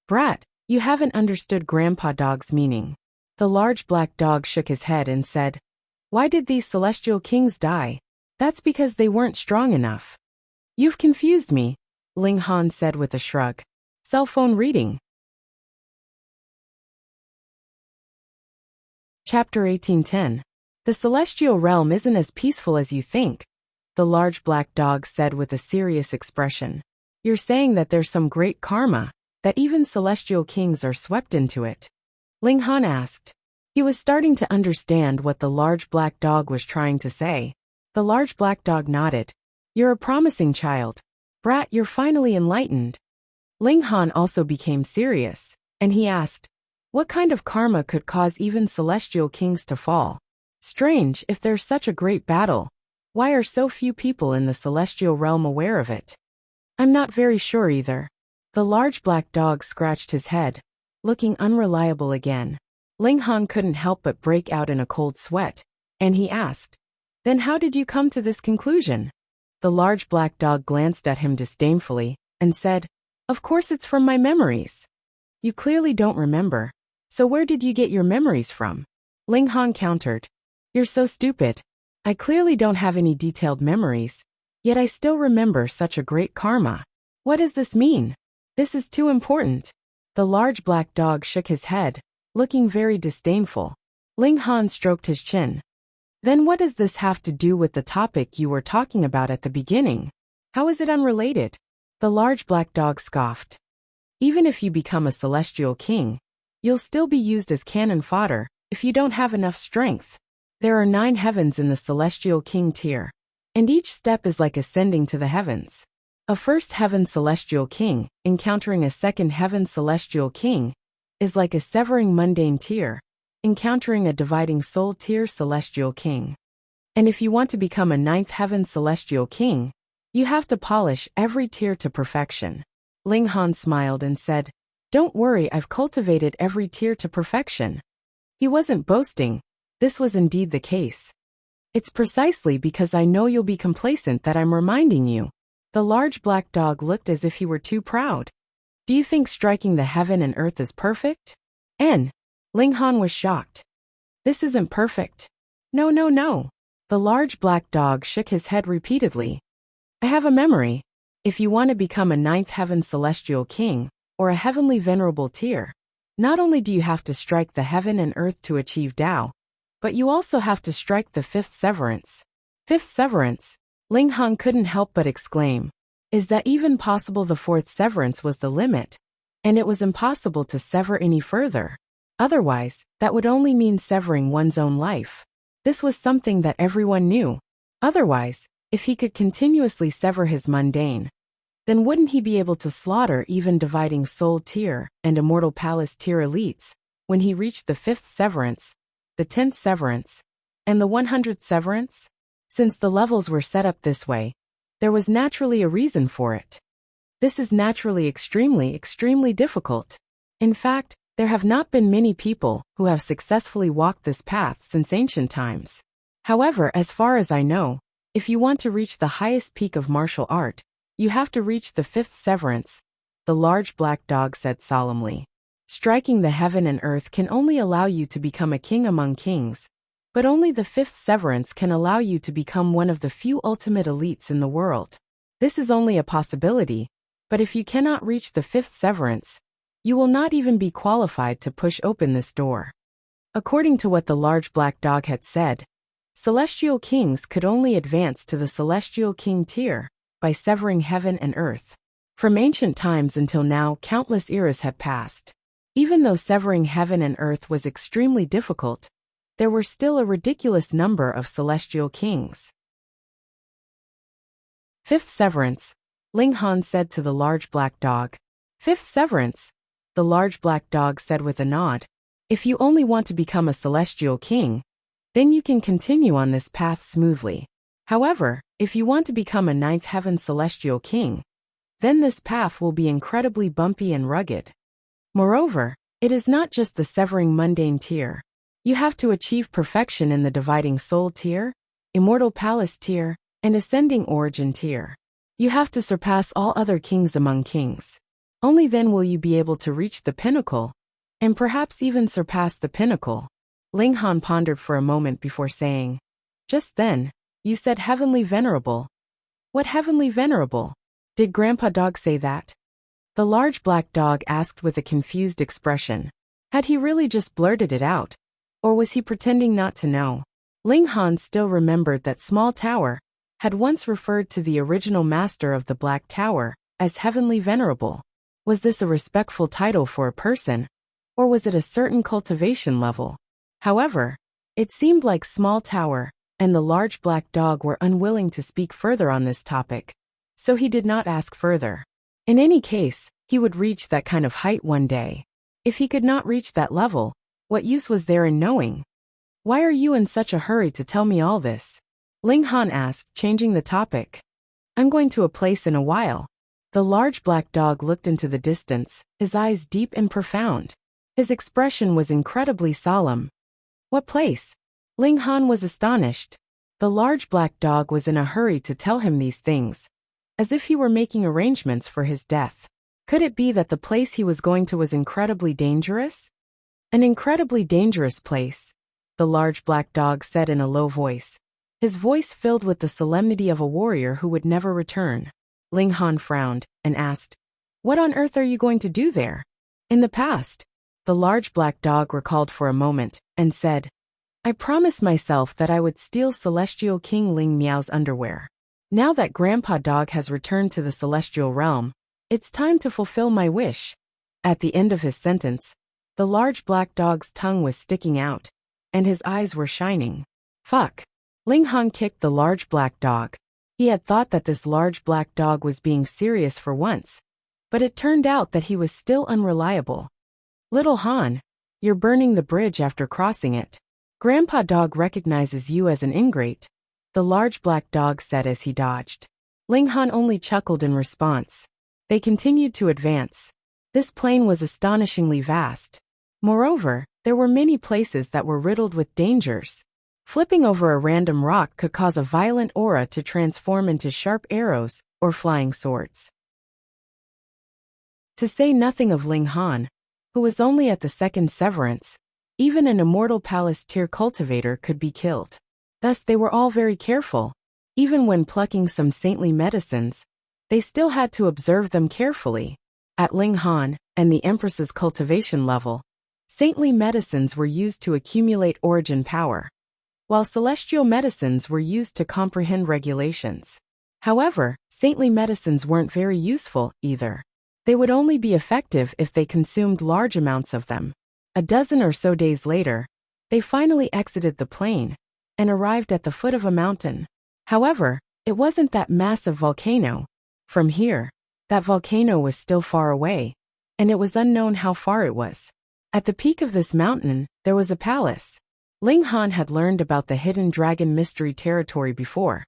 Brat, you haven't understood Grandpa Dog's meaning. The large black dog shook his head and said, "Why did these celestial kings die? That's because they weren't strong enough." "You've confused me," Ling Han said with a shrug. Cell phone reading. Chapter 1810. The celestial realm isn't as peaceful as you think, the large black dog said with a serious expression. "You're saying that there's some great karma, that even celestial kings are swept into it?" Ling Han asked. He was starting to understand what the large black dog was trying to say. The large black dog nodded. "You're a promising child. Brat, you're finally enlightened." Ling Han also became serious, and he asked, "What kind of karma could cause even celestial kings to fall? Strange, if there's such a great battle, why are so few people in the celestial realm aware of it?" "I'm not very sure either." The large black dog scratched his head, looking unreliable again. Ling Han couldn't help but break out in a cold sweat, and he asked, "Then how did you come to this conclusion?" The large black dog glanced at him disdainfully, and said, "Of course it's from my memories." "You clearly don't remember. So where did you get your memories from?" Ling Han countered. "You're so stupid. I clearly don't have any detailed memories, yet I still remember such a great karma. What does this mean? This is too important." The large black dog shook his head, looking very disdainful. Ling Han stroked his chin. "Then what does this have to do with the topic you were talking about at the beginning? How is it unrelated?" The large black dog scoffed. "Even if you become a celestial king, you'll still be used as cannon fodder if you don't have enough strength. There are 9 heavens in the celestial king tier, and each step is like ascending to the heavens. A first heaven celestial king, encountering a second heaven celestial king, is like a severing mundane tier, encountering a dividing soul tier celestial king. And if you want to become a 9th heaven celestial king, you have to polish every tier to perfection." Ling Han smiled and said, "Don't worry, I've cultivated every tier to perfection." He wasn't boasting. This was indeed the case. "It's precisely because I know you'll be complacent that I'm reminding you." The large black dog looked as if he were too proud. "Do you think striking the heaven and earth is perfect?" Ling Han was shocked. "This isn't perfect." No. The large black dog shook his head repeatedly. "I have a memory. If you want to become a 9th heaven celestial king, or a heavenly venerable tier, not only do you have to strike the heaven and earth to achieve Tao, but you also have to strike the 5th severance. 5th severance? Ling Han couldn't help but exclaim. Is that even possible? The 4th severance was the limit, and it was impossible to sever any further. Otherwise, that would only mean severing one's own life. This was something that everyone knew. Otherwise, if he could continuously sever his mundane, then wouldn't he be able to slaughter even dividing soul tier and immortal palace tier elites when he reached the 5th severance, the 10th severance, and the 100th severance? Since the levels were set up this way, there was naturally a reason for it. This is naturally extremely difficult. In fact, there have not been many people who have successfully walked this path since ancient times. However, as far as I know, if you want to reach the highest peak of martial art, you have to reach the 5th severance, the large black dog said solemnly. Striking the heaven and earth can only allow you to become a king among kings, but only the 5th severance can allow you to become one of the few ultimate elites in the world. This is only a possibility, but if you cannot reach the 5th severance, you will not even be qualified to push open this door. According to what the large black dog had said, celestial kings could only advance to the celestial king tier by severing heaven and earth. From ancient times until now, countless eras had passed. Even though severing heaven and earth was extremely difficult, there were still a ridiculous number of celestial kings. Fifth severance, Ling Han said to the large black dog. Fifth severance, the large black dog said with a nod. If you only want to become a celestial king, then you can continue on this path smoothly. However, if you want to become a ninth heaven celestial king, then this path will be incredibly bumpy and rugged. Moreover, it is not just the severing mundane tier. You have to achieve perfection in the dividing soul tier, immortal palace tier, and ascending origin tier. You have to surpass all other kings among kings. Only then will you be able to reach the pinnacle, and perhaps even surpass the pinnacle. Ling Han pondered for a moment before saying, just then, you said heavenly venerable. What heavenly venerable? Did Grandpa Dog say that? The large black dog asked with a confused expression. Had he really just blurted it out? Or was he pretending not to know? Ling Han still remembered that small tower had once referred to the original master of the Black Tower as heavenly venerable. Was this a respectful title for a person? Or was it a certain cultivation level? However, it seemed like small tower and the large black dog were unwilling to speak further on this topic, so he did not ask further. In any case, he would reach that kind of height one day. If he could not reach that level, what use was there in knowing? Why are you in such a hurry to tell me all this? Ling Han asked, changing the topic. I'm going to a place in a while. The large black dog looked into the distance, his eyes deep and profound. His expression was incredibly solemn. What place? Ling Han was astonished. The large black dog was in a hurry to tell him these things, as if he were making arrangements for his death. Could it be that the place he was going to was incredibly dangerous? An incredibly dangerous place, the large black dog said in a low voice, his voice filled with the solemnity of a warrior who would never return. Ling Han frowned and asked, what on earth are you going to do there? In the past, the large black dog recalled for a moment and said, I promised myself that I would steal Celestial King Ling Miao's underwear. Now that Grandpa Dog has returned to the celestial realm, it's time to fulfill my wish. At the end of his sentence, the large black dog's tongue was sticking out, and his eyes were shining. Fuck. Ling Han kicked the large black dog. He had thought that this large black dog was being serious for once, but it turned out that he was still unreliable. Little Han, you're burning the bridge after crossing it. Grandpa Dog recognizes you as an ingrate, the large black dog said as he dodged. Ling Han only chuckled in response. They continued to advance. This plain was astonishingly vast. Moreover, there were many places that were riddled with dangers. Flipping over a random rock could cause a violent aura to transform into sharp arrows or flying swords. To say nothing of Ling Han, who was only at the second severance, even an immortal palace tier cultivator could be killed. Thus they were all very careful. Even when plucking some saintly medicines, they still had to observe them carefully. At Ling Han and the Empress's cultivation level, saintly medicines were used to accumulate origin power, while celestial medicines were used to comprehend regulations. However, saintly medicines weren't very useful either. They would only be effective if they consumed large amounts of them. A dozen or so days later, they finally exited the plain and arrived at the foot of a mountain. However, it wasn't that massive volcano. From here, that volcano was still far away, and it was unknown how far it was. At the peak of this mountain, there was a palace. Ling Han had learned about the Hidden Dragon Mystery Territory before,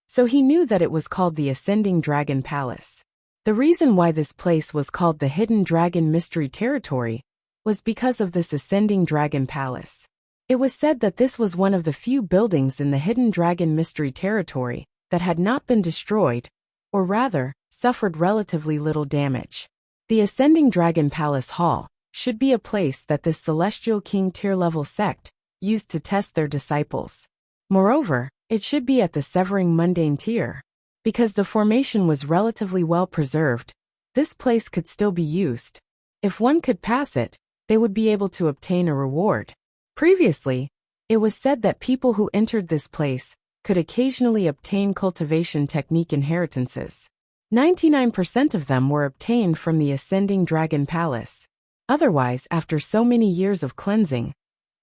so he knew that it was called the Ascending Dragon Palace. The reason why this place was called the Hidden Dragon Mystery Territory was because of this Ascending Dragon Palace. It was said that this was one of the few buildings in the Hidden Dragon Mystery Territory that had not been destroyed, or rather, suffered relatively little damage. The Ascending Dragon Palace Hall should be a place that this Celestial King tier-level sect used to test their disciples. Moreover, it should be at the Severing Mundane tier. Because the formation was relatively well preserved, this place could still be used. If one could pass it, they would be able to obtain a reward. Previously, it was said that people who entered this place could occasionally obtain cultivation technique inheritances. 99% of them were obtained from the Ascending Dragon Palace. Otherwise, after so many years of cleansing,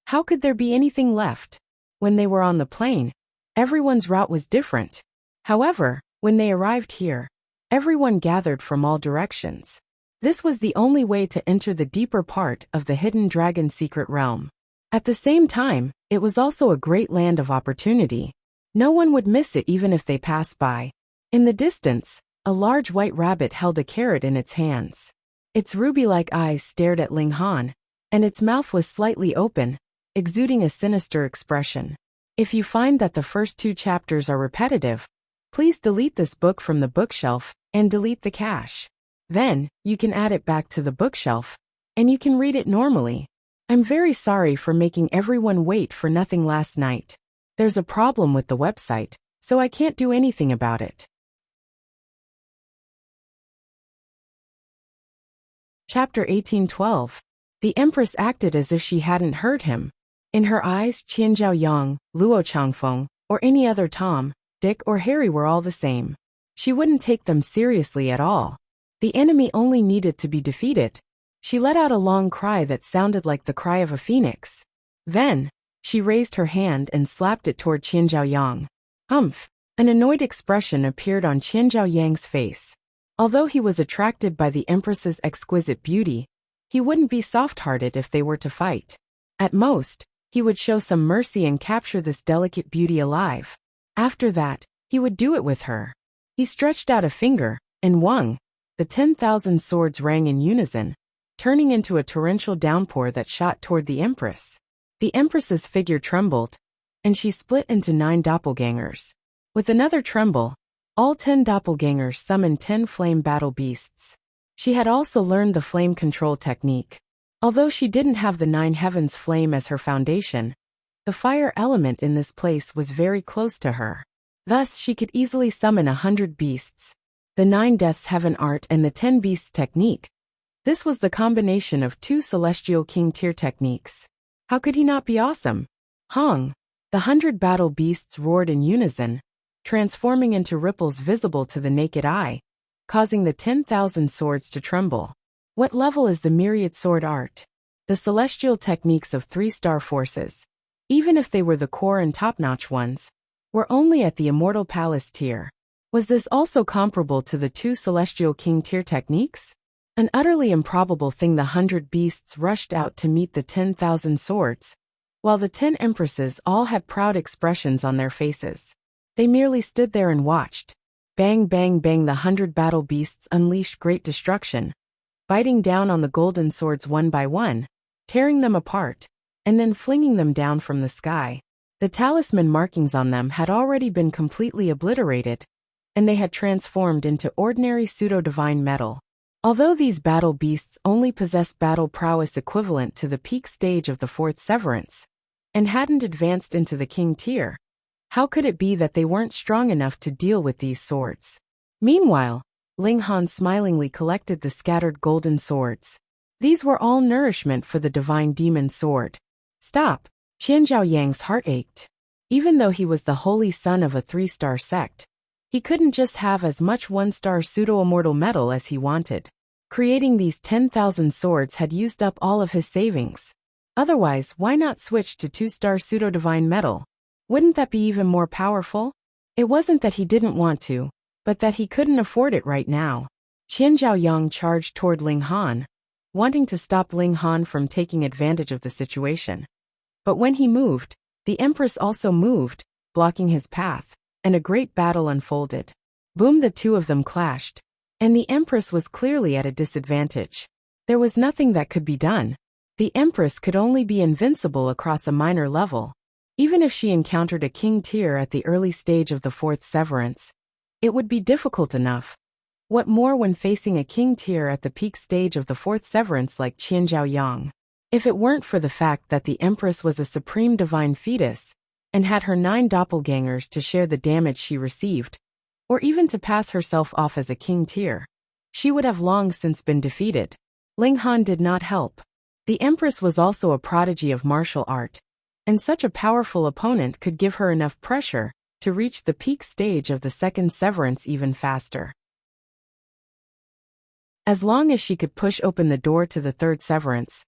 How could there be anything left? When they were on the plain, everyone's route was different. However, when they arrived here, everyone gathered from all directions. This was the only way to enter the deeper part of the hidden dragon secret realm. At the same time, it was also a great land of opportunity. No one would miss it even if they passed by. In the distance, a large white rabbit held a carrot in its hands. Its ruby-like eyes stared at Ling Han, and its mouth was slightly open, exuding a sinister expression. If you find that the first 2 chapters are repetitive, please delete this book from the bookshelf and delete the cache. Then, you can add it back to the bookshelf, and you can read it normally. I'm very sorry for making everyone wait for nothing last night. There's a problem with the website, so I can't do anything about it. Chapter 1812. The Empress acted as if she hadn't heard him. In her eyes, Qian Zhaoyang, Luo Changfeng, or any other Tom, Dick or Harry were all the same. She wouldn't take them seriously at all. The enemy only needed to be defeated. She let out a long cry that sounded like the cry of a phoenix. Then, she raised her hand and slapped it toward Qian Zhaoyang. Humph! An annoyed expression appeared on Qian Zhaoyang's face. Although he was attracted by the Empress's exquisite beauty, he wouldn't be soft-hearted if they were to fight. At most, he would show some mercy and capture this delicate beauty alive. After that, he would do it with her. He stretched out a finger, and whung! The 10,000 swords rang in unison, turning into a torrential downpour that shot toward the Empress. The Empress's figure trembled, and she split into 9 doppelgangers. With another tremble, all 10 doppelgangers summoned 10 flame battle beasts. She had also learned the flame control technique. Although she didn't have the 9 heavens flame as her foundation, the fire element in this place was very close to her. Thus she could easily summon 100 beasts. The 9 deaths heaven art and the 10 beasts technique. This was the combination of 2 celestial king tier techniques. How could he not be awesome? Hong! The 100 battle beasts roared in unison, transforming into ripples visible to the naked eye, causing the 10,000 swords to tremble. What level is the myriad sword art? The celestial techniques of 3-star forces, even if they were the core and top-notch ones, were only at the Immortal Palace tier. Was this also comparable to the 2 celestial king tier techniques? An utterly improbable thing. The 100 beasts rushed out to meet the 10,000 swords, while the 10 empresses all had proud expressions on their faces. They merely stood there and watched. Bang bang bang, the 100 battle beasts unleashed great destruction, biting down on the golden swords one by one, tearing them apart, and then flinging them down from the sky. The talisman markings on them had already been completely obliterated, and they had transformed into ordinary pseudo-divine metal. Although these battle beasts only possessed battle prowess equivalent to the peak stage of the 4th severance, and hadn't advanced into the king tier, how could it be that they weren't strong enough to deal with these swords? Meanwhile, Ling Han smilingly collected the scattered golden swords. These were all nourishment for the divine demon sword. Stop! Qian Zhaoyang's heart ached. Even though he was the holy son of a 3-star sect, he couldn't just have as much 1-star pseudo-immortal metal as he wanted. Creating these 10,000 swords had used up all of his savings. Otherwise, why not switch to 2-star pseudo-divine metal? Wouldn't that be even more powerful? It wasn't that he didn't want to, but that he couldn't afford it right now. Qian Zhaoyang charged toward Ling Han, wanting to stop Ling Han from taking advantage of the situation. But when he moved, the Empress also moved, blocking his path, and a great battle unfolded. Boom! The 2 of them clashed, and the Empress was clearly at a disadvantage. There was nothing that could be done. The Empress could only be invincible across a minor level. Even if she encountered a king tier at the early stage of the 4th severance, it would be difficult enough. What more when facing a king tier at the peak stage of the 4th severance like Qian Zhaoyang? If it weren't for the fact that the Empress was a supreme divine fetus, and had her 9 doppelgangers to share the damage she received, or even to pass herself off as a king tier, she would have long since been defeated. Ling Han did not help. The Empress was also a prodigy of martial art, and such a powerful opponent could give her enough pressure to reach the peak stage of the 2nd severance even faster. As long as she could push open the door to the 3rd severance,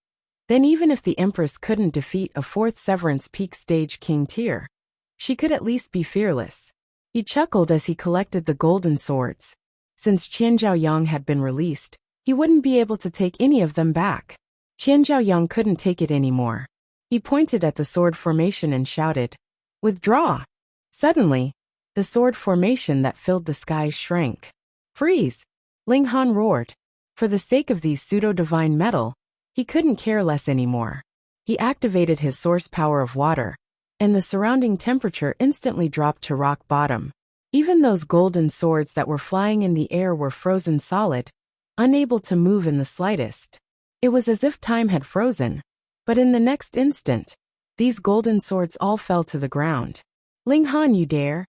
Then even if the Empress couldn't defeat a fourth Severance Peak stage King tier, she could at least be fearless. He chuckled as he collected the golden swords. Since Qian Zhaoyang had been released, he wouldn't be able to take any of them back. Qian Zhaoyang couldn't take it anymore. He pointed at the sword formation and shouted, "Withdraw!" Suddenly, the sword formation that filled the skies shrank. "Freeze!" Ling Han roared. For the sake of these pseudo-divine metal, he couldn't care less anymore. He activated his source power of water, and the surrounding temperature instantly dropped to rock bottom. Even those golden swords that were flying in the air were frozen solid, unable to move in the slightest. It was as if time had frozen, but in the next instant, these golden swords all fell to the ground. "Ling Han, you dare!"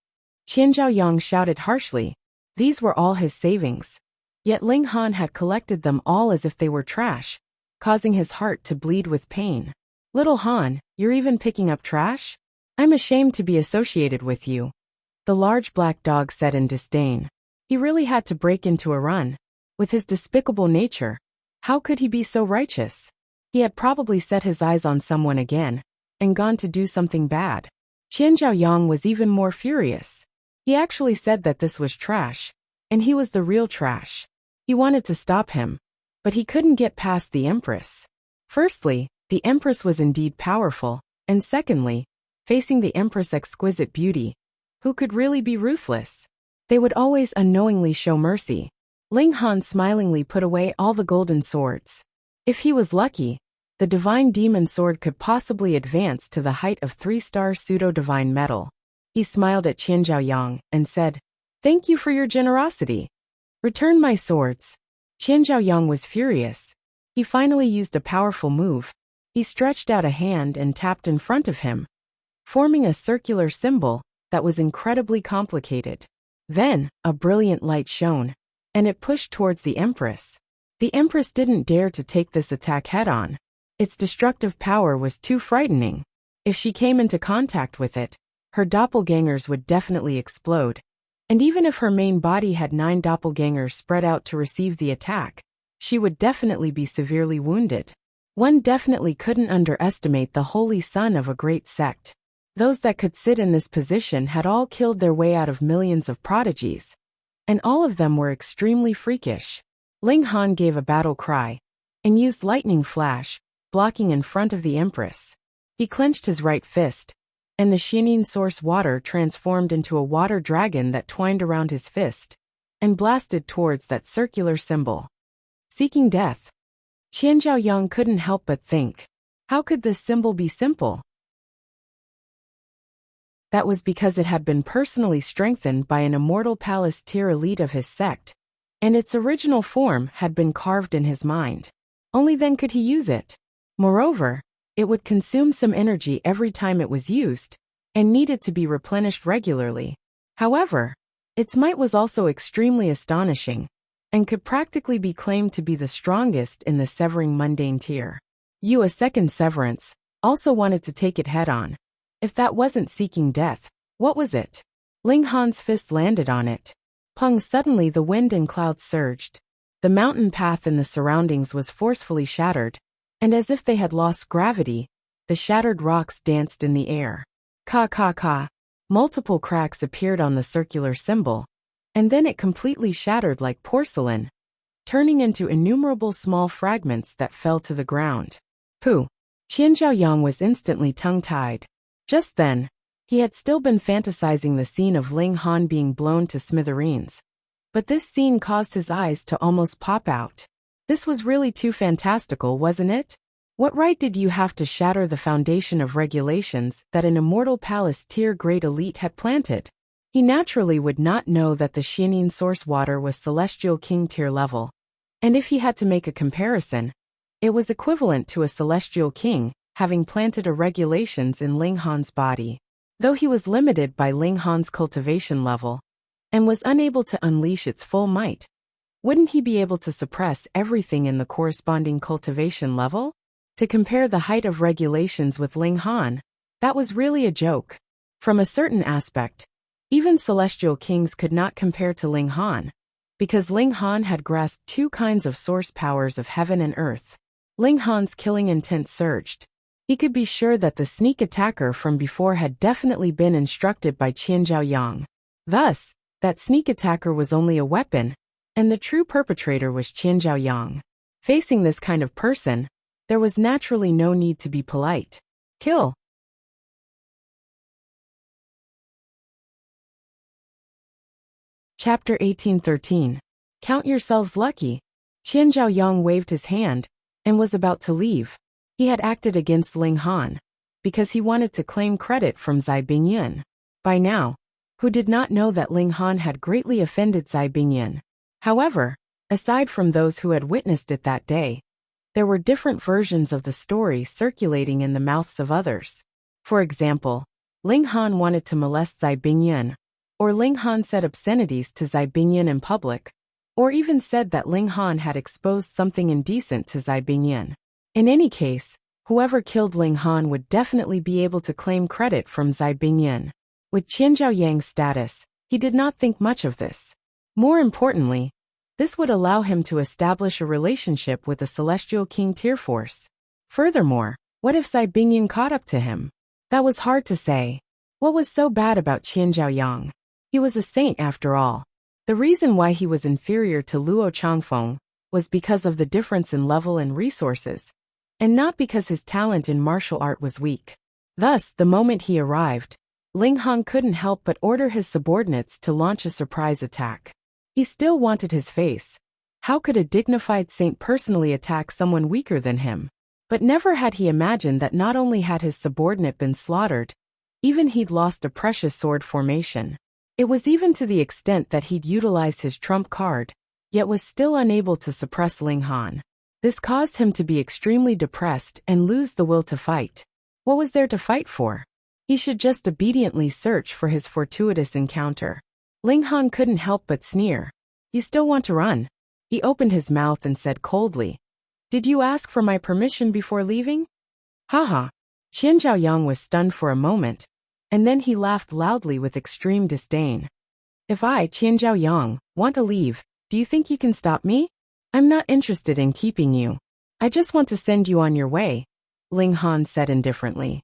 Qian Zhaoyang shouted harshly. These were all his savings. Yet Ling Han had collected them all as if they were trash, causing his heart to bleed with pain. "Little Han, you're even picking up trash? I'm ashamed to be associated with you," the large black dog said in disdain. He really had to break into a run. With his despicable nature, how could he be so righteous? He had probably set his eyes on someone again, and gone to do something bad. Qian Zhaoyang was even more furious. He actually said that this was trash, and he was the real trash. He wanted to stop him, but he couldn't get past the Empress. Firstly, the Empress was indeed powerful, and secondly, facing the Empress' exquisite beauty, who could really be ruthless? They would always unknowingly show mercy. Ling Han smilingly put away all the golden swords. If he was lucky, the divine demon sword could possibly advance to the height of 3-star pseudo-divine metal. He smiled at Qian Zhaoyang and said, "Thank you for your generosity. Return my swords." Qian Zhaoyang was furious. He finally used a powerful move. He stretched out a hand and tapped in front of him, forming a circular symbol that was incredibly complicated. Then, a brilliant light shone, and it pushed towards the Empress. The Empress didn't dare to take this attack head-on. Its destructive power was too frightening. If she came into contact with it, her doppelgangers would definitely explode. And even if her main body had 9 doppelgangers spread out to receive the attack, she would definitely be severely wounded. One definitely couldn't underestimate the holy son of a great sect. Those that could sit in this position had all killed their way out of millions of prodigies, and all of them were extremely freakish. Ling Han gave a battle cry, and used lightning flash, blocking in front of the Empress. He clenched his right fist, and the Xiaoning source water transformed into a water dragon that twined around his fist, and blasted towards that circular symbol. Seeking death. Qian Zhaoyang couldn't help but think, how could this symbol be simple? That was because it had been personally strengthened by an immortal palace tier elite of his sect, and its original form had been carved in his mind. Only then could he use it. Moreover, it would consume some energy every time it was used, and needed to be replenished regularly. However, its might was also extremely astonishing, and could practically be claimed to be the strongest in the Severing Mundane tier. A second Severance, also wanted to take it head-on. If that wasn't seeking death, what was it? Ling Han's fist landed on it. Pung! Suddenly the wind and clouds surged. The mountain path in the surroundings was forcefully shattered, and as if they had lost gravity, the shattered rocks danced in the air. Ka. Multiple cracks appeared on the circular symbol, and then it completely shattered like porcelain, turning into innumerable small fragments that fell to the ground. Pooh! Qian Zhaoyang was instantly tongue-tied. Just then, he had still been fantasizing the scene of Ling Han being blown to smithereens. But this scene caused his eyes to almost pop out. This was really too fantastical, wasn't it? What right did you have to shatter the foundation of regulations that an immortal palace tier great elite had planted? He naturally would not know that the Xiaoning source water was celestial king tier level. And if he had to make a comparison, it was equivalent to a celestial king having planted a regulations in Ling Han's body. Though he was limited by Ling Han's cultivation level, and was unable to unleash its full might, wouldn't he be able to suppress everything in the corresponding cultivation level? To compare the height of regulations with Ling Han, that was really a joke. From a certain aspect, even celestial kings could not compare to Ling Han, because Ling Han had grasped 2 kinds of source powers of heaven and earth. Ling Han's killing intent surged. He could be sure that the sneak attacker from before had definitely been instructed by Qian Zhaoyang. Thus, that sneak attacker was only a weapon, and the true perpetrator was Qian Zhaoyang. Facing this kind of person, there was naturally no need to be polite. Kill. Chapter 1813. Count yourselves lucky. Qian Zhaoyang waved his hand and was about to leave. He had acted against Ling Han because he wanted to claim credit from Zai Bingyan. By now, who did not know that Ling Han had greatly offended Zai Bingyan. However, aside from those who had witnessed it that day, there were different versions of the story circulating in the mouths of others. For example, Ling Han wanted to molest Zai Bingyan, or Ling Han said obscenities to Zai Bingyan in public, or even said that Ling Han had exposed something indecent to Zai Bingyan. In any case, whoever killed Ling Han would definitely be able to claim credit from Zai Bingyan. With Qian Zhaoyang's status, he did not think much of this. More importantly, this would allow him to establish a relationship with the Celestial King Tier Force. Furthermore, what if Zai Bingyan caught up to him? That was hard to say. What was so bad about Qian Zhaoyang? He was a saint after all. The reason why he was inferior to Luo Changfeng was because of the difference in level and resources, and not because his talent in martial art was weak. Thus, the moment he arrived, Ling Han couldn't help but order his subordinates to launch a surprise attack. He still wanted his face. How could a dignified saint personally attack someone weaker than him? But never had he imagined that not only had his subordinate been slaughtered, even he'd lost a precious sword formation. It was even to the extent that he'd utilized his trump card, yet was still unable to suppress Ling Han. This caused him to be extremely depressed and lose the will to fight. What was there to fight for? He should just obediently search for his fortuitous encounter. Ling Han couldn't help but sneer. You still want to run? He opened his mouth and said coldly, Did you ask for my permission before leaving? Haha. Qian Zhaoyang was stunned for a moment, and then he laughed loudly with extreme disdain. If I, Qian Zhaoyang, want to leave, do you think you can stop me? I'm not interested in keeping you. I just want to send you on your way, Ling Han said indifferently.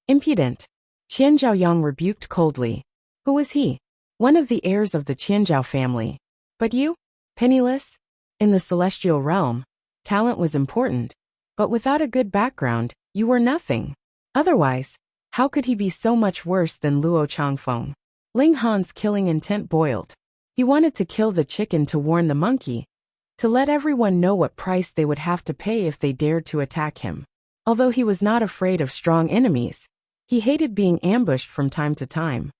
Impudent. Qian Zhaoyang rebuked coldly. Who was he? One of the heirs of the Qianzhao family. But you? Penniless? In the celestial realm, talent was important, but without a good background, you were nothing. Otherwise, how could he be so much worse than Luo Changfeng? Ling Han's killing intent boiled. He wanted to kill the chicken to warn the monkey, to let everyone know what price they would have to pay if they dared to attack him. Although he was not afraid of strong enemies, he hated being ambushed from time to time.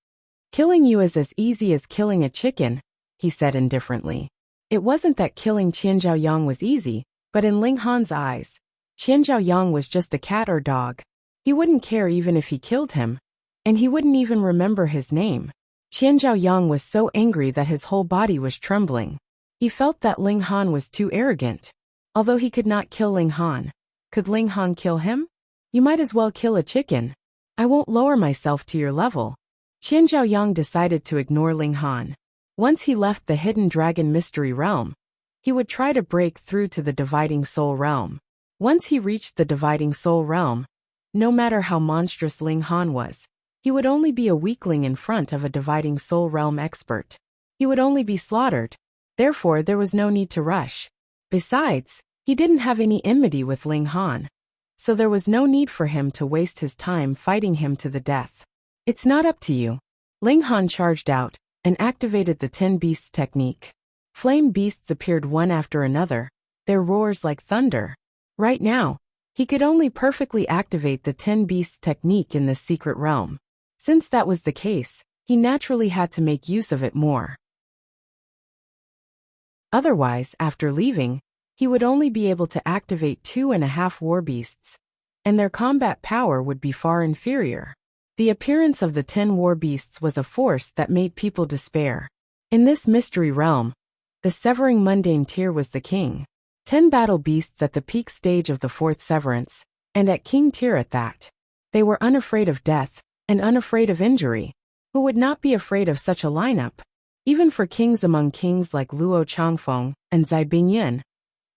Killing you is as easy as killing a chicken, he said indifferently. It wasn't that killing Qian Zhaoyang was easy, but in Ling Han's eyes, Qian Zhaoyang was just a cat or dog. He wouldn't care even if he killed him, and he wouldn't even remember his name. Qian Zhaoyang was so angry that his whole body was trembling. He felt that Ling Han was too arrogant. Although he could not kill Ling Han, could Ling Han kill him? You might as well kill a chicken. I won't lower myself to your level. Qian Zhaoyang decided to ignore Ling Han. Once he left the Hidden Dragon Mystery Realm, he would try to break through to the Dividing Soul Realm. Once he reached the Dividing Soul Realm, no matter how monstrous Ling Han was, he would only be a weakling in front of a Dividing Soul Realm expert. He would only be slaughtered. Therefore, there was no need to rush. Besides, he didn't have any enmity with Ling Han, so there was no need for him to waste his time fighting him to the death. It's not up to you. Ling Han charged out and activated the 10 Beasts technique. Flame beasts appeared one after another, their roars like thunder. Right now, he could only perfectly activate the 10 Beasts technique in this secret realm. Since that was the case, he naturally had to make use of it more. Otherwise, after leaving, he would only be able to activate 2.5 war beasts, and their combat power would be far inferior. The appearance of the 10 war beasts was a force that made people despair. In this mystery realm, the Severing Mundane Tier was the king. 10 battle beasts at the peak stage of the 4th Severance, and at King Tier at that. They were unafraid of death, and unafraid of injury. Who would not be afraid of such a lineup? Even for kings among kings like Luo Changfeng and Zai Bingyan,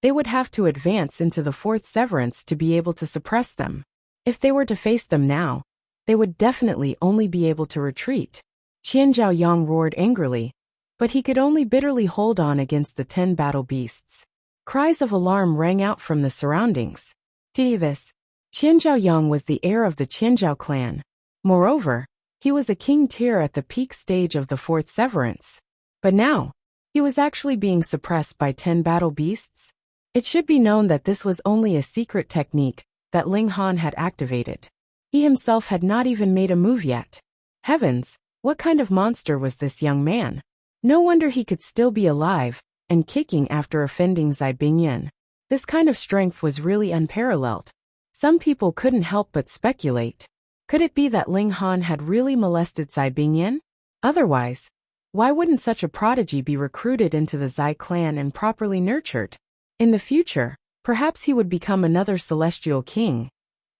They would have to advance into the fourth severance to be able to suppress them. If they were to face them now, they would definitely only be able to retreat. Qian Zhaoyang roared angrily, but he could only bitterly hold on against the 10 battle beasts. Cries of alarm rang out from the surroundings. This, Qian Zhaoyang was the heir of the Qianzhao clan. Moreover, he was a king tier at the peak stage of the fourth severance. But now, he was actually being suppressed by 10 battle beasts. It should be known that this was only a secret technique that Ling Han had activated. He himself had not even made a move yet. Heavens, what kind of monster was this young man? No wonder he could still be alive and kicking after offending Zai Bingyan. This kind of strength was really unparalleled. Some people couldn't help but speculate. Could it be that Ling Han had really molested Zai Bingyan? Otherwise, why wouldn't such a prodigy be recruited into the Zai clan and properly nurtured? In the future, perhaps he would become another celestial king.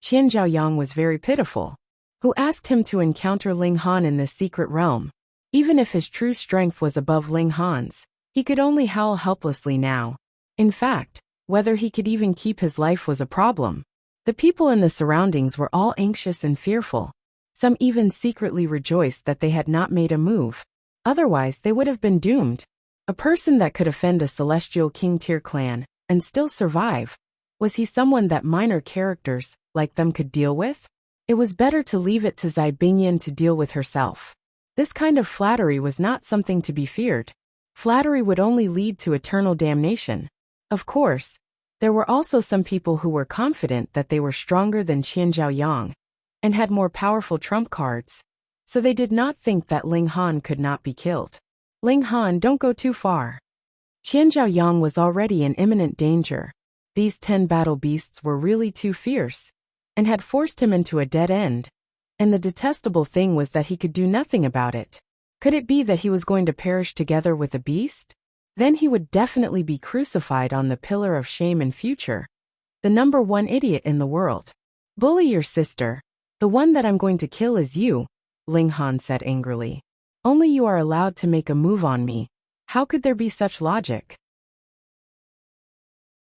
Qian Zhaoyang was very pitiful. Who asked him to encounter Ling Han in this secret realm? Even if his true strength was above Ling Han's, he could only howl helplessly now. In fact, whether he could even keep his life was a problem. The people in the surroundings were all anxious and fearful. Some even secretly rejoiced that they had not made a move. Otherwise, they would have been doomed. A person that could offend a celestial king tier clan and still survive. Was he someone that minor characters like them could deal with? It was better to leave it to Zai Bingyan to deal with herself. This kind of flattery was not something to be feared. Flattery would only lead to eternal damnation. Of course, there were also some people who were confident that they were stronger than Qian Zhaoyang and had more powerful trump cards, so they did not think that Ling Han could not be killed. Ling Han, don't go too far. Qian Zhaoyang was already in imminent danger. These 10 battle beasts were really too fierce and had forced him into a dead end. And the detestable thing was that he could do nothing about it. Could it be that he was going to perish together with the beast? Then he would definitely be crucified on the pillar of shame in future. The #1 idiot in the world. Bully your sister. The one that I'm going to kill is you, Ling Han said angrily. Only you are allowed to make a move on me. How could there be such logic?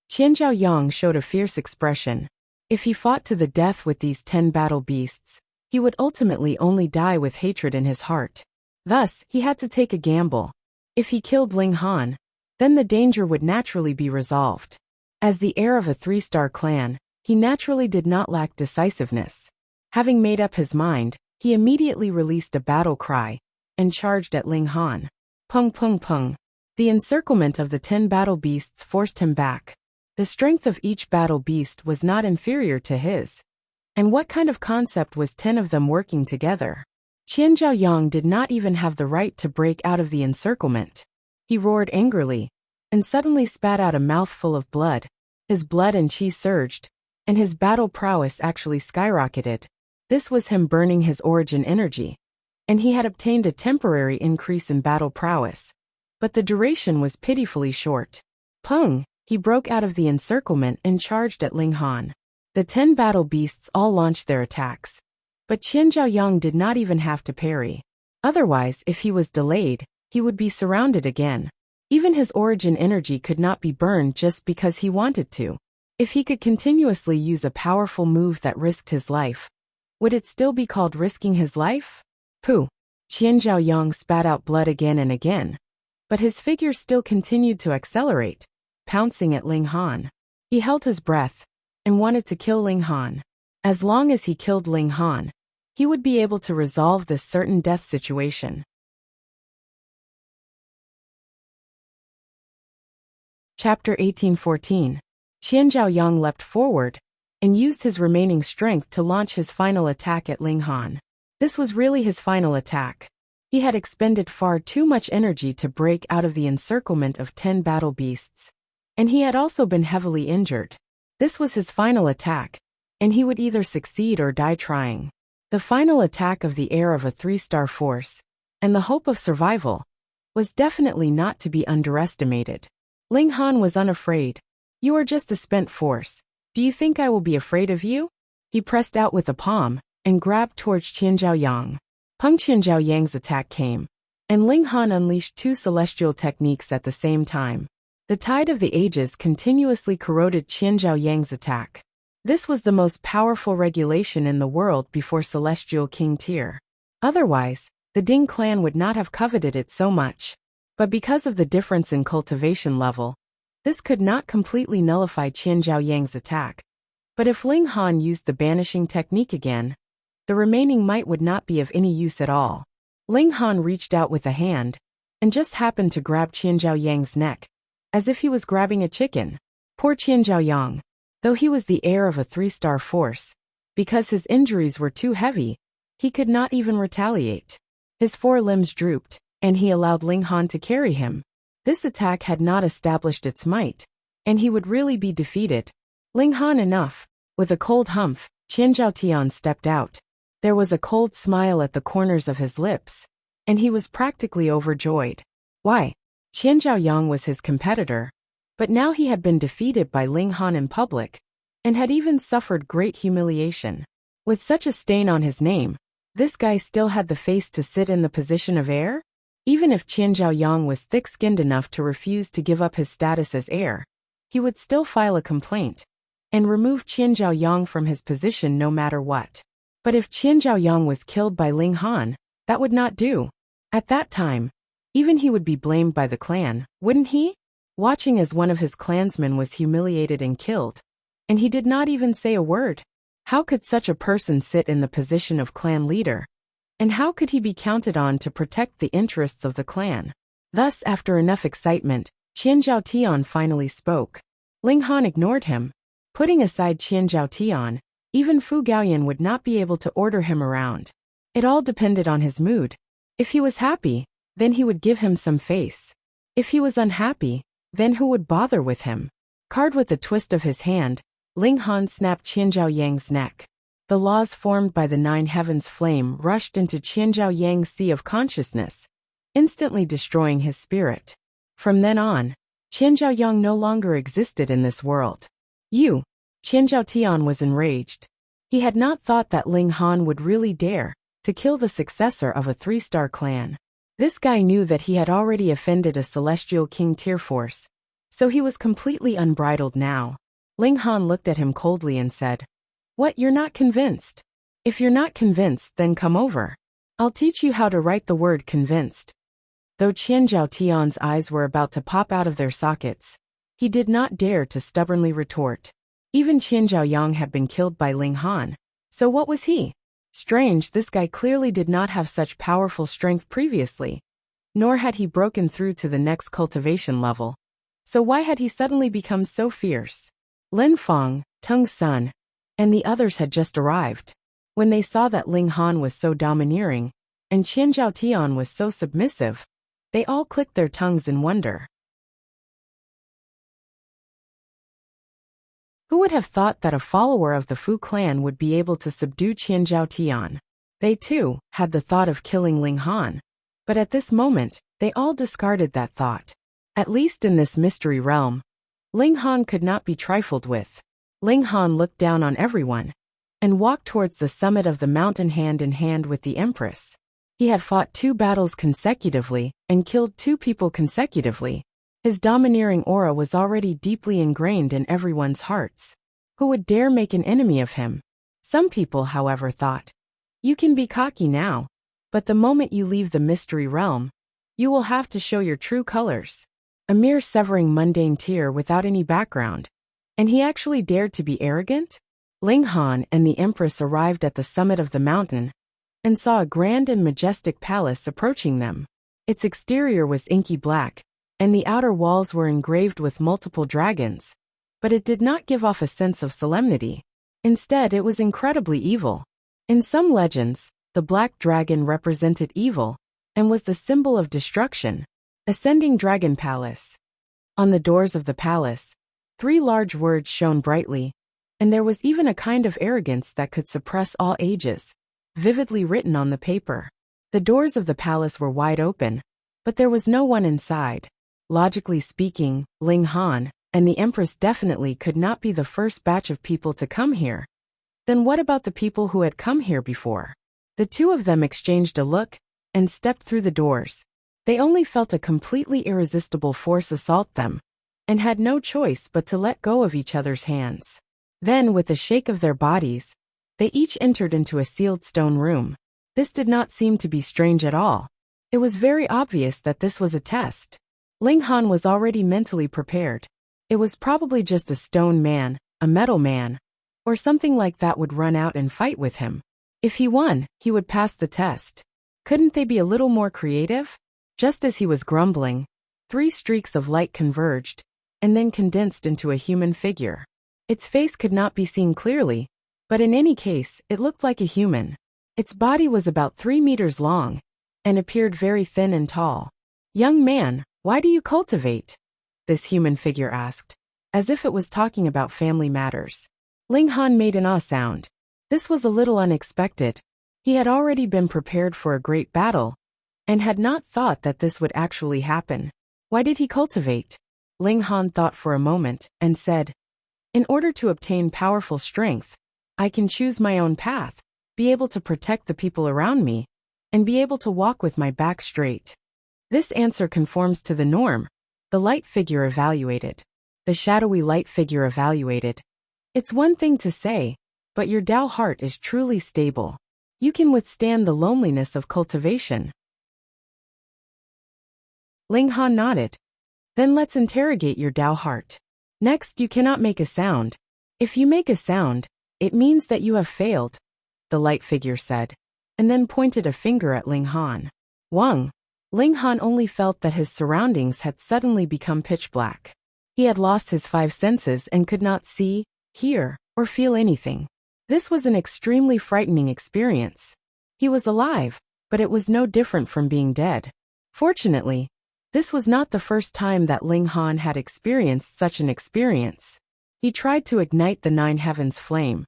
Qian Zhaoyang showed a fierce expression. If he fought to the death with these 10 battle beasts, he would ultimately only die with hatred in his heart. Thus, he had to take a gamble. If he killed Ling Han, then the danger would naturally be resolved. As the heir of a 3-star clan, he naturally did not lack decisiveness. Having made up his mind, he immediately released a battle cry and charged at Ling Han. Pung pung pung. The encirclement of the 10 battle beasts forced him back. The strength of each battle beast was not inferior to his. And what kind of concept was 10 of them working together? Qian Zhaoyang did not even have the right to break out of the encirclement. He roared angrily, and suddenly spat out a mouthful of blood. His blood and chi surged, and his battle prowess actually skyrocketed. This was him burning his origin energy. And he had obtained a temporary increase in battle prowess. But the duration was pitifully short. Pung! He broke out of the encirclement and charged at Ling Han. The 10 battle beasts all launched their attacks. But Qian Zhaoyang did not even have to parry. Otherwise, if he was delayed, he would be surrounded again. Even his origin energy could not be burned just because he wanted to. If he could continuously use a powerful move that risked his life, would it still be called risking his life? Pooh! Qian Zhaoyang spat out blood again and again. But his figure still continued to accelerate, pouncing at Ling Han. He held his breath and wanted to kill Ling Han. As long as he killed Ling Han, he would be able to resolve this certain death situation. Chapter 1814. Qian Zhaoyang leapt forward and used his remaining strength to launch his final attack at Ling Han. This was really his final attack. He had expended far too much energy to break out of the encirclement of 10 battle beasts. And he had also been heavily injured. This was his final attack, and he would either succeed or die trying. The final attack of the heir of a 3-star force, and the hope of survival, was definitely not to be underestimated. Ling Han was unafraid. You are just a spent force. Do you think I will be afraid of you? He pressed out with a palm and grabbed towards Qian Zhaoyang. Peng Qian Zhaoyang's attack came, and Ling Han unleashed 2 celestial techniques at the same time. The tide of the ages continuously corroded Qian Zhaoyang's attack. This was the most powerful regulation in the world before Celestial King Tyr. Otherwise, the Ding clan would not have coveted it so much. But because of the difference in cultivation level, this could not completely nullify Qian Zhaoyang's attack. But if Ling Han used the banishing technique again, the remaining might would not be of any use at all. Ling Han reached out with a hand, and just happened to grab Qian Zhaoyang's neck, as if he was grabbing a chicken. Poor Qian Zhaoyang. Though he was the heir of a 3-star force, because his injuries were too heavy, he could not even retaliate. His 4 limbs drooped, and he allowed Ling Han to carry him. This attack had not established its might, and he would really be defeated. Ling Han enough. With a cold humph, Qian Zhaotian stepped out. There was a cold smile at the corners of his lips, and he was practically overjoyed. Why? Qian Zhaoyang was his competitor, but now he had been defeated by Ling Han in public, and had even suffered great humiliation. With such a stain on his name, this guy still had the face to sit in the position of heir? Even if Qian Zhaoyang was thick-skinned enough to refuse to give up his status as heir, he would still file a complaint, and remove Qian Zhaoyang from his position no matter what. But if Qian Zhaoyang was killed by Ling Han, that would not do. At that time, even he would be blamed by the clan, wouldn't he? Watching as one of his clansmen was humiliated and killed, and he did not even say a word. How could such a person sit in the position of clan leader? And how could he be counted on to protect the interests of the clan? Thus, after enough excitement, Qian Zhaotian finally spoke. Ling Han ignored him. Putting aside Qian Zhaotian, even Fu Gaoyan would not be able to order him around. It all depended on his mood. If he was happy, then he would give him some face. If he was unhappy, then who would bother with him? Card with a twist of his hand, Ling Han snapped Qian Zhaoyang's neck. The laws formed by the 9 heavens flame rushed into Qian Zhaoyang's sea of consciousness, instantly destroying his spirit. From then on, Qian Zhaoyang no longer existed in this world. Qian Zhaotian was enraged. He had not thought that Ling Han would really dare to kill the successor of a 3-star clan. This guy knew that he had already offended a Celestial King Tyr force, so he was completely unbridled now. Ling Han looked at him coldly and said, "What, you're not convinced? If you're not convinced, then come over. I'll teach you how to write the word convinced." Though Qian Zhaotian's eyes were about to pop out of their sockets, he did not dare to stubbornly retort. Even Qian Zhaoyang had been killed by Ling Han, so what was he? Strange, this guy clearly did not have such powerful strength previously, nor had he broken through to the next cultivation level. So why had he suddenly become so fierce? Lin Feng, Teng Sun, and the others had just arrived. When they saw that Ling Han was so domineering, and Qian Zhaotian was so submissive, they all clicked their tongues in wonder. Who would have thought that a follower of the Fu clan would be able to subdue Qian Zhaotian? They too had the thought of killing Ling Han, but at this moment, they all discarded that thought. At least in this mystery realm, Ling Han could not be trifled with. Ling Han looked down on everyone, and walked towards the summit of the mountain hand in hand with the Empress. He had fought 2 battles consecutively, and killed 2 people consecutively. His domineering aura was already deeply ingrained in everyone's hearts. Who would dare make an enemy of him? Some people, however, thought, "You can be cocky now, but the moment you leave the mystery realm, you will have to show your true colors." A mere severing mundane tear without any background. And he actually dared to be arrogant? Ling Han and the Empress arrived at the summit of the mountain, and saw a grand and majestic palace approaching them. Its exterior was inky black, and the outer walls were engraved with multiple dragons, but it did not give off a sense of solemnity. Instead, it was incredibly evil. In some legends, the black dragon represented evil, and was the symbol of destruction. Ascending Dragon Palace. On the doors of the palace, 3 large words shone brightly, and there was even a kind of arrogance that could suppress all ages, vividly written on the paper. The doors of the palace were wide open, but there was no one inside. Logically speaking, Ling Han and the Empress definitely could not be the first batch of people to come here. Then what about the people who had come here before? The 2 of them exchanged a look, and stepped through the doors. They only felt a completely irresistible force assault them, and had no choice but to let go of each other's hands. Then, with a shake of their bodies, they each entered into a sealed stone room. This did not seem to be strange at all. It was very obvious that this was a test. Ling Han was already mentally prepared. It was probably just a stone man, a metal man, or something like that would run out and fight with him. If he won, he would pass the test. Couldn't they be a little more creative? Just as he was grumbling, 3 streaks of light converged, and then condensed into a human figure. Its face could not be seen clearly, but in any case, it looked like a human. Its body was about 3 meters long, and appeared very thin and tall. "Young man, why do you cultivate?" this human figure asked, as if it was talking about family matters. Ling Han made an ah sound. This was a little unexpected. He had already been prepared for a great battle, and had not thought that this would actually happen. Why did he cultivate? Ling Han thought for a moment, and said, "In order to obtain powerful strength, I can choose my own path, be able to protect the people around me, and be able to walk with my back straight." This answer conforms to the norm. The light figure evaluated. The shadowy light figure evaluated. "It's one thing to say, but your Tao heart is truly stable. You can withstand the loneliness of cultivation." Ling Han nodded. "Then let's interrogate your Tao heart. Next, you cannot make a sound. If you make a sound, it means that you have failed," the light figure said, and then pointed a finger at Ling Han. Wang. Ling Han only felt that his surroundings had suddenly become pitch black. He had lost his 5 senses and could not see, hear, or feel anything. This was an extremely frightening experience. He was alive, but it was no different from being dead. Fortunately, this was not the first time that Ling Han had experienced such an experience. He tried to ignite the 9 heavens flame,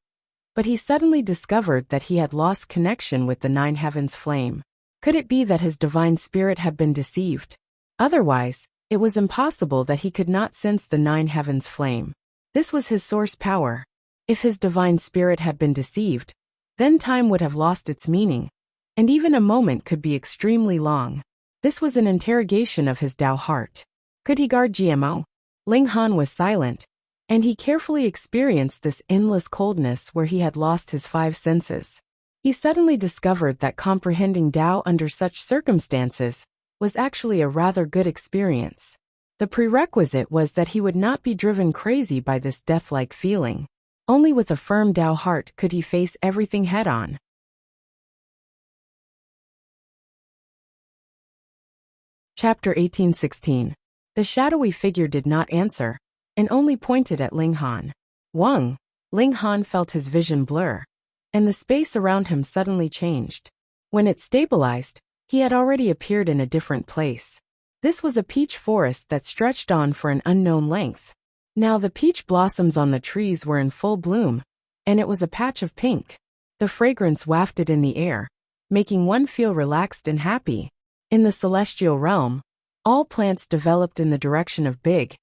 but he suddenly discovered that he had lost connection with the 9 heavens flame. Could it be that his divine spirit had been deceived? Otherwise, it was impossible that he could not sense the 9 heavens flame. This was his source power. If his divine spirit had been deceived, then time would have lost its meaning, and even a moment could be extremely long. This was an interrogation of his Tao heart. Could he guard GMO? Ling Han was silent, and he carefully experienced this endless coldness where he had lost his 5 senses. He suddenly discovered that comprehending Tao under such circumstances was actually a rather good experience. The prerequisite was that he would not be driven crazy by this death-like feeling. Only with a firm Tao heart could he face everything head-on. Chapter 18:16. The shadowy figure did not answer, and only pointed at Ling Han. Wang. Ling Han felt his vision blur, and the space around him suddenly changed. When it stabilized, he had already appeared in a different place. This was a peach forest that stretched on for an unknown length. Now the peach blossoms on the trees were in full bloom, and it was a patch of pink. The fragrance wafted in the air, making one feel relaxed and happy. In the celestial realm, all plants developed in the direction of big,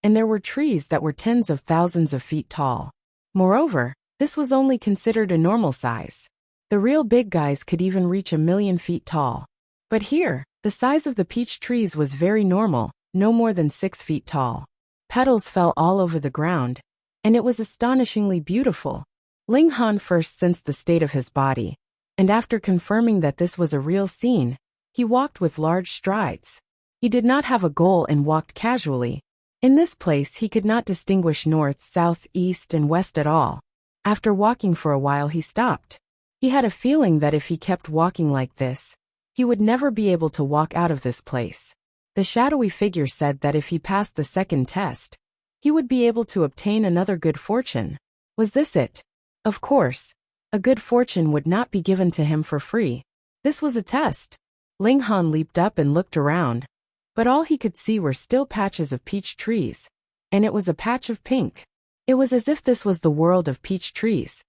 and there were trees that were tens of thousands of feet tall. Moreover, this was only considered a normal size. The real big guys could even reach 1,000,000 feet tall. But here, the size of the peach trees was very normal, no more than 6 feet tall. Petals fell all over the ground, and it was astonishingly beautiful. Ling Han first sensed the state of his body, and after confirming that this was a real scene, he walked with large strides. He did not have a goal and walked casually. In this place he could not distinguish north, south, east, and west at all. After walking for a while he stopped. He had a feeling that if he kept walking like this, he would never be able to walk out of this place. The shadowy figure said that if he passed the second test, he would be able to obtain another good fortune. Was this it? Of course, a good fortune would not be given to him for free. This was a test. Ling Han leaped up and looked around, but all he could see were still patches of peach trees, and it was a patch of pink. It was as if this was the world of peach trees.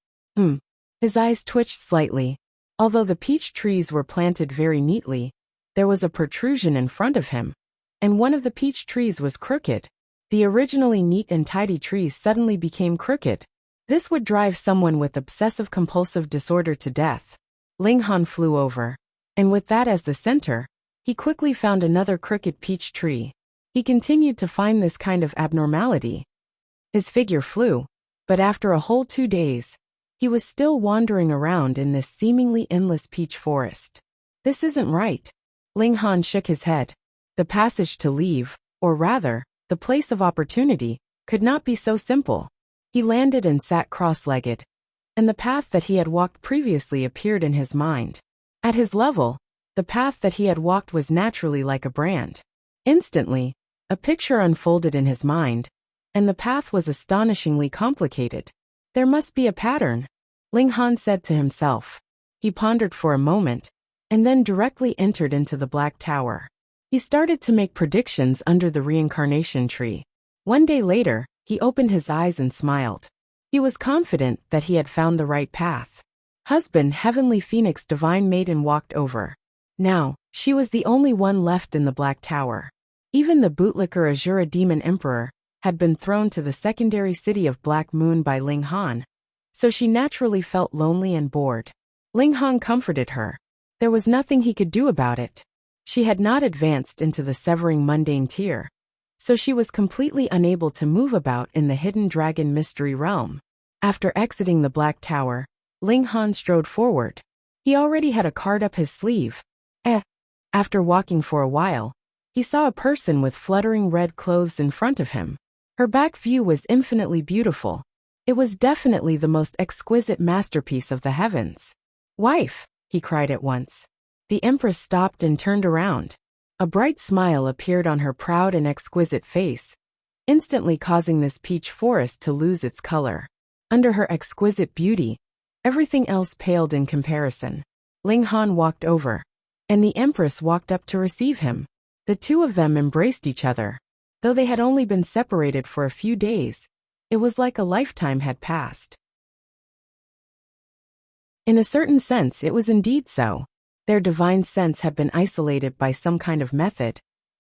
His eyes twitched slightly. Although the peach trees were planted very neatly, there was a protrusion in front of him, and one of the peach trees was crooked. The originally neat and tidy trees suddenly became crooked. This would drive someone with obsessive-compulsive disorder to death. Ling Han flew over, and with that as the center, he quickly found another crooked peach tree. He continued to find this kind of abnormality. His figure flew, but after a whole 2 days, he was still wandering around in this seemingly endless peach forest. This isn't right. Ling Han shook his head. The passage to leave, or rather, the place of opportunity, could not be so simple. He landed and sat cross-legged, and the path that he had walked previously appeared in his mind. At his level, the path that he had walked was naturally like a brand. Instantly, a picture unfolded in his mind, and the path was astonishingly complicated. There must be a pattern, Ling Han said to himself. He pondered for a moment, and then directly entered into the Black Tower. He started to make predictions under the reincarnation tree. 1 day later, he opened his eyes and smiled. He was confident that he had found the right path. Husband, Heavenly Phoenix Divine Maiden walked over. Now, she was the only one left in the Black Tower. Even the bootlicker Azura Demon Emperor had been thrown to the secondary city of Black Moon by Ling Han, so she naturally felt lonely and bored. Ling Han comforted her. There was nothing he could do about it. She had not advanced into the severing mundane tier, so she was completely unable to move about in the hidden dragon mystery realm. After exiting the Black Tower, Ling Han strode forward. He already had a card up his sleeve. After walking for a while, he saw a person with fluttering red clothes in front of him. Her back view was infinitely beautiful. It was definitely the most exquisite masterpiece of the heavens. "Wife!" he cried at once. The Empress stopped and turned around. A bright smile appeared on her proud and exquisite face, instantly causing this peach forest to lose its color. Under her exquisite beauty, everything else paled in comparison. Ling Han walked over, and the Empress walked up to receive him. The two of them embraced each other. Though they had only been separated for a few days, it was like a lifetime had passed. In a certain sense, it was indeed so. Their divine sense had been isolated by some kind of method,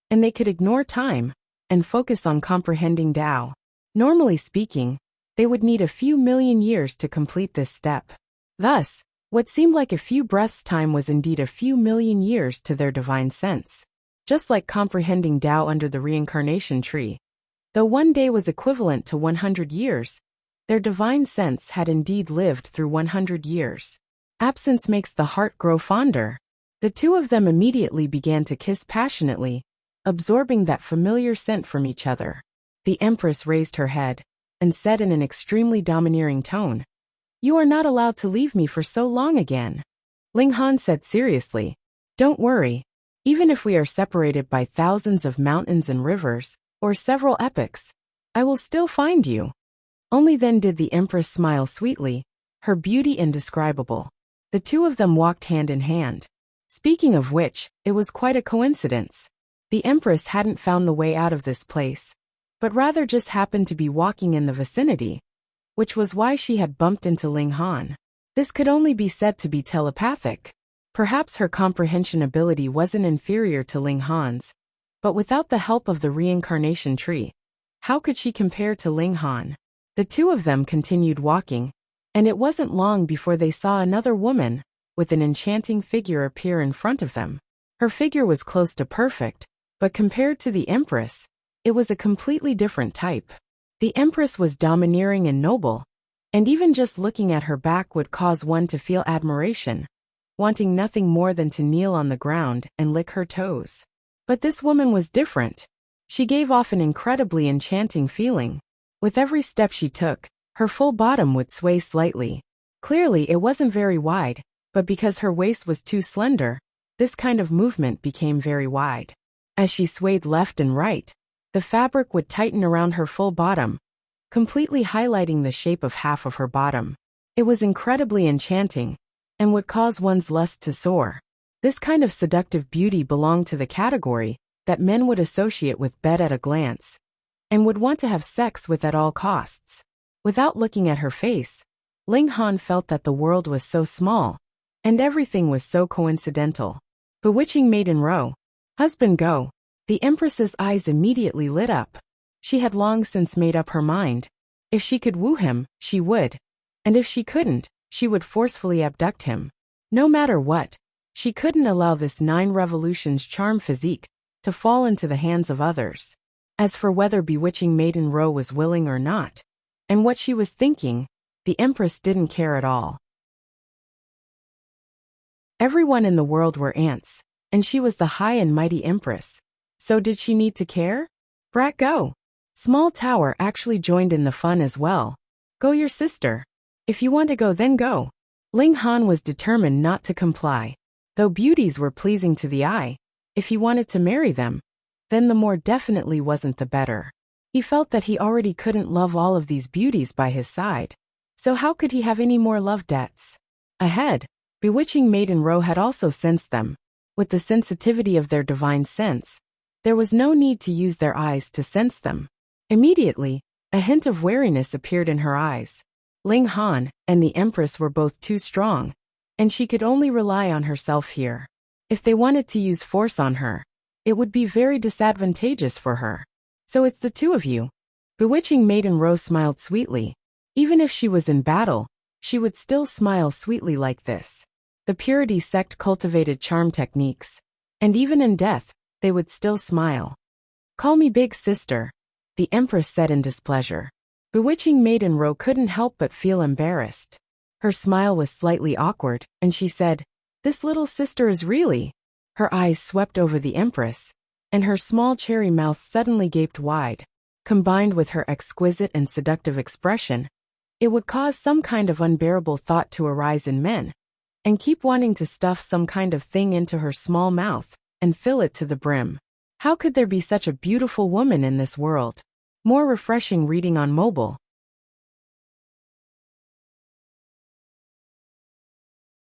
and they could ignore time and focus on comprehending Tao. Normally speaking, they would need a few million years to complete this step. Thus, what seemed like a few breaths' time was indeed a few million years to their divine sense. Just like comprehending Tao under the reincarnation tree. Though 1 day was equivalent to 100 years, their divine sense had indeed lived through 100 years. Absence makes the heart grow fonder. The two of them immediately began to kiss passionately, absorbing that familiar scent from each other. The Empress raised her head and said in an extremely domineering tone, "You are not allowed to leave me for so long again." Ling Han said seriously, "Don't worry. Even if we are separated by thousands of mountains and rivers, or several epochs, I will still find you." Only then did the Empress smile sweetly, her beauty indescribable. The two of them walked hand in hand. Speaking of which, it was quite a coincidence. The Empress hadn't found the way out of this place, but rather just happened to be walking in the vicinity, which was why she had bumped into Ling Han. This could only be said to be telepathic. Perhaps her comprehension ability wasn't inferior to Ling Han's, but without the help of the reincarnation tree, how could she compare to Ling Han? The two of them continued walking, and it wasn't long before they saw another woman with an enchanting figure appear in front of them. Her figure was close to perfect, but compared to the Empress, it was a completely different type. The Empress was domineering and noble, and even just looking at her back would cause one to feel admiration, wanting nothing more than to kneel on the ground and lick her toes. But this woman was different. She gave off an incredibly enchanting feeling. With every step she took, her full bottom would sway slightly. Clearly it wasn't very wide, but because her waist was too slender, this kind of movement became very wide. As she swayed left and right, the fabric would tighten around her full bottom, completely highlighting the shape of half of her bottom. It was incredibly enchanting, and would cause one's lust to soar. This kind of seductive beauty belonged to the category that men would associate with bed at a glance, and would want to have sex with at all costs. Without looking at her face, Ling Han felt that the world was so small, and everything was so coincidental. Bewitching maiden row. Husband go. The Empress's eyes immediately lit up. She had long since made up her mind. If she could woo him, she would. And if she couldn't, she would forcefully abduct him. No matter what, she couldn't allow this 9 revolutions charm physique to fall into the hands of others. As for whether bewitching Maiden Ro was willing or not, and what she was thinking, the Empress didn't care at all. Everyone in the world were ants, and she was the high and mighty Empress. So did she need to care? Brat, go! Small Tower actually joined in the fun as well. Go, your sister. If you want to go, then go. Ling Han was determined not to comply. Though beauties were pleasing to the eye, if he wanted to marry them, then the more definitely wasn't the better. He felt that he already couldn't love all of these beauties by his side. So how could he have any more love debts? Ahead, bewitching Maiden Ro had also sensed them. With the sensitivity of their divine sense, there was no need to use their eyes to sense them. Immediately, a hint of wariness appeared in her eyes. Ling Han and the Empress were both too strong, and she could only rely on herself here. If they wanted to use force on her, it would be very disadvantageous for her. So it's the two of you. Bewitching Maiden Ro smiled sweetly. Even if she was in battle, she would still smile sweetly like this. The Purity sect cultivated charm techniques, and even in death, they would still smile. Call me big sister, the Empress said in displeasure. Bewitching Maiden Ro couldn't help but feel embarrassed. Her smile was slightly awkward, and she said, "This little sister is really..." Her eyes swept over the Empress, and her small cherry mouth suddenly gaped wide. Combined with her exquisite and seductive expression, it would cause some kind of unbearable thought to arise in men, and keep wanting to stuff some kind of thing into her small mouth and fill it to the brim. How could there be such a beautiful woman in this world? More refreshing reading on mobile.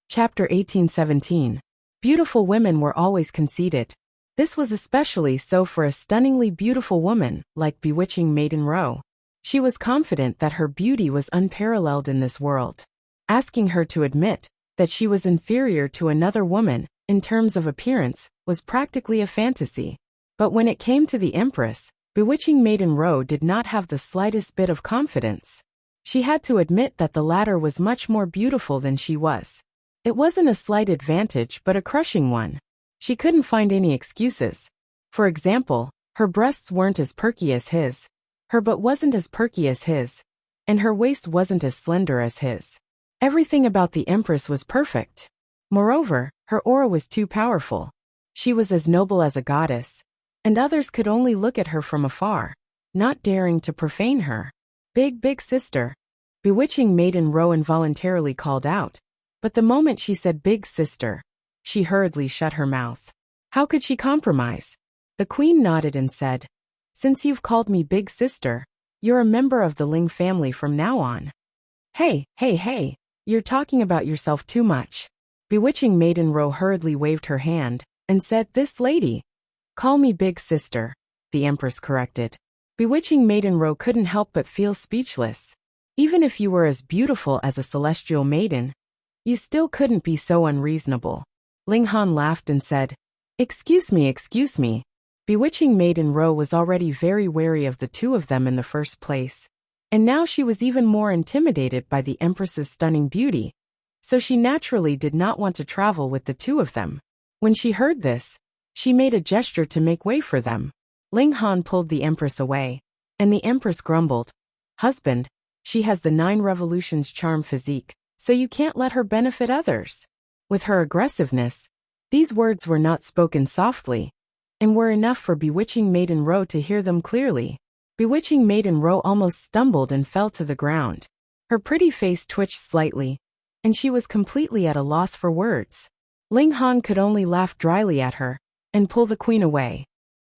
Chapter 1817. Beautiful women were always conceited. This was especially so for a stunningly beautiful woman like bewitching Maiden Ro. She was confident that her beauty was unparalleled in this world. Asking her to admit that she was inferior to another woman in terms of appearance was practically a fantasy. But when it came to the Empress, bewitching Maiden Ro did not have the slightest bit of confidence. She had to admit that the latter was much more beautiful than she was. It wasn't a slight advantage but a crushing one. She couldn't find any excuses. For example, her breasts weren't as perky as his, her butt wasn't as perky as his, and her waist wasn't as slender as his. Everything about the Empress was perfect. Moreover, her aura was too powerful. She was as noble as a goddess, and others could only look at her from afar, not daring to profane her. Big sister. Bewitching Maiden Ro involuntarily called out, but the moment she said big sister, she hurriedly shut her mouth. How could she compromise? The queen nodded and said, "Since you've called me big sister, you're a member of the Ling family from now on." Hey, you're talking about yourself too much. Bewitching Maiden Ro hurriedly waved her hand and said, "This lady." "Call me big sister," the Empress corrected. Bewitching Maiden Ro couldn't help but feel speechless. Even if you were as beautiful as a celestial maiden, you still couldn't be so unreasonable. Ling Han laughed and said, excuse me. Bewitching Maiden Ro was already very wary of the two of them in the first place, and now she was even more intimidated by the Empress's stunning beauty, so she naturally did not want to travel with the two of them. When she heard this, she made a gesture to make way for them. Ling Han pulled the Empress away, and the Empress grumbled, "Husband, she has the 9 revolutions charm physique, so you can't let her benefit others." With her aggressiveness, these words were not spoken softly, and were enough for Bewitching Maiden Ro to hear them clearly. Bewitching Maiden Ro almost stumbled and fell to the ground. Her pretty face twitched slightly, and she was completely at a loss for words. Ling Han could only laugh dryly at her, and pull the queen away.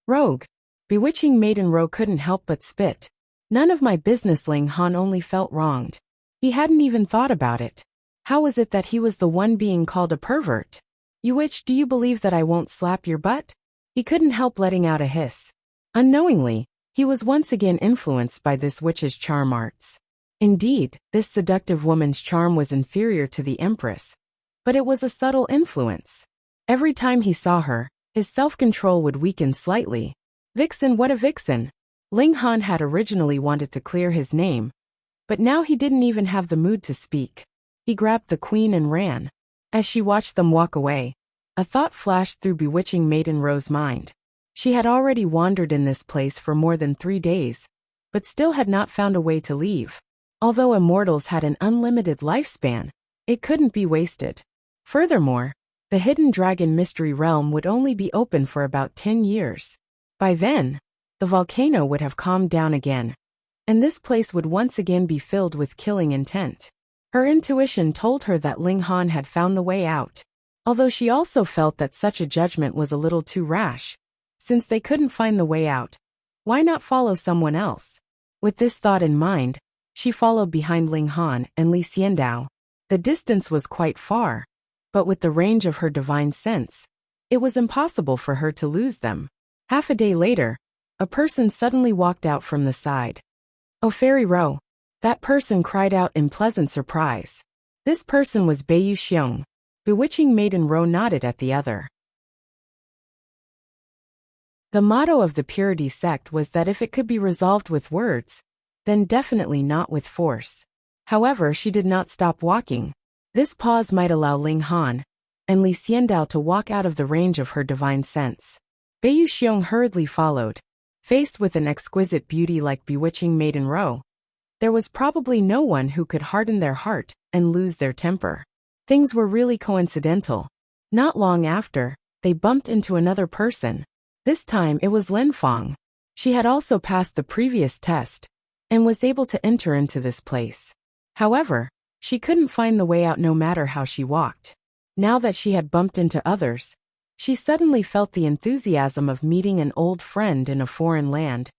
"Rogue." Bewitching Maiden Ro couldn't help but spit. "None of my business." Ling Han only felt wronged. He hadn't even thought about it. How was it that he was the one being called a pervert? "You witch, do you believe that I won't slap your butt?" He couldn't help letting out a hiss. Unknowingly, he was once again influenced by this witch's charm arts. Indeed, this seductive woman's charm was inferior to the Empress, but it was a subtle influence. Every time he saw her, his self-control would weaken slightly. Vixen, what a vixen! Ling Han had originally wanted to clear his name, but now he didn't even have the mood to speak. He grabbed the queen and ran. As she watched them walk away, a thought flashed through Bewitching Maiden Ro's mind. She had already wandered in this place for more than 3 days, but still had not found a way to leave. Although immortals had an unlimited lifespan, it couldn't be wasted. Furthermore, the hidden dragon mystery realm would only be open for about 10 years. By then, the volcano would have calmed down again, and this place would once again be filled with killing intent. Her intuition told her that Ling Han had found the way out, although she also felt that such a judgment was a little too rash. Since they couldn't find the way out, why not follow someone else? With this thought in mind, she followed behind Ling Han and Li Xiandao. The distance was quite far, but with the range of her divine sense, it was impossible for her to lose them. Half a day later, a person suddenly walked out from the side. "Oh, Fairy Ro!" That person cried out in pleasant surprise. This person was Beiyu Xiong. Bewitching Maiden Ro nodded at the other. The motto of the Purity sect was that if it could be resolved with words, then definitely not with force. However, she did not stop walking. This pause might allow Ling Han and Li Xiandao to walk out of the range of her divine sense. Beiyu Xiong hurriedly followed. Faced with an exquisite beauty like bewitching Maiden Ro, there was probably no one who could harden their heart and lose their temper. Things were really coincidental. Not long after, they bumped into another person. This time it was Lin Fong. She had also passed the previous test and was able to enter into this place. However, she couldn't find the way out no matter how she walked. Now that she had bumped into others, she suddenly felt the enthusiasm of meeting an old friend in a foreign land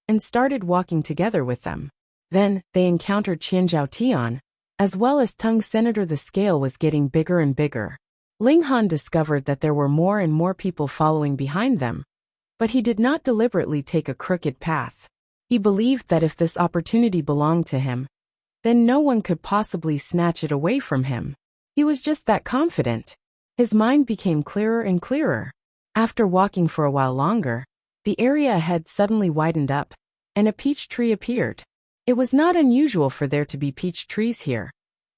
and started walking together with them. Then, they encountered Qian Zhaotian, as well as Tung Senator. The scale was getting bigger and bigger. Ling Han discovered that there were more and more people following behind them, but he did not deliberately take a crooked path. He believed that if this opportunity belonged to him, then no one could possibly snatch it away from him. He was just that confident. His mind became clearer and clearer. After walking for a while longer, the area ahead suddenly widened up, and a peach tree appeared. It was not unusual for there to be peach trees here,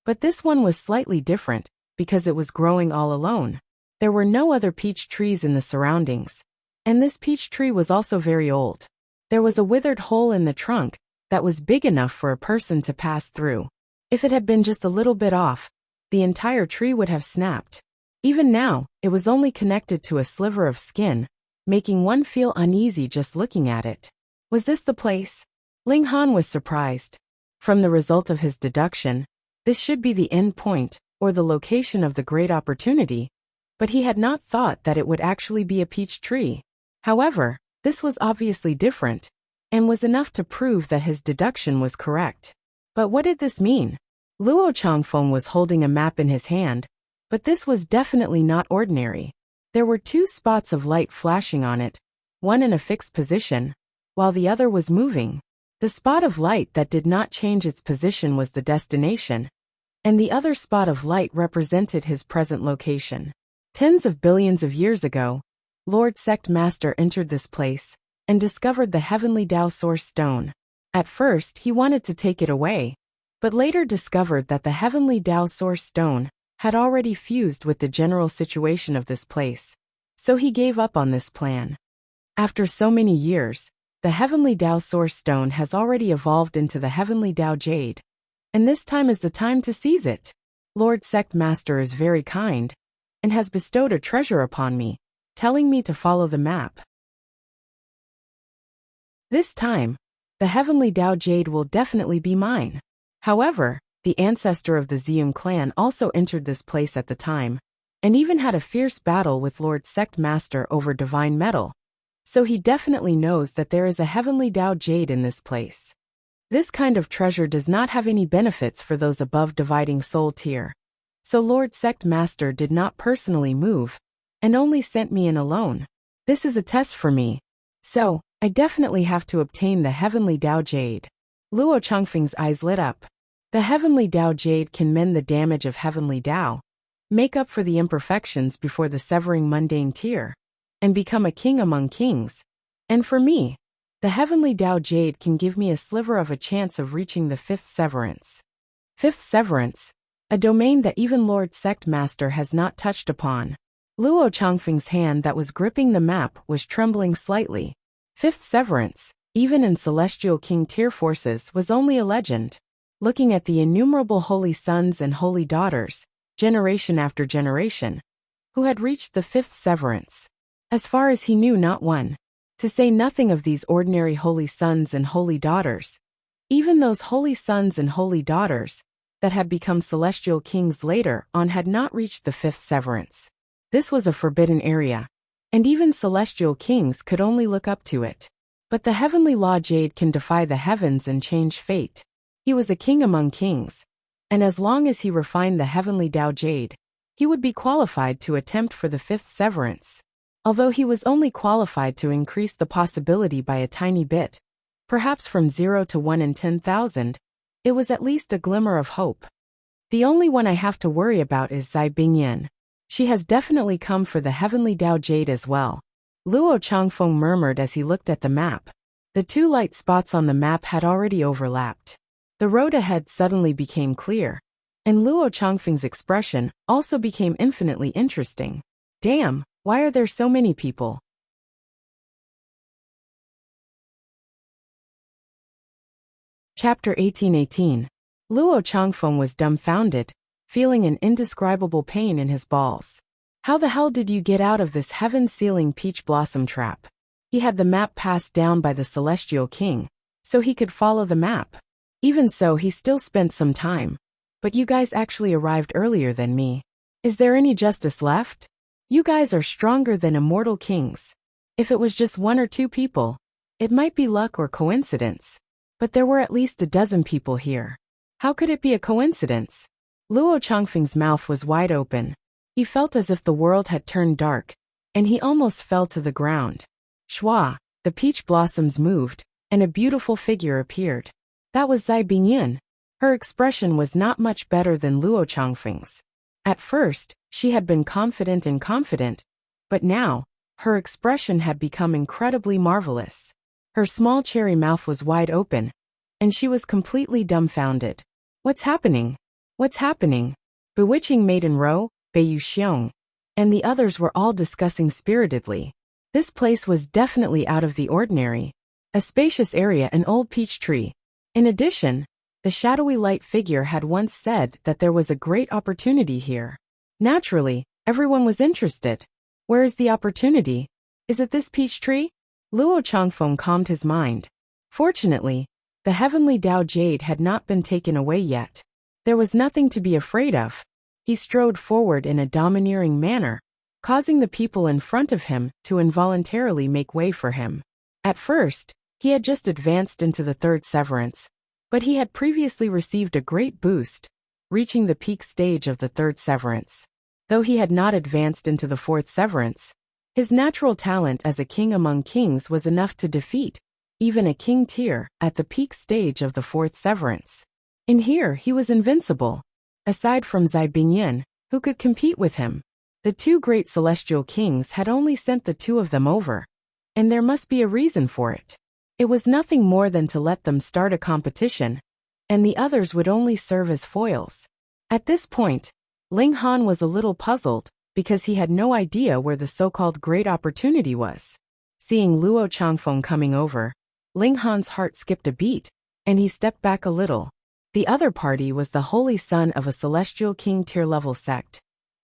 but this one was slightly different because it was growing all alone. There were no other peach trees in the surroundings, and this peach tree was also very old. There was a withered hole in the trunk that was big enough for a person to pass through. If it had been just a little bit off, the entire tree would have snapped. Even now, it was only connected to a sliver of skin, making one feel uneasy just looking at it. Was this the place? Ling Han was surprised. From the result of his deduction, this should be the end point, or the location of the great opportunity, but he had not thought that it would actually be a peach tree. However, this was obviously different, and was enough to prove that his deduction was correct. But what did this mean? Luo Changfeng was holding a map in his hand, but this was definitely not ordinary. There were 2 spots of light flashing on it, one in a fixed position, while the other was moving. The spot of light that did not change its position was the destination, and the other spot of light represented his present location. Tens of billions of years ago, Lord Sect Master entered this place and discovered the Heavenly Dao Source Stone. At first, he wanted to take it away, but later discovered that the Heavenly Dao Source Stone had already fused with the general situation of this place, so he gave up on this plan. After so many years, the Heavenly Dao Source Stone has already evolved into the Heavenly Dao Jade, and this time is the time to seize it. Lord Sect Master is very kind, and has bestowed a treasure upon me, telling me to follow the map. This time, the Heavenly Dao Jade will definitely be mine. However, the ancestor of the Xiong clan also entered this place at the time, and even had a fierce battle with Lord Sect Master over divine metal. So he definitely knows that there is a Heavenly Dao Jade in this place. This kind of treasure does not have any benefits for those above dividing soul tier. So Lord Sect Master did not personally move, and only sent me in alone. This is a test for me. So, I definitely have to obtain the Heavenly Dao Jade. Luo Changfeng's eyes lit up. The Heavenly Dao Jade can mend the damage of Heavenly Dao, make up for the imperfections before the severing mundane tier, and become a king among kings. And for me, the Heavenly Dao Jade can give me a sliver of a chance of reaching the 5th severance. 5th severance, a domain that even Lord Sect Master has not touched upon. Luo Changfeng's hand that was gripping the map was trembling slightly. Fifth severance, even in celestial king tier forces, was only a legend. Looking at the innumerable holy sons and holy daughters, generation after generation, who had reached the fifth severance. As far as he knew, not one. To say nothing of these ordinary holy sons and holy daughters. Even those holy sons and holy daughters that had become celestial kings later on had not reached the fifth severance. This was a forbidden area, and even celestial kings could only look up to it. But the heavenly law jade can defy the heavens and change fate. He was a king among kings, and as long as he refined the heavenly Tao jade, he would be qualified to attempt for the fifth severance. Although he was only qualified to increase the possibility by a tiny bit, perhaps from 0 to 1 in 10,000, it was at least a glimmer of hope. The only one I have to worry about is Zai Bingyan. She has definitely come for the heavenly Tao jade as well. Luo Changfeng murmured as he looked at the map. The two light spots on the map had already overlapped. The road ahead suddenly became clear, and Luo Changfeng's expression also became infinitely interesting. Damn, why are there so many people? Chapter 1818. Luo Changfeng was dumbfounded, feeling an indescribable pain in his balls. How the hell did you get out of this heaven-sealing peach blossom trap? He had the map passed down by the celestial king, so he could follow the map. Even so, he still spent some time. But you guys actually arrived earlier than me. Is there any justice left? You guys are stronger than immortal kings. If it was just 1 or 2 people, it might be luck or coincidence. But there were at least a dozen people here. How could it be a coincidence? Luo Changfeng's mouth was wide open. He felt as if the world had turned dark, and he almost fell to the ground. Shwa, the peach blossoms moved, and a beautiful figure appeared. That was Zai Bingyan. Her expression was not much better than Luo Changfeng's. At first, she had been confident, but now, her expression had become incredibly marvelous. Her small cherry mouth was wide open, and she was completely dumbfounded. What's happening? What's happening? Bewitching Maiden Ro, Beiyu Xiong, and the others were all discussing spiritedly. This place was definitely out of the ordinary. A spacious area, an old peach tree. In addition, the shadowy light figure had once said that there was a great opportunity here. Naturally, everyone was interested. Where is the opportunity? Is it this peach tree? Luo Changfeng calmed his mind. Fortunately, the heavenly Tao jade had not been taken away yet. There was nothing to be afraid of. He strode forward in a domineering manner, causing the people in front of him to involuntarily make way for him. At first, he had just advanced into the third severance, but he had previously received a great boost, reaching the peak stage of the third severance. Though he had not advanced into the fourth severance, his natural talent as a king among kings was enough to defeat even a king tier at the peak stage of the fourth severance. In here, he was invincible. Aside from Zai Bingyan, who could compete with him, the 2 great celestial kings had only sent the 2 of them over, and there must be a reason for it. It was nothing more than to let them start a competition, and the others would only serve as foils. At this point, Ling Han was a little puzzled, because he had no idea where the so-called great opportunity was. Seeing Luo Changfeng coming over, Ling Han's heart skipped a beat, and he stepped back a little. The other party was the holy son of a celestial king tier-level sect,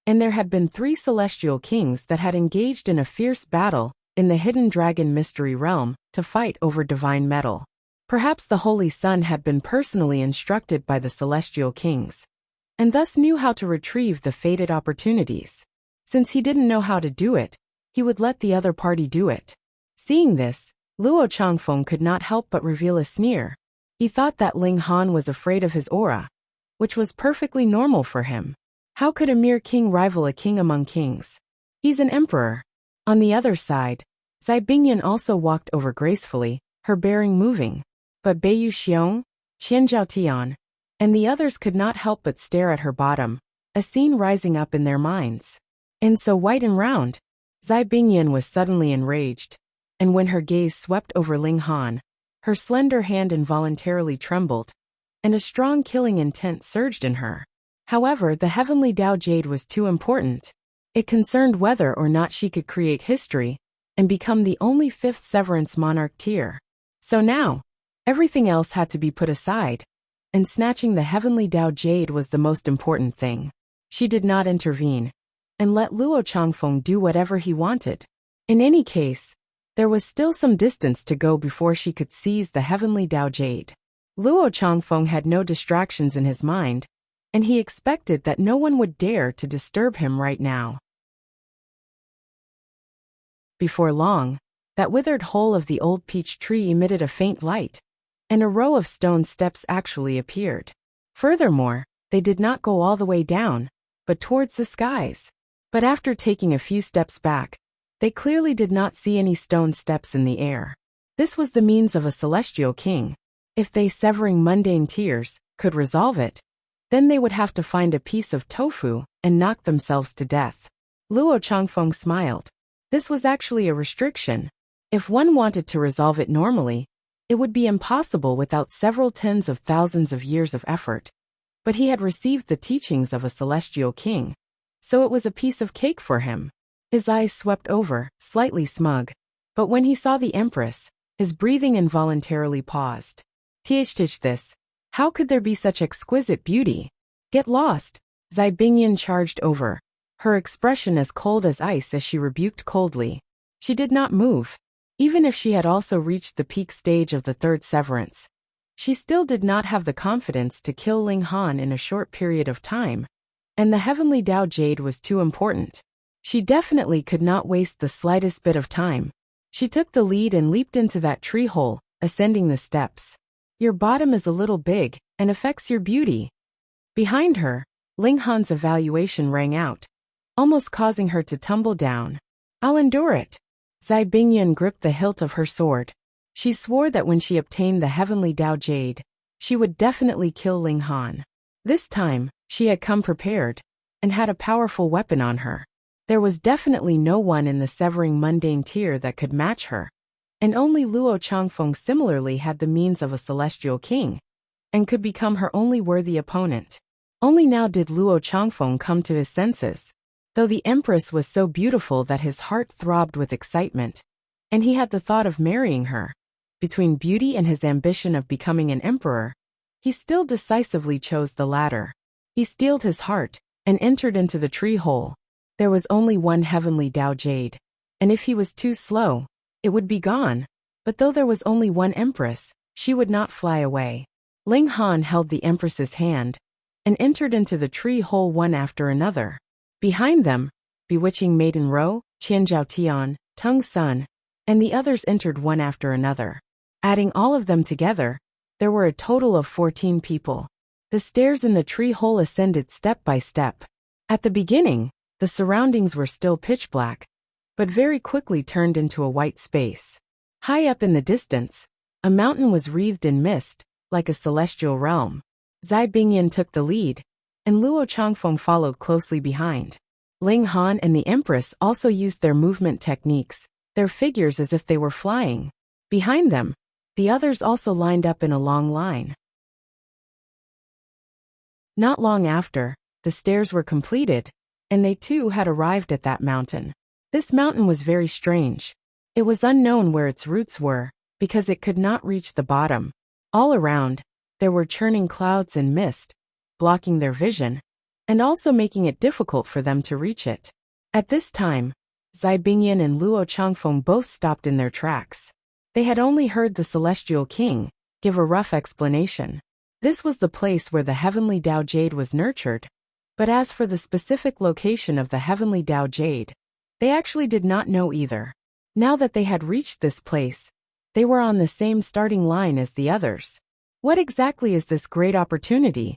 and there had been 3 celestial kings that had engaged in a fierce battle in the hidden dragon mystery realm to fight over divine metal. Perhaps the holy son had been personally instructed by the celestial kings, and thus knew how to retrieve the fated opportunities. Since he didn't know how to do it, he would let the other party do it. Seeing this, Luo Changfeng could not help but reveal a sneer. He thought that Ling Han was afraid of his aura, which was perfectly normal for him. How could a mere king rival a king among kings? He's an emperor. On the other side, Zai Bingyan also walked over gracefully, her bearing moving. But Beiyu Xiong, Qian Zhaotian, and the others could not help but stare at her bottom, a scene rising up in their minds. And so white and round, Zai Bingyan was suddenly enraged, and when her gaze swept over Ling Han, her slender hand involuntarily trembled, and a strong killing intent surged in her. However, the heavenly Tao jade was too important. It concerned whether or not she could create history and become the only fifth Severance monarch tier. So now, everything else had to be put aside, and snatching the heavenly Dao Jade was the most important thing. She did not intervene, and let Luo Changfeng do whatever he wanted. In any case, there was still some distance to go before she could seize the heavenly Dao Jade. Luo Changfeng had no distractions in his mind, and he expected that no one would dare to disturb him right now. Before long, that withered hole of the old peach tree emitted a faint light, and a row of stone steps actually appeared. Furthermore, they did not go all the way down, but towards the skies. But after taking a few steps back, they clearly did not see any stone steps in the air. This was the means of a celestial king. If they, severing mundane tiers, could resolve it, then they would have to find a piece of tofu and knock themselves to death. Luo Changfeng smiled. This was actually a restriction. If one wanted to resolve it normally, it would be impossible without several tens of thousands of years of effort. But he had received the teachings of a celestial king, so it was a piece of cake for him. His eyes swept over, slightly smug. But when he saw the Empress, his breathing involuntarily paused. This. How could there be such exquisite beauty? Get lost. Zai Bingyan charged over, her expression as cold as ice as she rebuked coldly. She did not move. Even if she had also reached the peak stage of the third severance, she still did not have the confidence to kill Ling Han in a short period of time, and the heavenly Dao Jade was too important. She definitely could not waste the slightest bit of time. She took the lead and leaped into that tree hole, ascending the steps. Your bottom is a little big and affects your beauty. Behind her, Ling Han's evaluation rang out, almost causing her to tumble down. I'll endure it. Zai Bingyan gripped the hilt of her sword. She swore that when she obtained the heavenly Dao Jade, she would definitely kill Ling Han. This time, she had come prepared, and had a powerful weapon on her. There was definitely no one in the severing mundane tier that could match her, and only Luo Changfeng similarly had the means of a celestial king, and could become her only worthy opponent. Only now did Luo Changfeng come to his senses. Though the Empress was so beautiful that his heart throbbed with excitement, and he had the thought of marrying her, between beauty and his ambition of becoming an emperor, he still decisively chose the latter. He steeled his heart, and entered into the tree hole. There was only one heavenly Dao Jade, and if he was too slow, it would be gone. But though there was only one Empress, she would not fly away. Ling Han held the Empress's hand, and entered into the tree hole one after another. Behind them, Bewitching Maiden Ro, Qian Zhao Tian, Tung Sun, and the others entered one after another. Adding all of them together, there were a total of 14 people. The stairs in the tree hole ascended step by step. At the beginning, the surroundings were still pitch black, but very quickly turned into a white space. High up in the distance, a mountain was wreathed in mist, like a celestial realm. Zai Bingyan took the lead, and Luo Changfeng followed closely behind. Ling Han and the Empress also used their movement techniques, their figures as if they were flying. Behind them, the others also lined up in a long line. Not long after, the stairs were completed, and they too had arrived at that mountain. This mountain was very strange. It was unknown where its roots were, because it could not reach the bottom. All around, there were churning clouds and mist, blocking their vision, and also making it difficult for them to reach it. At this time, Zai Bingyan and Luo Changfeng both stopped in their tracks. They had only heard the Celestial King give a rough explanation. This was the place where the heavenly Dao Jade was nurtured, but as for the specific location of the heavenly Dao Jade, they actually did not know either. Now that they had reached this place, they were on the same starting line as the others. What exactly is this great opportunity?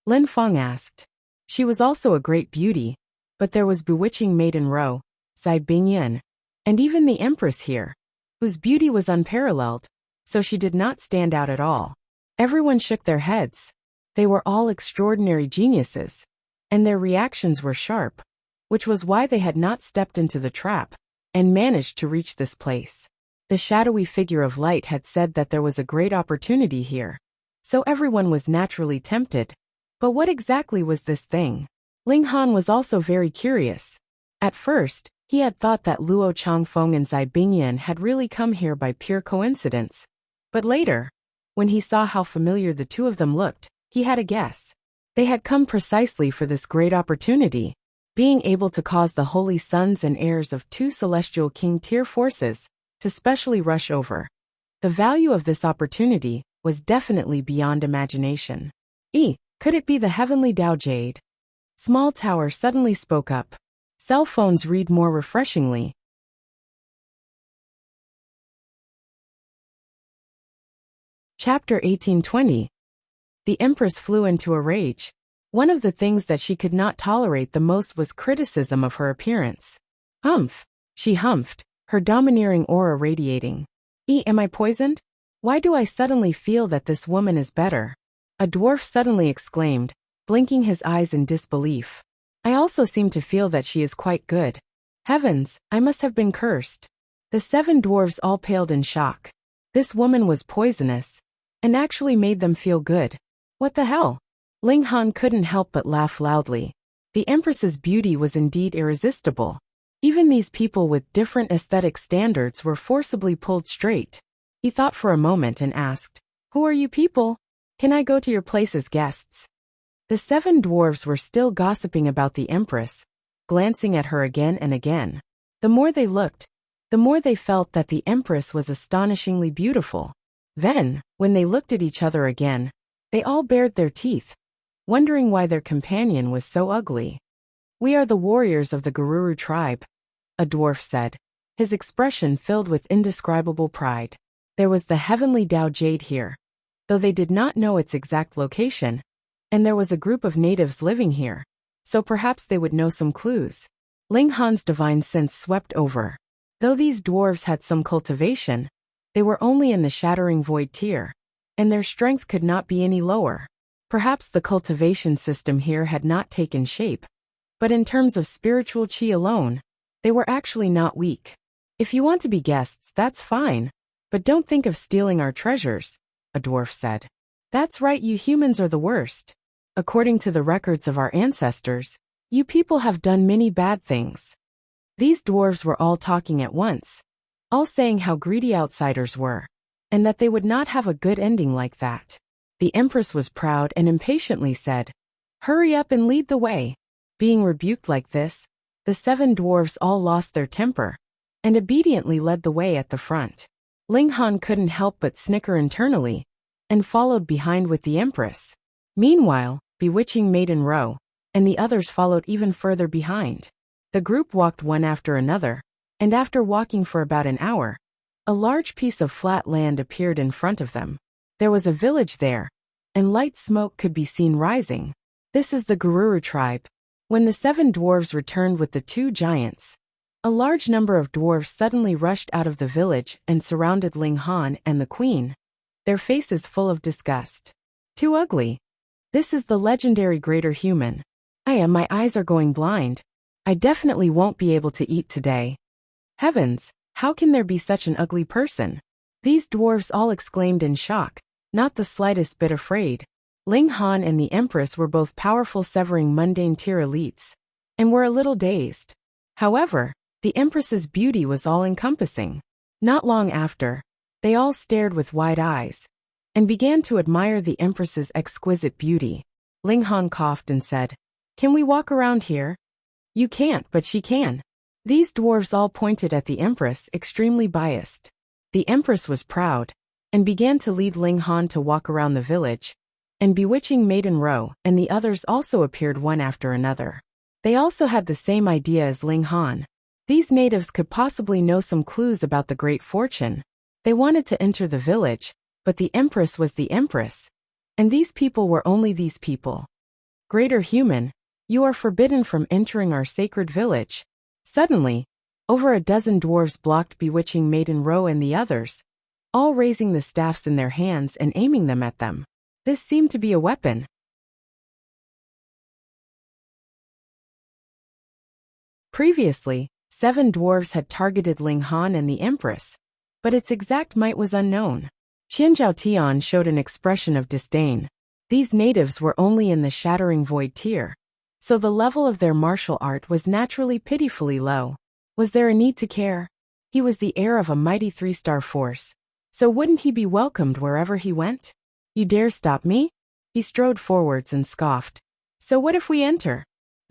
Lin Feng asked. She was also a great beauty, but there was Bewitching Maiden Ro, Zai Bingyan, and even the Empress here, whose beauty was unparalleled, so she did not stand out at all. Everyone shook their heads. They were all extraordinary geniuses, and their reactions were sharp, which was why they had not stepped into the trap, and managed to reach this place. The shadowy figure of light had said that there was a great opportunity here, so everyone was naturally tempted. But what exactly was this thing? Ling Han was also very curious. At first, he had thought that Luo Changfeng and Zai Bingyan had really come here by pure coincidence. But later, when he saw how familiar the two of them looked, he had a guess. They had come precisely for this great opportunity, being able to cause the holy sons and heirs of two celestial king-tier forces to specially rush over. The value of this opportunity was definitely beyond imagination. Could it be the heavenly Dao Jade? Small Tower suddenly spoke up. Cell phones read more refreshingly. Chapter 1820. The Empress flew into a rage. One of the things that she could not tolerate the most was criticism of her appearance. Humph! She humphed, her domineering aura radiating. Am I poisoned? Why do I suddenly feel that this woman is better? A dwarf suddenly exclaimed, blinking his eyes in disbelief. I also seem to feel that she is quite good. Heavens, I must have been cursed. The 7 dwarves all paled in shock. This woman was poisonous, and actually made them feel good. What the hell? Ling Han couldn't help but laugh loudly. The Empress's beauty was indeed irresistible. Even these people with different aesthetic standards were forcibly pulled straight. He thought for a moment and asked, "Who are you people? Can I go to your place as guests?" The 7 dwarves were still gossiping about the Empress, glancing at her again and again. The more they looked, the more they felt that the Empress was astonishingly beautiful. Then, when they looked at each other again, they all bared their teeth, wondering why their companion was so ugly. "We are the warriors of the Garuru tribe," a dwarf said, his expression filled with indescribable pride. There was the heavenly Dao Jade here, though they did not know its exact location, and there was a group of natives living here, so perhaps they would know some clues. Ling Han's divine sense swept over. Though these dwarves had some cultivation, they were only in the shattering void tier, and their strength could not be any lower. Perhaps the cultivation system here had not taken shape, but in terms of spiritual qi alone, they were actually not weak. "If you want to be guests, that's fine, but don't think of stealing our treasures," a dwarf said. "That's right, you humans are the worst. According to the records of our ancestors, you people have done many bad things." These dwarves were all talking at once, all saying how greedy outsiders were, and that they would not have a good ending like that. The Empress was proud and impatiently said, "Hurry up and lead the way." Being rebuked like this, the 7 dwarves all lost their temper, and obediently led the way at the front. Ling Han couldn't help but snicker internally, and followed behind with the Empress. Meanwhile, Bewitching Maiden Row, and the others followed even further behind. The group walked one after another, and after walking for about an hour, a large piece of flat land appeared in front of them. There was a village there, and light smoke could be seen rising. "This is the Garuru tribe." When the 7 dwarves returned with the 2 giants, a large number of dwarves suddenly rushed out of the village and surrounded Ling Han and the queen, their faces full of disgust. "Too ugly. This is the legendary greater human. My eyes are going blind. I definitely won't be able to eat today. Heavens, how can there be such an ugly person?" These dwarves all exclaimed in shock, not the slightest bit afraid. Ling Han and the Empress were both powerful severing mundane tier elites, and were a little dazed. However, the Empress's beauty was all-encompassing. Not long after, they all stared with wide eyes, and began to admire the Empress's exquisite beauty. Ling Han coughed and said, "Can we walk around here?" "You can't, but she can." These dwarves all pointed at the Empress, extremely biased. The Empress was proud, and began to lead Ling Han to walk around the village, and Bewitching Maiden Row and the others also appeared one after another. They also had the same idea as Ling Han. These natives could possibly know some clues about the great fortune. They wanted to enter the village, but the Empress was the Empress, and these people were only these people. "Greater human, you are forbidden from entering our sacred village." Suddenly, over a dozen dwarves blocked Bewitching Maiden Row and the others, all raising the staffs in their hands and aiming them at them. This seemed to be a weapon. Previously, 7 dwarves had targeted Ling Han and the Empress, but its exact might was unknown. Qian Zhaotian showed an expression of disdain. These natives were only in the shattering void tier, so the level of their martial art was naturally pitifully low. Was there a need to care? He was the heir of a mighty 3-star force, so wouldn't he be welcomed wherever he went? You dare stop me? He strode forwards and scoffed. So what if we enter?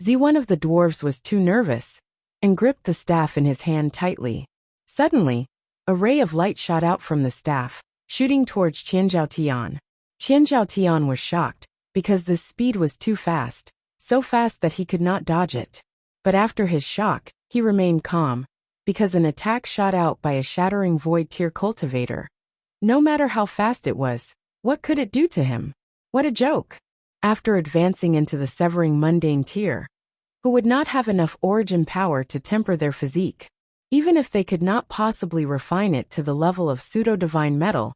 One of the dwarves was too nervous and gripped the staff in his hand tightly. Suddenly, a ray of light shot out from the staff, shooting towards Qianzhao. Qianzhao was shocked, because this speed was too fast, so fast that he could not dodge it. But after his shock, he remained calm, because an attack shot out by a shattering void tier cultivator. No matter how fast it was, what could it do to him? What a joke! After advancing into the severing mundane tier, who would not have enough origin power to temper their physique, even if they could not possibly refine it to the level of pseudo-divine metal,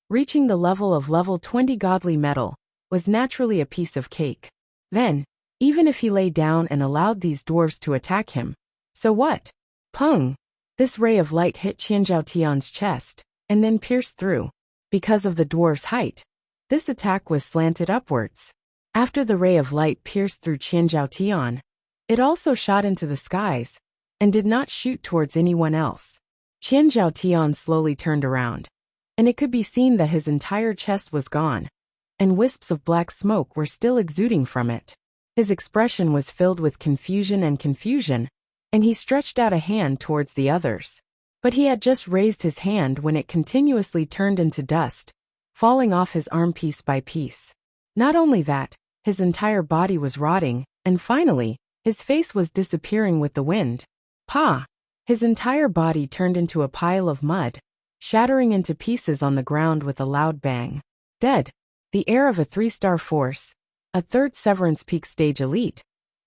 reaching the level of level 20 godly metal was naturally a piece of cake. Then, even if he lay down and allowed these dwarves to attack him, so what? Pung! This ray of light hit Qianzhao chest, and then pierced through. Because of the dwarf's height, this attack was slanted upwards. After the ray of light pierced through Qianzhao, it also shot into the skies, and did not shoot towards anyone else. Qianzhao slowly turned around, and it could be seen that his entire chest was gone, and wisps of black smoke were still exuding from it. His expression was filled with confusion, and he stretched out a hand towards the others. But he had just raised his hand when it continuously turned into dust, falling off his arm piece by piece. Not only that, his entire body was rotting, and finally, his face was disappearing with the wind. Pa! His entire body turned into a pile of mud, shattering into pieces on the ground with a loud bang. Dead. The heir of a 3-star force, a 3rd Severance Peak stage elite,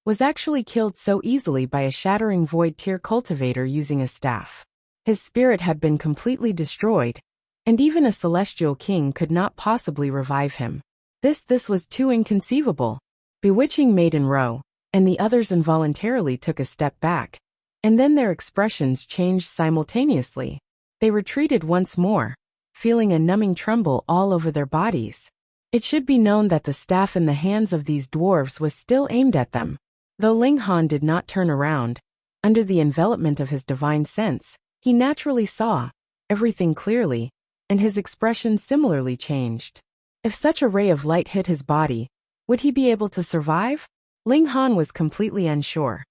was actually killed so easily by a shattering void tier cultivator using a staff. His spirit had been completely destroyed, and even a celestial king could not possibly revive him. This was too inconceivable. Bewitching Maiden Row, and the others involuntarily took a step back, and then their expressions changed simultaneously. They retreated once more, feeling a numbing tremble all over their bodies. It should be known that the staff in the hands of these dwarves was still aimed at them. Though Ling Han did not turn around, under the envelopment of his divine sense, he naturally saw everything clearly, and his expression similarly changed. If such a ray of light hit his body, would he be able to survive? Ling Han was completely unsure.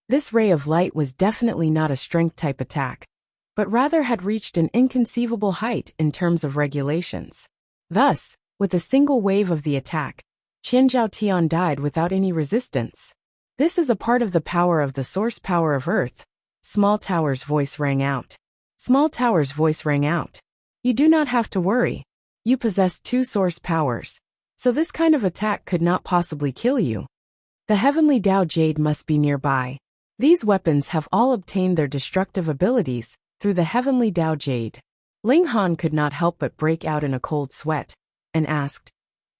This ray of light was definitely not a strength-type attack, but rather had reached an inconceivable height in terms of regulations. Thus, with a single wave of the attack, Qianzhao died without any resistance. This is a part of the power of the source power of Earth. Small Tower's voice rang out. Small Tower's voice rang out. You do not have to worry. You possess 2 source powers, so this kind of attack could not possibly kill you. The Heavenly Dao Jade must be nearby. These weapons have all obtained their destructive abilities through the Heavenly Dao Jade. Ling Han could not help but break out in a cold sweat, and asked,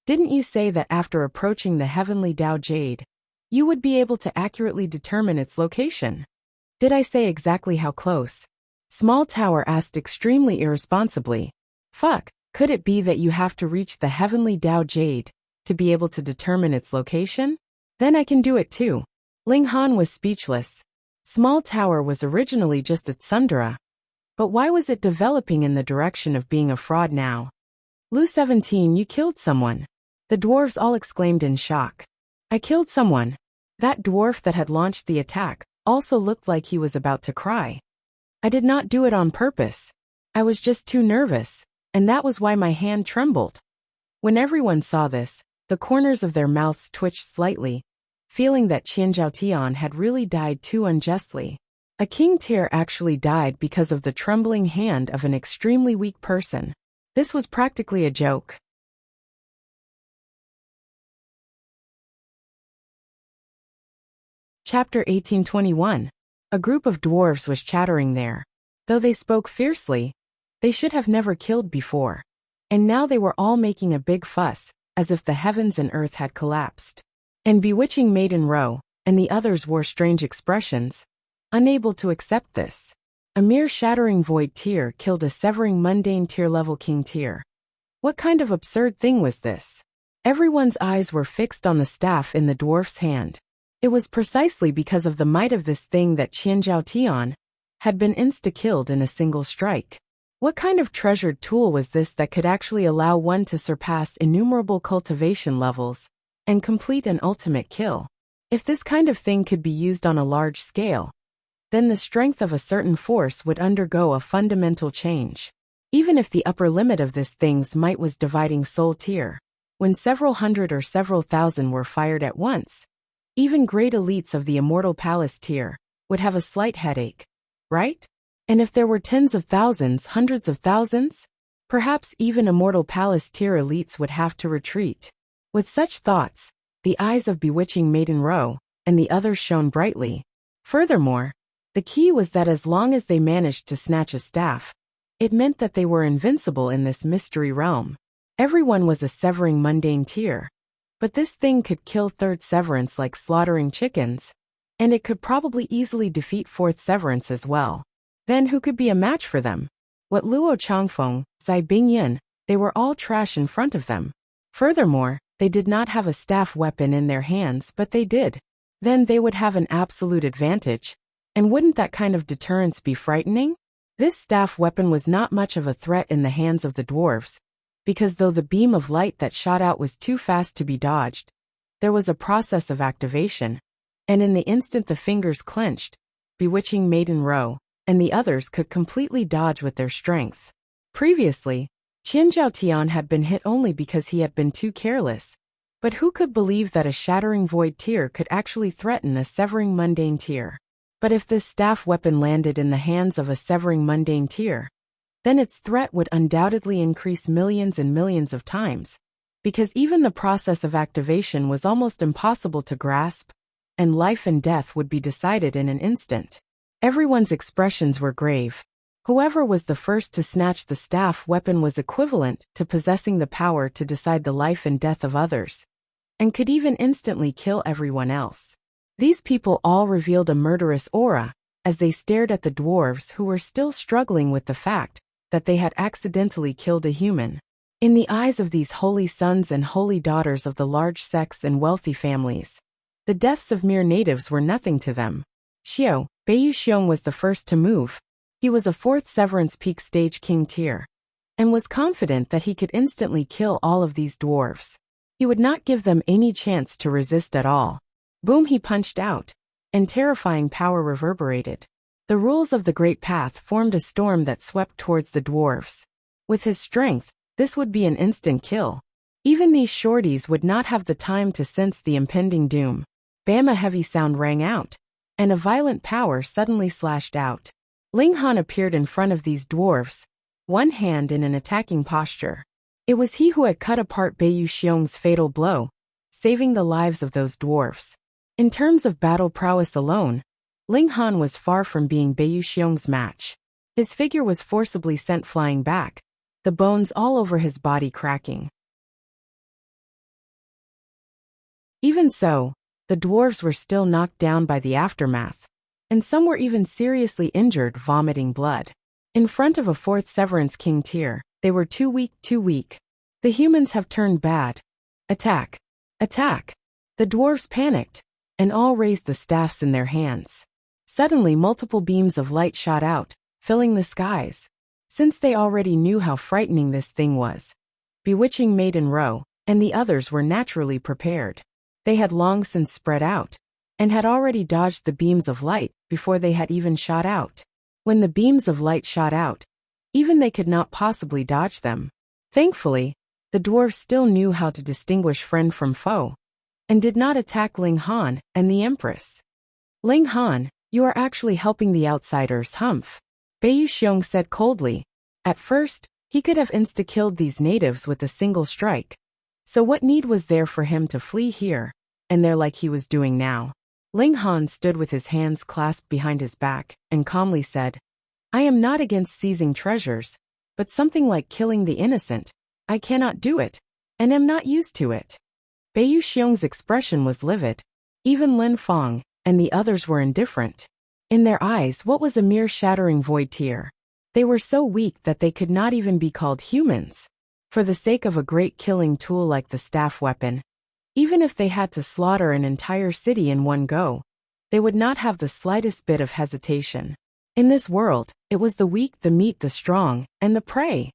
"Didn't you say that after approaching the Heavenly Dao Jade, you would be able to accurately determine its location?" "Did I say exactly how close?" Small Tower asked extremely irresponsibly. "Fuck, could it be that you have to reach the Heavenly Dao Jade to be able to determine its location? Then I can do it too." Ling Han was speechless. Small Tower was originally just a tsundere, but why was it developing in the direction of being a fraud now? "Lu 17, you killed someone." The dwarves all exclaimed in shock. "I killed someone." That dwarf that had launched the attack also looked like he was about to cry. "I did not do it on purpose. I was just too nervous, and that was why my hand trembled." When everyone saw this, the corners of their mouths twitched slightly, feeling that Qianzhao had really died too unjustly. A king tier actually died because of the trembling hand of an extremely weak person. This was practically a joke. Chapter 1821. A group of dwarves was chattering there. Though they spoke fiercely, they should have never killed before. And now they were all making a big fuss, as if the heavens and earth had collapsed. And Bewitching Maiden Row, and the others wore strange expressions, unable to accept this. A mere shattering void tier killed a severing mundane tier level king tier. What kind of absurd thing was this? Everyone's eyes were fixed on the staff in the dwarf's hand. It was precisely because of the might of this thing that Qian Zhaotian had been insta-killed in a single strike. What kind of treasured tool was this that could actually allow one to surpass innumerable cultivation levels and complete an ultimate kill? If this kind of thing could be used on a large scale, then the strength of a certain force would undergo a fundamental change. Even if the upper limit of this thing's might was dividing soul tier, when several hundred or several thousand were fired at once, even great elites of the immortal palace tier would have a slight headache, right? And if there were tens of thousands, hundreds of thousands, perhaps even immortal palace tier elites would have to retreat. With such thoughts, the eyes of bewitching Maiden Ro and the others shone brightly. Furthermore, the key was that as long as they managed to snatch a staff, it meant that they were invincible in this mystery realm. Everyone was a severing mundane tier, but this thing could kill third severance like slaughtering chickens, and it could probably easily defeat fourth severance as well. Then who could be a match for them? What Luo Changfeng, Zai Bingyan, they were all trash in front of them. Furthermore, they did not have a staff weapon in their hands, but they did. Then they would have an absolute advantage. And wouldn't that kind of deterrence be frightening? This staff weapon was not much of a threat in the hands of the dwarves, because though the beam of light that shot out was too fast to be dodged, there was a process of activation, and in the instant the fingers clenched, bewitching Maiden Ro and the others could completely dodge with their strength. Previously, Qian Zhaotian had been hit only because he had been too careless, but who could believe that a shattering void tier could actually threaten a severing mundane tier? But if this staff weapon landed in the hands of a severing mundane tier, then its threat would undoubtedly increase millions and millions of times, because even the process of activation was almost impossible to grasp, and life and death would be decided in an instant. Everyone's expressions were grave. Whoever was the first to snatch the staff weapon was equivalent to possessing the power to decide the life and death of others, and could even instantly kill everyone else. These people all revealed a murderous aura as they stared at the dwarves who were still struggling with the fact that they had accidentally killed a human. In the eyes of these holy sons and holy daughters of the large sects and wealthy families, the deaths of mere natives were nothing to them. Xiao, Beiyu Xiong was the first to move. He was a fourth Severance Peak Stage King tier, and was confident that he could instantly kill all of these dwarves. He would not give them any chance to resist at all. Boom, he punched out, and terrifying power reverberated. The rules of the Great Path formed a storm that swept towards the dwarves. With his strength, this would be an instant kill. Even these shorties would not have the time to sense the impending doom. Bam! A heavy sound rang out, and a violent power suddenly slashed out. Ling Han appeared in front of these dwarves, one hand in an attacking posture. It was he who had cut apart Beiyu Xiong's fatal blow, saving the lives of those dwarves. In terms of battle prowess alone, Ling Han was far from being Beiyu Xiong's match. His figure was forcibly sent flying back, the bones all over his body cracking. Even so, the dwarves were still knocked down by the aftermath, and some were even seriously injured, vomiting blood. In front of a fourth Severance King tier, they were too weak, too weak. The humans have turned bad. Attack! Attack! The dwarves panicked, and all raised the staffs in their hands. Suddenly multiple beams of light shot out, filling the skies. Since they already knew how frightening this thing was, bewitching Maiden Ro and the others were naturally prepared. They had long since spread out, and had already dodged the beams of light before they had even shot out. When the beams of light shot out, even they could not possibly dodge them. Thankfully, the dwarves still knew how to distinguish friend from foe, and did not attack Ling Han and the Empress. Ling Han, you are actually helping the outsiders, humph. Beiyu Xiong said coldly. At first, he could have insta-killed these natives with a single strike. So what need was there for him to flee here and there like he was doing now? Ling Han stood with his hands clasped behind his back and calmly said, I am not against seizing treasures, but something like killing the innocent, I cannot do it, and am not used to it. Beiyu Xiong's expression was livid. Even Lin Feng and the others were indifferent. In their eyes, what was a mere shattering void tier? They were so weak that they could not even be called humans. For the sake of a great killing tool like the staff weapon, even if they had to slaughter an entire city in one go, they would not have the slightest bit of hesitation. In this world, it was the weak, the meat, the strong, and the prey.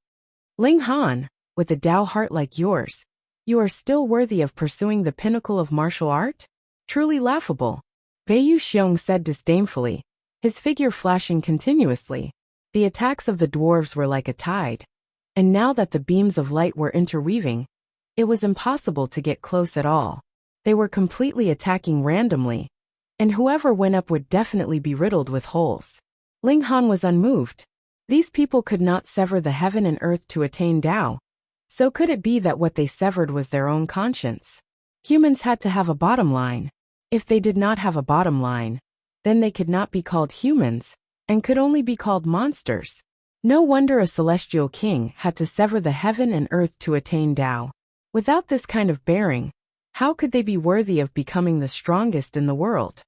Ling Han, with a Dao heart like yours, you are still worthy of pursuing the pinnacle of martial art? Truly laughable. Beiyu Xiong said disdainfully, his figure flashing continuously. The attacks of the dwarves were like a tide, and now that the beams of light were interweaving, it was impossible to get close at all. They were completely attacking randomly, and whoever went up would definitely be riddled with holes. Ling Han was unmoved. These people could not sever the heaven and earth to attain Tao. So could it be that what they severed was their own conscience? Humans had to have a bottom line. If they did not have a bottom line, then they could not be called humans, and could only be called monsters. No wonder a celestial king had to sever the heaven and earth to attain Tao. Without this kind of bearing, how could they be worthy of becoming the strongest in the world?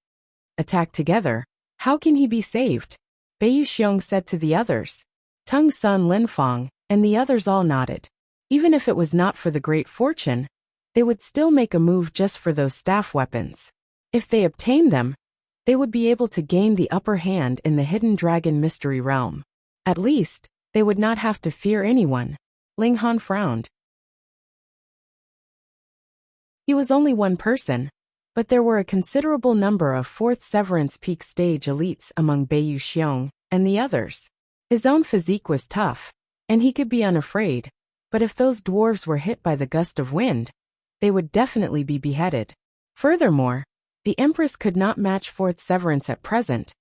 Attack together, how can he be saved? Beiyu Xiong said to the others. Tung Sun Linfang, and the others all nodded. Even if it was not for the great fortune, they would still make a move just for those staff weapons. If they obtained them, they would be able to gain the upper hand in the hidden dragon mystery realm. At least, they would not have to fear anyone. Ling Han frowned. He was only one person, but there were a considerable number of 4th Severance Peak stage elites among Beiyu Xiong and the others. His own physique was tough, and he could be unafraid, but if those dwarves were hit by the gust of wind, they would definitely be beheaded. Furthermore, the Empress could not match 4th Severance at present.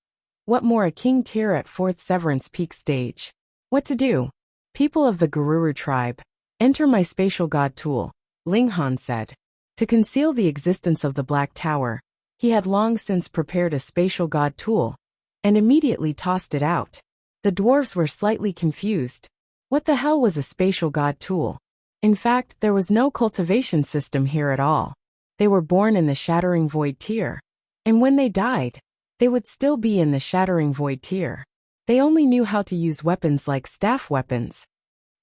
What more a king tier at 4th Severance Peak stage? What to do? People of the Garuru tribe, enter my spatial god tool, Ling Han said. To conceal the existence of the Black Tower, he had long since prepared a spatial god tool, and immediately tossed it out. The dwarves were slightly confused. What the hell was a spatial god tool? In fact, there was no cultivation system here at all. They were born in the Shattering Void tier, and when they died, they would still be in the Shattering Void tier. They only knew how to use weapons like staff weapons.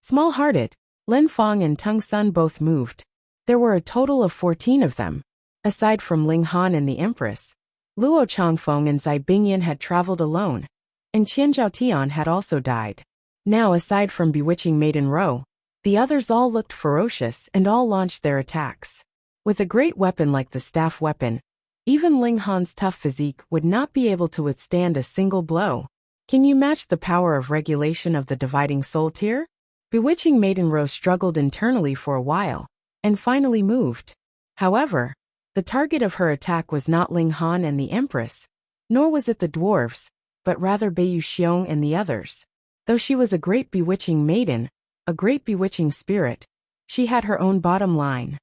Small-hearted, Lin Fang and Tung Sun both moved. There were a total of 14 of them. Aside from Ling Han and the Empress, Luo Changfeng and Zai Bingyan had traveled alone, and Qian Zhaotian had also died. Now, aside from Bewitching Maiden Ro, the others all looked ferocious and all launched their attacks. With a great weapon like the staff weapon, even Ling Han's tough physique would not be able to withstand a single blow. Can you match the power of regulation of the Dividing Soul tier? Bewitching Maiden Ro struggled internally for a while, and finally moved. However, the target of her attack was not Ling Han and the Empress, nor was it the dwarves, but rather Beiyu Xiong and the others. Though she was a great bewitching maiden, a great bewitching spirit, she had her own bottom line.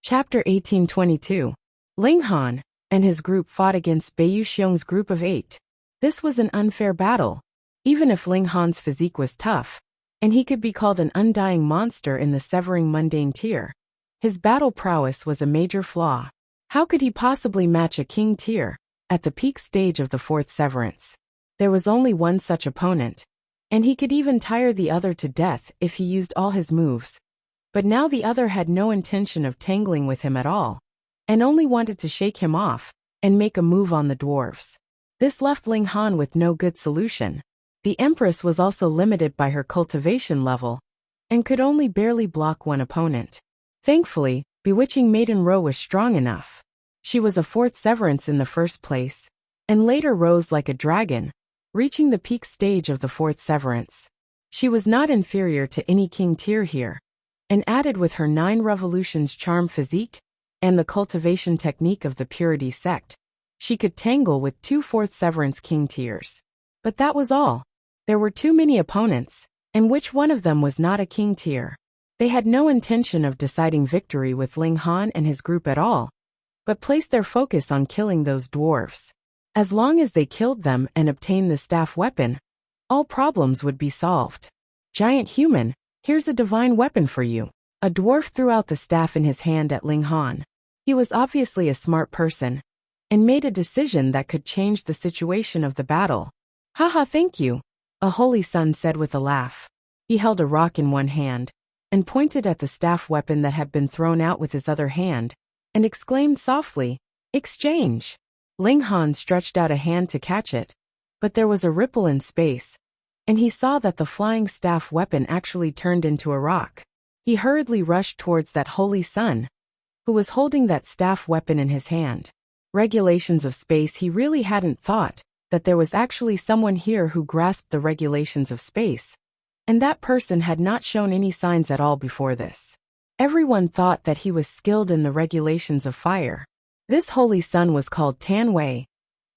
Chapter 1822. Ling Han and his group fought against Beiyu Xiong's group of 8. This was an unfair battle. Even if Ling Han's physique was tough, and he could be called an undying monster in the Severing Mundane tier, his battle prowess was a major flaw. How could he possibly match a king tier at the peak stage of the 4th Severance? There was only one such opponent, and he could even tire the other to death if he used all his moves. But now the other had no intention of tangling with him at all, and only wanted to shake him off and make a move on the dwarves. This left Ling Han with no good solution. The Empress was also limited by her cultivation level, and could only barely block one opponent. Thankfully, Bewitching Maiden Ro was strong enough. She was a 4th Severance in the first place, and later rose like a dragon, reaching the peak stage of the 4th Severance. She was not inferior to any king tier here, and added with her 9 revolutions charm physique, and the cultivation technique of the Purity sect, she could tangle with 2 4th Severance king tiers. But that was all. There were too many opponents, and which one of them was not a king tier? They had no intention of deciding victory with Ling Han and his group at all, but placed their focus on killing those dwarves. As long as they killed them and obtained the staff weapon, all problems would be solved. Giant human, here's a divine weapon for you. A dwarf threw out the staff in his hand at Ling Han. He was obviously a smart person, and made a decision that could change the situation of the battle. Haha, thank you, a holy son said with a laugh. He held a rock in one hand and pointed at the staff weapon that had been thrown out with his other hand and exclaimed softly, "Exchange." Ling Han stretched out a hand to catch it, but there was a ripple in space, and he saw that the flying staff weapon actually turned into a rock. He hurriedly rushed towards that holy son, who was holding that staff weapon in his hand. Regulations of space. He really hadn't thought that there was actually someone here who grasped the regulations of space, and that person had not shown any signs at all before this. Everyone thought that he was skilled in the regulations of fire. This holy son was called Tan Wei,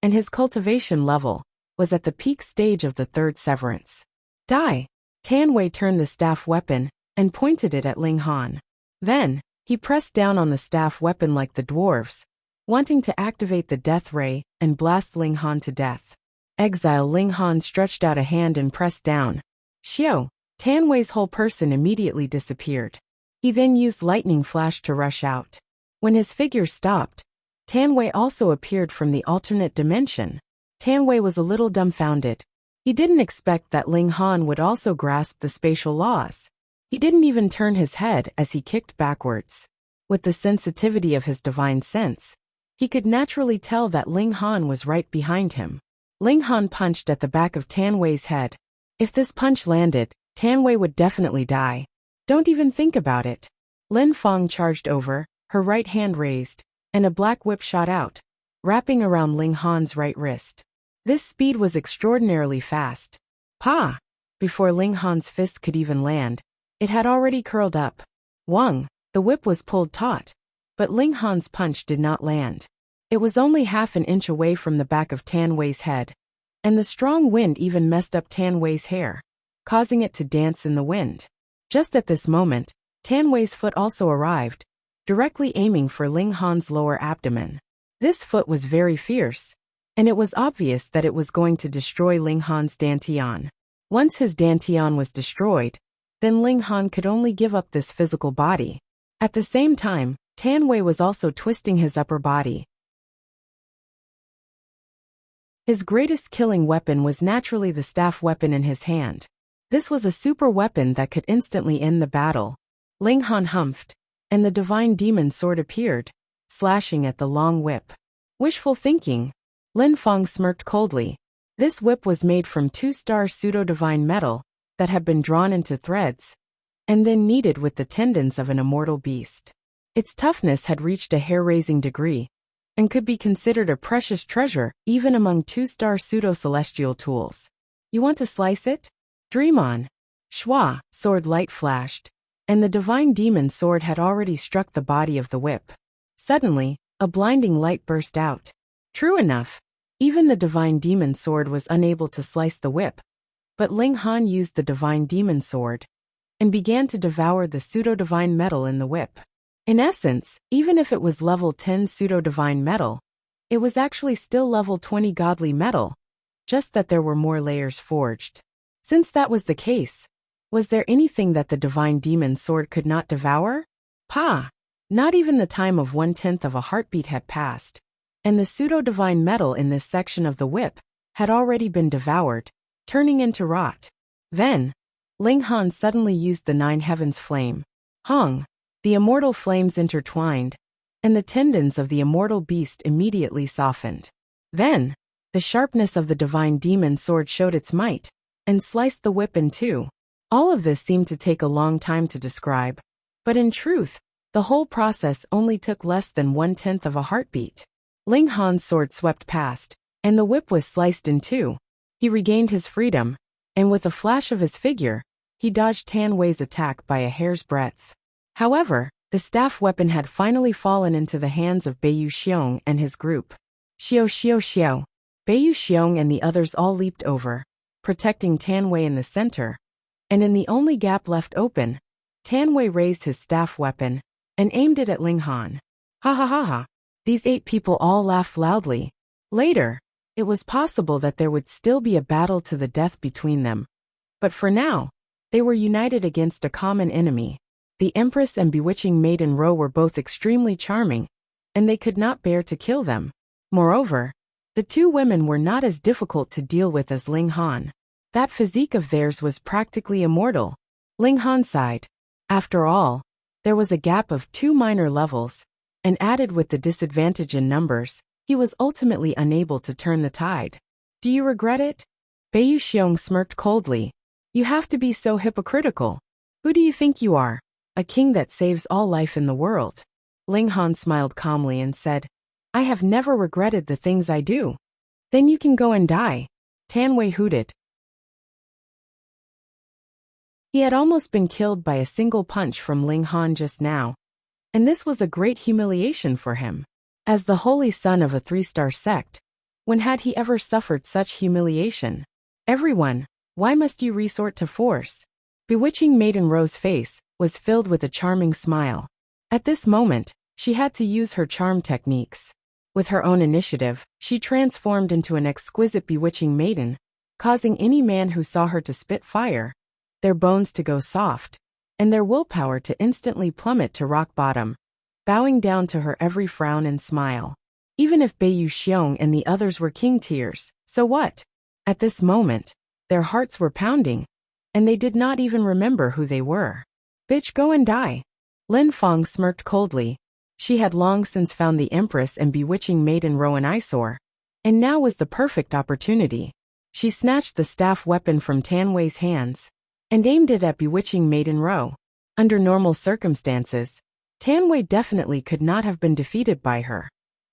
and his cultivation level was at the peak stage of the third severance. Die! Tan Wei turned the staff weapon and pointed it at Ling Han. Then, he pressed down on the staff weapon like the dwarves, wanting to activate the death ray and blast Ling Han to death. Exile. Ling Han stretched out a hand and pressed down. Xiao! Tan Wei's whole person immediately disappeared. He then used lightning flash to rush out. When his figure stopped, Tan Wei also appeared from the alternate dimension. Tan Wei was a little dumbfounded. He didn't expect that Ling Han would also grasp the spatial laws. He didn't even turn his head as he kicked backwards. With the sensitivity of his divine sense, he could naturally tell that Ling Han was right behind him. Ling Han punched at the back of Tan Wei's head. If this punch landed, Tan Wei would definitely die. Don't even think about it. Lin Fong charged over, her right hand raised, and a black whip shot out, wrapping around Ling Han's right wrist. This speed was extraordinarily fast. Pa! Before Ling Han's fist could even land, it had already curled up. Wang! The whip was pulled taut, but Ling Han's punch did not land. It was only half an inch away from the back of Tan Wei's head, and the strong wind even messed up Tan Wei's hair, causing it to dance in the wind. Just at this moment, Tan Wei's foot also arrived, directly aiming for Ling Han's lower abdomen. This foot was very fierce, and it was obvious that it was going to destroy Ling Han's dantian. Once his dantian was destroyed, then Ling Han could only give up this physical body. At the same time, Tan Wei was also twisting his upper body. His greatest killing weapon was naturally the staff weapon in his hand. This was a super weapon that could instantly end the battle. Ling Han humphed, and the divine demon sword appeared, slashing at the long whip. Wishful thinking. Lin Fong smirked coldly. This whip was made from 2-star pseudo-divine metal that had been drawn into threads, and then kneaded with the tendons of an immortal beast. Its toughness had reached a hair-raising degree, and could be considered a precious treasure even among 2-star pseudo-celestial tools. You want to slice it? Dream on. Shwa! Sword light flashed, and the divine demon sword had already struck the body of the whip. Suddenly, a blinding light burst out. True enough, even the divine demon sword was unable to slice the whip, but Ling Han used the divine demon sword and began to devour the pseudo-divine metal in the whip. In essence, even if it was level 10 pseudo-divine metal, it was actually still level 20 godly metal, just that there were more layers forged. Since that was the case, was there anything that the divine demon sword could not devour? Pa! Not even the time of 1/10 of a heartbeat had passed, and the pseudo-divine metal in this section of the whip had already been devoured, turning into rot. Then, Ling Han suddenly used the 9 heavens flame. Hong! The immortal flames intertwined, and the tendons of the immortal beast immediately softened. Then, the sharpness of the divine demon sword showed its might, and sliced the whip in two. All of this seemed to take a long time to describe, but in truth, the whole process only took less than 1/10 of a heartbeat. Ling Han's sword swept past, and the whip was sliced in two. He regained his freedom, and with a flash of his figure, he dodged Tan Wei's attack by a hair's breadth. However, the staff weapon had finally fallen into the hands of Beiyu Xiong and his group. Xiao Xiao Xiao. Beiyu Xiong and the others all leaped over, protecting Tan Wei in the center, and in the only gap left open, Tan Wei raised his staff weapon and aimed it at Ling Han. Ha ha ha ha. These 8 people all laughed loudly. Later, it was possible that there would still be a battle to the death between them. But for now, they were united against a common enemy. The Empress and bewitching Maiden Ro were both extremely charming, and they could not bear to kill them. Moreover, The two women were not as difficult to deal with as Ling Han. That physique of theirs was practically immortal. Ling Han sighed. After all, there was a gap of 2 minor levels, and added with the disadvantage in numbers, he was ultimately unable to turn the tide. Do you regret it? Beiyu Xiong smirked coldly. You have to be so hypocritical. Who do you think you are? A king that saves all life in the world. Ling Han smiled calmly and said, I have never regretted the things I do. Then you can go and die. Tan Wei hooted. He had almost been killed by a single punch from Ling Han just now, and this was a great humiliation for him. As the holy son of a 3-star sect, when had he ever suffered such humiliation? Everyone, why must you resort to force? Bewitching Maiden Ro's face was filled with a charming smile. At this moment, she had to use her charm techniques. With her own initiative, she transformed into an exquisite bewitching maiden, causing any man who saw her to spit fire, their bones to go soft, and their willpower to instantly plummet to rock bottom, bowing down to her every frown and smile. Even if Beiyu Xiong and the others were king tiers, so what? At this moment, their hearts were pounding, and they did not even remember who they were. Bitch, go and die. Lin Feng smirked coldly. She had long since found the Empress and bewitching Maiden Ro an eyesore, and now was the perfect opportunity. She snatched the staff weapon from Tan Wei's hands and aimed it at bewitching Maiden Ro. Under normal circumstances, Tan Wei definitely could not have been defeated by her.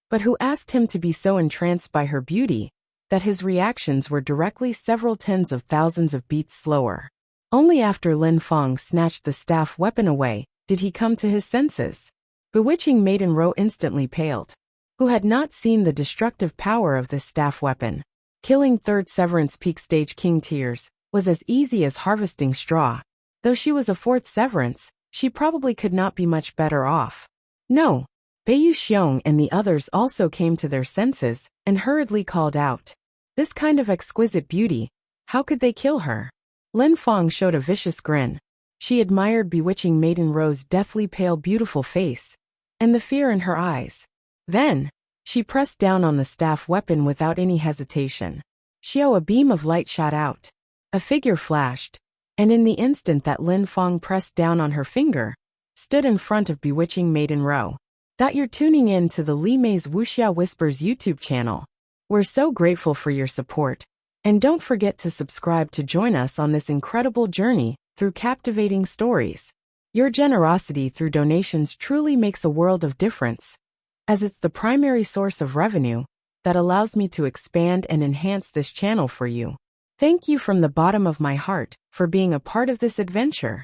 But who asked him to be so entranced by her beauty that his reactions were directly several tens of thousands of beats slower? Only after Lin Feng snatched the staff weapon away did he come to his senses. Bewitching Maiden Ro instantly paled. Who had not seen the destructive power of this staff weapon? Killing 3rd Severance Peak Stage King tiers was as easy as harvesting straw. Though she was a 4th Severance, she probably could not be much better off. No. Beiyu Xiong and the others also came to their senses and hurriedly called out. This kind of exquisite beauty, how could they kill her? Lin Feng showed a vicious grin. She admired bewitching Maiden Ro's deathly pale beautiful face, and the fear in her eyes. Then, she pressed down on the staff weapon without any hesitation. A beam of light shot out. A figure flashed, and in the instant that Lin Feng pressed down on her finger, stood in front of bewitching Maiden Ro. That you're tuning in to the Li Mei's Wuxia Whispers YouTube channel. We're so grateful for your support, and don't forget to subscribe to join us on this incredible journey through captivating stories. Your generosity through donations truly makes a world of difference, as it's the primary source of revenue that allows me to expand and enhance this channel for you. Thank you from the bottom of my heart for being a part of this adventure.